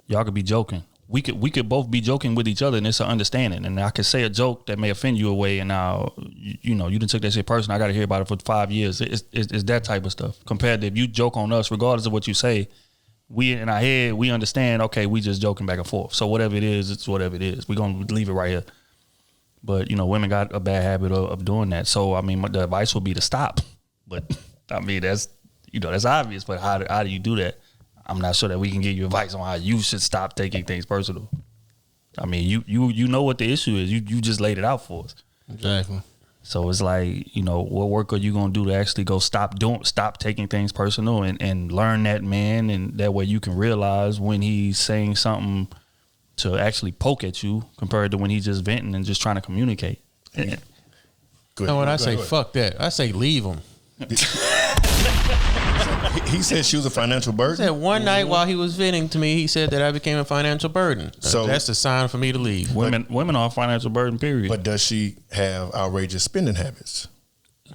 Y'all could be joking. We could both be joking with each other, and it's an understanding. And I could say a joke that may offend you away, and now you didn't take that shit personal. I got to hear about it for 5 years. It's that type of stuff. Compared to if you joke on us, regardless of what you say, we in our head, we understand, okay, we just joking back and forth. So whatever it is, it's whatever it is. We're going to leave it right here. But, women got a bad habit of doing that. So, the advice would be to stop. But, that's, that's obvious. But how do you do that? I'm not sure that we can give you advice on how you should stop taking things personal. You know what the issue is. You just laid it out for us. Exactly. So it's like, what work are you going to do to actually go stop taking things personal and learn that man, and that way you can realize when he's saying something to actually poke at you compared to when he's just venting and just trying to communicate. Good. And when I say fuck that, I say leave him. He said she was a financial burden. He said one night while he was venting to me, he said that I became a financial burden. So that's a sign for me to leave. Women are a financial burden, period. But does she have outrageous spending habits?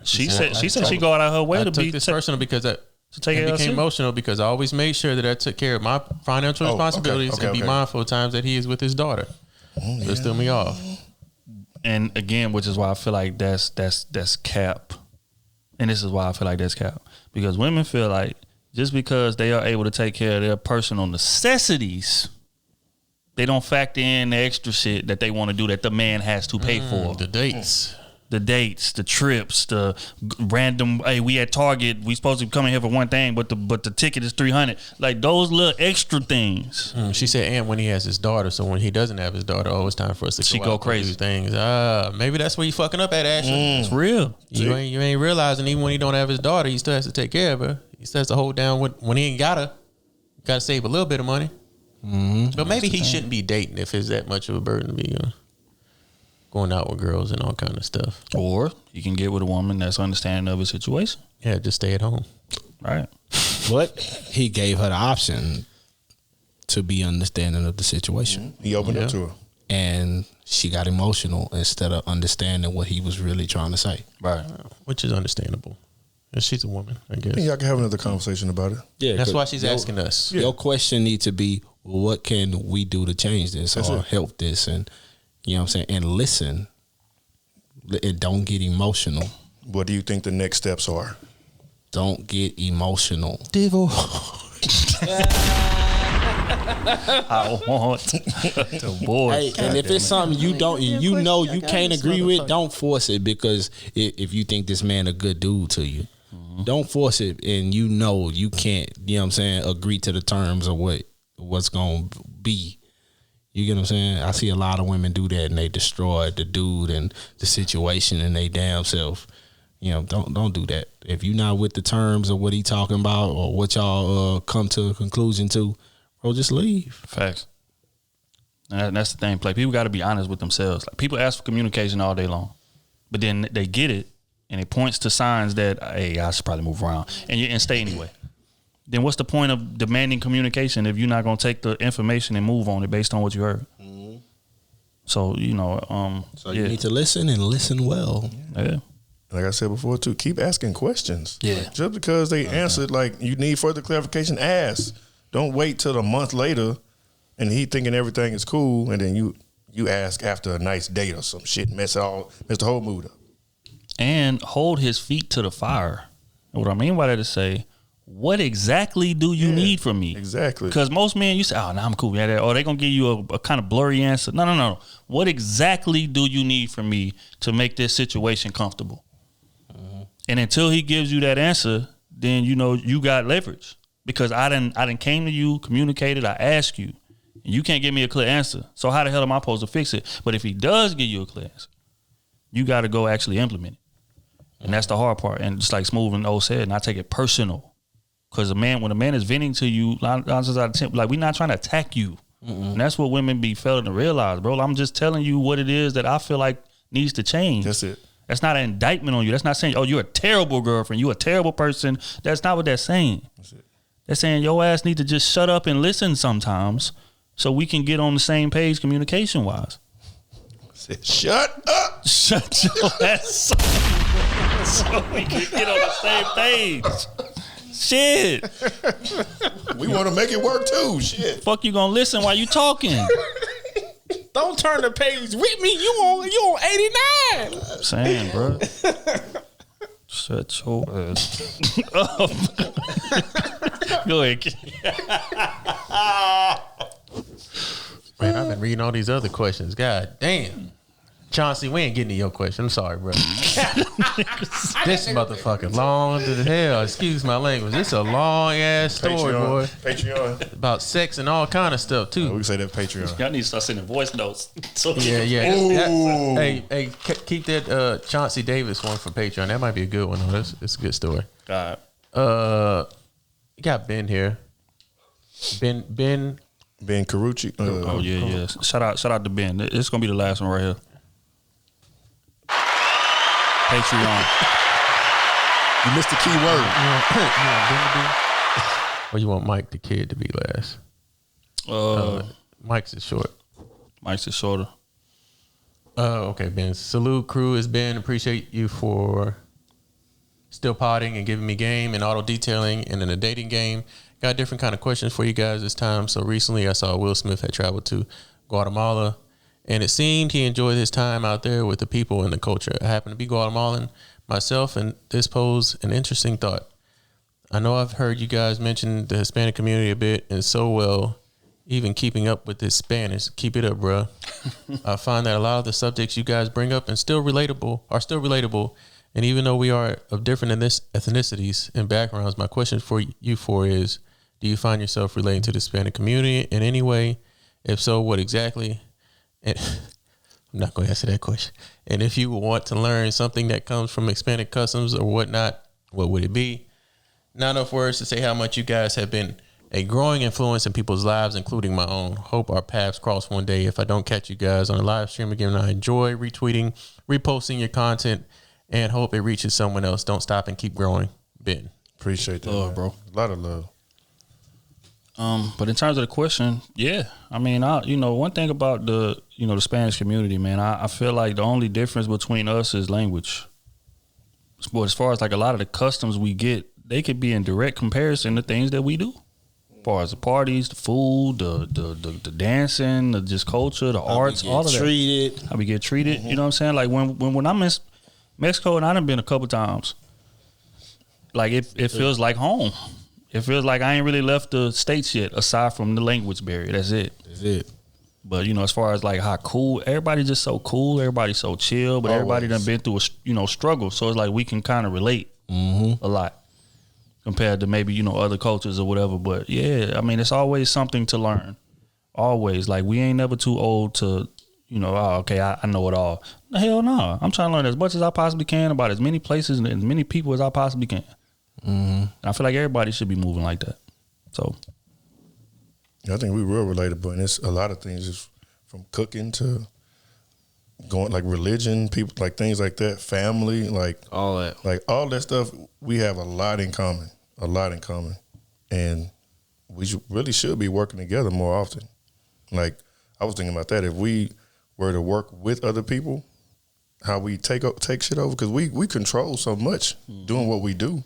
She said she go out of her way to be this personal because I became emotional because I always made sure that I took care of my financial responsibilities and be mindful of times that he is with his daughter. So it threw me off. And again, which is why I feel like that's cap. And this is why I feel like that's cap. Because women feel like just because they are able to take care of their personal necessities, they don't factor in the extra shit that they want to do that the man has to pay for. The dates, the trips, the random. Hey, we at Target. We supposed to be coming here for one thing, but the ticket is $300. Like those little extra things. She said, and when he has his daughter, so when he doesn't have his daughter, it's time for us to go crazy. Do things. Maybe that's where you fucking up at, Ashley. It's real. You ain't realizing even when he don't have his daughter, he still has to take care of her. He still has to hold down when he ain't got her. Got to save a little bit of money. But maybe he shouldn't be dating if it's that much of a burden to be going out with girls and all kind of stuff. Or you can get with a woman that's understanding of his situation. Yeah, just stay at home. Right. But he gave her the option to be understanding of the situation. He opened up to her. And she got emotional instead of understanding what he was really trying to say. Right. Which is understandable. And she's a woman, I guess. I think y'all can have another conversation about it. Yeah, that's why she's asking us. Your question needs to be, well, what can we do to change this or help this? And you know what I'm saying? And listen. And don't get emotional. What do you think the next steps are? Don't get emotional. I want the boy. Hey, and if it's something you don't, you can't agree with, don't force it. Because if you think this man a good dude to you, don't force it. And you can't, agree to the terms of what's gonna be. You get what I'm saying? I see a lot of women do that, and they destroy the dude and the situation and they damn self. Don't do that. If you're not with the terms of what he talking about or what y'all come to a conclusion to, bro, just leave. Facts. And that's the thing. Like, people got to be honest with themselves. Like, people ask for communication all day long, but then they get it, and it points to signs that, hey, I should probably move around and stay anyway. Then what's the point of demanding communication if you're not going to take the information and move on it based on what you heard? Mm-hmm. So, you need to listen and listen well. Yeah. Like I said before, too, keep asking questions. Yeah. Just because they answered, like, you need further clarification, ask. Don't wait till a month later and he thinking everything is cool, and then you ask after a nice date or some shit, mess the whole mood up. And hold his feet to the fire. And what I mean by that is say, what exactly do you need from me? Exactly. Because most men, you say, oh, no, I'm cool. Yeah, or they're going to give you a kind of blurry answer. No. What exactly do you need from me to make this situation comfortable? And until he gives you that answer, then you got leverage. because I didn't came to you, communicated, I asked you, and you can't give me a clear answer. So how the hell am I supposed to fix it? But if he does give you a clear answer, you got to go actually implement it. And that's the hard part. And just like Smooth and O said, and I take it personal. Because when a man is venting to you, like we're not trying to attack you. And that's what women be failing to realize, bro. I'm just telling you what it is that I feel like needs to change. That's it. That's not an indictment on you. That's not saying, oh, you're a terrible girlfriend. You're a terrible person. That's not what they're saying. That's it. They're saying your ass need to just shut up and listen sometimes so we can get on the same page communication-wise. Shut up. Shut your ass up so we can get on the same page. Shit. We want to make it work too. Shit. Fuck you gonna listen while you talking. Don't turn the page with me. You on 89. I'm saying, bro. Shut your ass up. Go ahead. Man, I've been reading all these other questions. God damn. Chauncey, we ain't getting to your question. I'm sorry, bro. This motherfucker long to the hell. Excuse my language. This a long ass story, boy. Patreon. About sex and all kind of stuff too. We can say that Patreon. Y'all need to start sending voice notes. So Yeah. Hey, keep that Chauncey Davis one for Patreon. That might be a good one. Though. It's a good story. God. You got Ben here. Ben Carucci. Oh yeah. Shout out to Ben. It's gonna be the last one right here. Patreon. You missed the key word. Or you want Mike the Kid to be last? Mike's is short. Mike's is shorter. Okay, Ben. Salute, Krew. It's Ben. Appreciate you for still potting and giving me game and auto detailing and in a dating game. Got different kind of questions for you guys this time. So recently I saw Will Smith had traveled to Guatemala, and it seemed he enjoyed his time out there with the people and the culture. I happen to be Guatemalan myself, and this posed an interesting thought. I know I've heard you guys mention the Hispanic community a bit, and so well, even keeping up with this Spanish. Keep it up, bro. I find that a lot of the subjects you guys bring up are still relatable. And even though we are of different ethnicities and backgrounds, my question for you is, do you find yourself relating to the Hispanic community in any way? If so, what exactly? And I'm not going to answer that question. And if you want to learn something that comes from Hispanic customs or whatnot, what would it be? Not enough words to say how much you guys have been a growing influence in people's lives, including my own. Hope our paths cross one day. If I don't catch you guys on a live stream again, I enjoy retweeting, reposting your content, and hope it reaches someone else. Don't stop and keep growing. Ben. Appreciate that, love, bro. A lot of love. But in terms of the question, yeah, I mean, one thing about the Spanish community, man, I feel like the only difference between us is language. But as far as like a lot of the customs we get, they could be in direct comparison to things that we do. As far as the parties, the food, the dancing, the just culture, the arts, all of that. How we get treated. Mm-hmm. You know what I'm saying? Like when I'm in Mexico, and I done been a couple times, like it feels like home. It feels like I ain't really left the States yet, aside from the language barrier. That's it. But as far as like how cool, everybody's just so cool. Everybody's so chill. But everybody done been through a struggle. So it's like we can kind of relate a lot compared to maybe other cultures or whatever. But yeah, I mean, it's always something to learn. Always, like we ain't never too old to I know it all. Hell no, I'm trying to learn as much as I possibly can about as many places and as many people as I possibly can. Mm-hmm. I feel like everybody should be moving like that. So I think we real relatable, and it's a lot of things, just from cooking to going like religion, people like things like that, family, like all that, all that stuff. We have a lot in common, and we really should be working together more often. Like I was thinking about that. If we were to work with other people, how we take shit over, because we control so much doing what we do.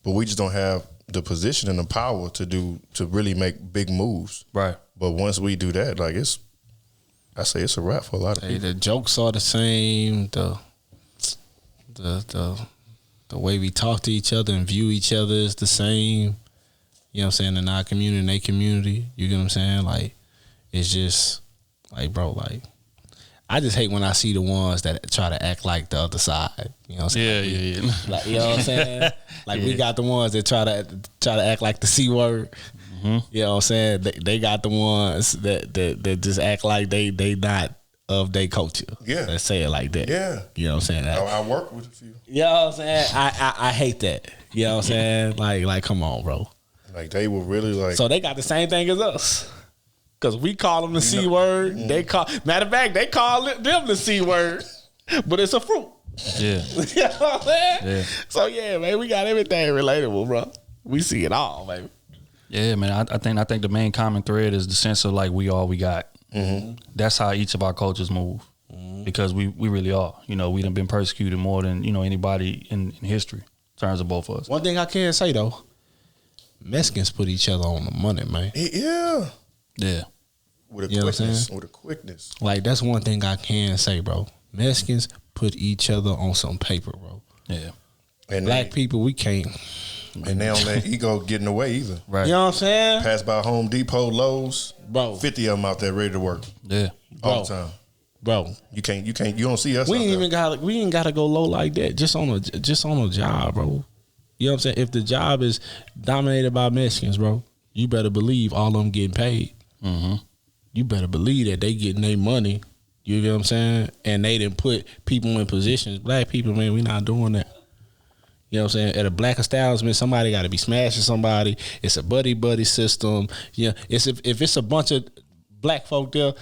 But we just don't have the position and the power to really make big moves. Right. But once we do that, like it's a wrap for a lot of people. The jokes are the same. The way we talk to each other and view each other is the same. You know what I'm saying? In our community, in their community. You get what I'm saying? Like, it's just like, bro, like, I just hate when I see the ones that try to act like the other side. You know what I'm saying? Yeah. Like, you know what I'm saying? Like we got the ones that try to act like the C word. Mm-hmm. You know what I'm saying? They got the ones that just act like they not of their culture. Yeah. Let's say it like that. Yeah. You know what I'm saying? I work with a few. You know what I'm saying? I hate that. You know what I'm saying? Like come on, bro. Like they were really like. So they got the same thing as us. Cause we call them the C word. Mm-hmm. Matter of fact, they call them the C word, but it's a fruit. Yeah. You know what I'm saying? Yeah. So yeah, man, we got everything relatable, bro. We see it all, baby. Yeah, man. I think the main common thread is the sense of like we all we got. Mm-hmm. That's how each of our cultures move, because we really are. You know, we done been persecuted more than anybody in history in terms of both of us. One thing I can say though, Mexicans put each other on the money, man. Yeah. Yeah. With a quickness. Like that's one thing I can say, bro. Mexicans put each other on some paper, bro. Yeah. And black people, we can't. And they don't let ego get in the way either. Right. You know what I'm saying? Pass by Home Depot, Lowe's, bro. 50 of them out there ready to work. Yeah. All the time. Bro. You don't see us. We ain't gotta go low like that. Just on a job, bro. You know what I'm saying? If the job is dominated by Mexicans, bro, you better believe all of them getting paid. Mm-hmm. You better believe that they getting their money. You get what I'm saying? And they didn't put people in positions. Black people, man, we not doing that. You know what I'm saying? At a black establishment, somebody got to be smashing somebody. It's a buddy system. Yeah, if it's a bunch of black folk there,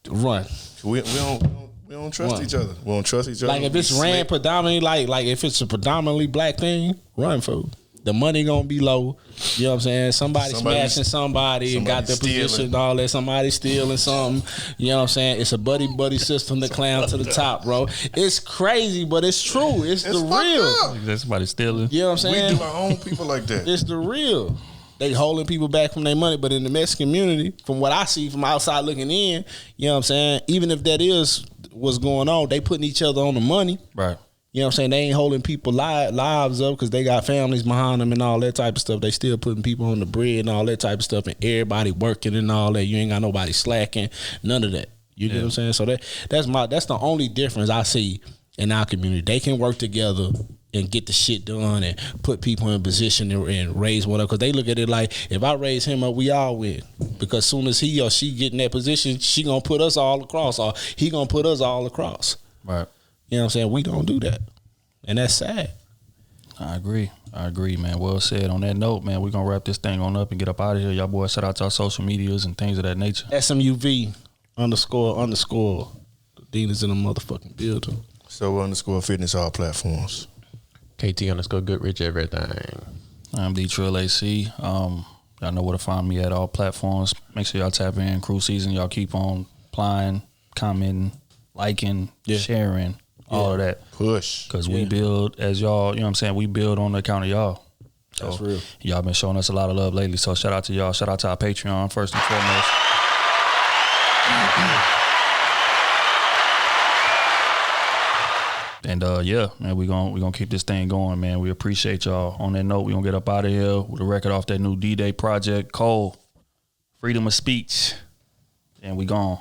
run. We don't trust each other. We don't trust each other. Like if it's ran predominantly, like if it's a predominantly black thing, run, fool. The money gonna be low. You know what I'm saying? Somebody smashing somebody and got their position and all that. Somebody stealing something. You know what I'm saying? It's a buddy system to climb to the top, bro. It's crazy, but it's true. It's the real. There's somebody stealing. You know what I'm saying? We do our own people like that. It's the real. They holding people back from their money, but in the Mexican community, from what I see from outside looking in, you know what I'm saying? Even if that is what's going on, they putting each other on the money. Right. You know what I'm saying? They ain't holding people lives up because they got families behind them and all that type of stuff. They still putting people on the bread and all that type of stuff, and everybody working and all that. You ain't got nobody slacking, none of that. You get what I'm saying? So that's the only difference I see in our community. They can work together and get the shit done and put people in position and raise one up, because they look at it like, if I raise him up, we all win. Because soon as he or she get in that position, she gonna put us all across, or he gonna put us all across. Right. You know what I'm saying? We don't do that. And that's sad. I agree, man. Well said. On that note, man, we're going to wrap this thing on up and get up out of here. Y'all boys, shout out to our social medias and things of that nature. SMUV __. The Dean is in a motherfucking building. So _fitness all platforms. KT _Goodrich everything. I'm D Trill AC. Y'all know where to find me at all platforms. Make sure y'all tap in. Crew season. Y'all keep on applying, commenting, liking, sharing. All of that. Push. Because we build, as y'all, you know what I'm saying, we build on the account of y'all. So that's real. Y'all been showing us a lot of love lately. So shout out to y'all. Shout out to our Patreon first and foremost. And yeah, man, we gonna keep this thing going, man. We appreciate y'all. On that note, we gonna get up out of here with a record off that new D-Day project, Cole, Freedom of Speech. And we gone.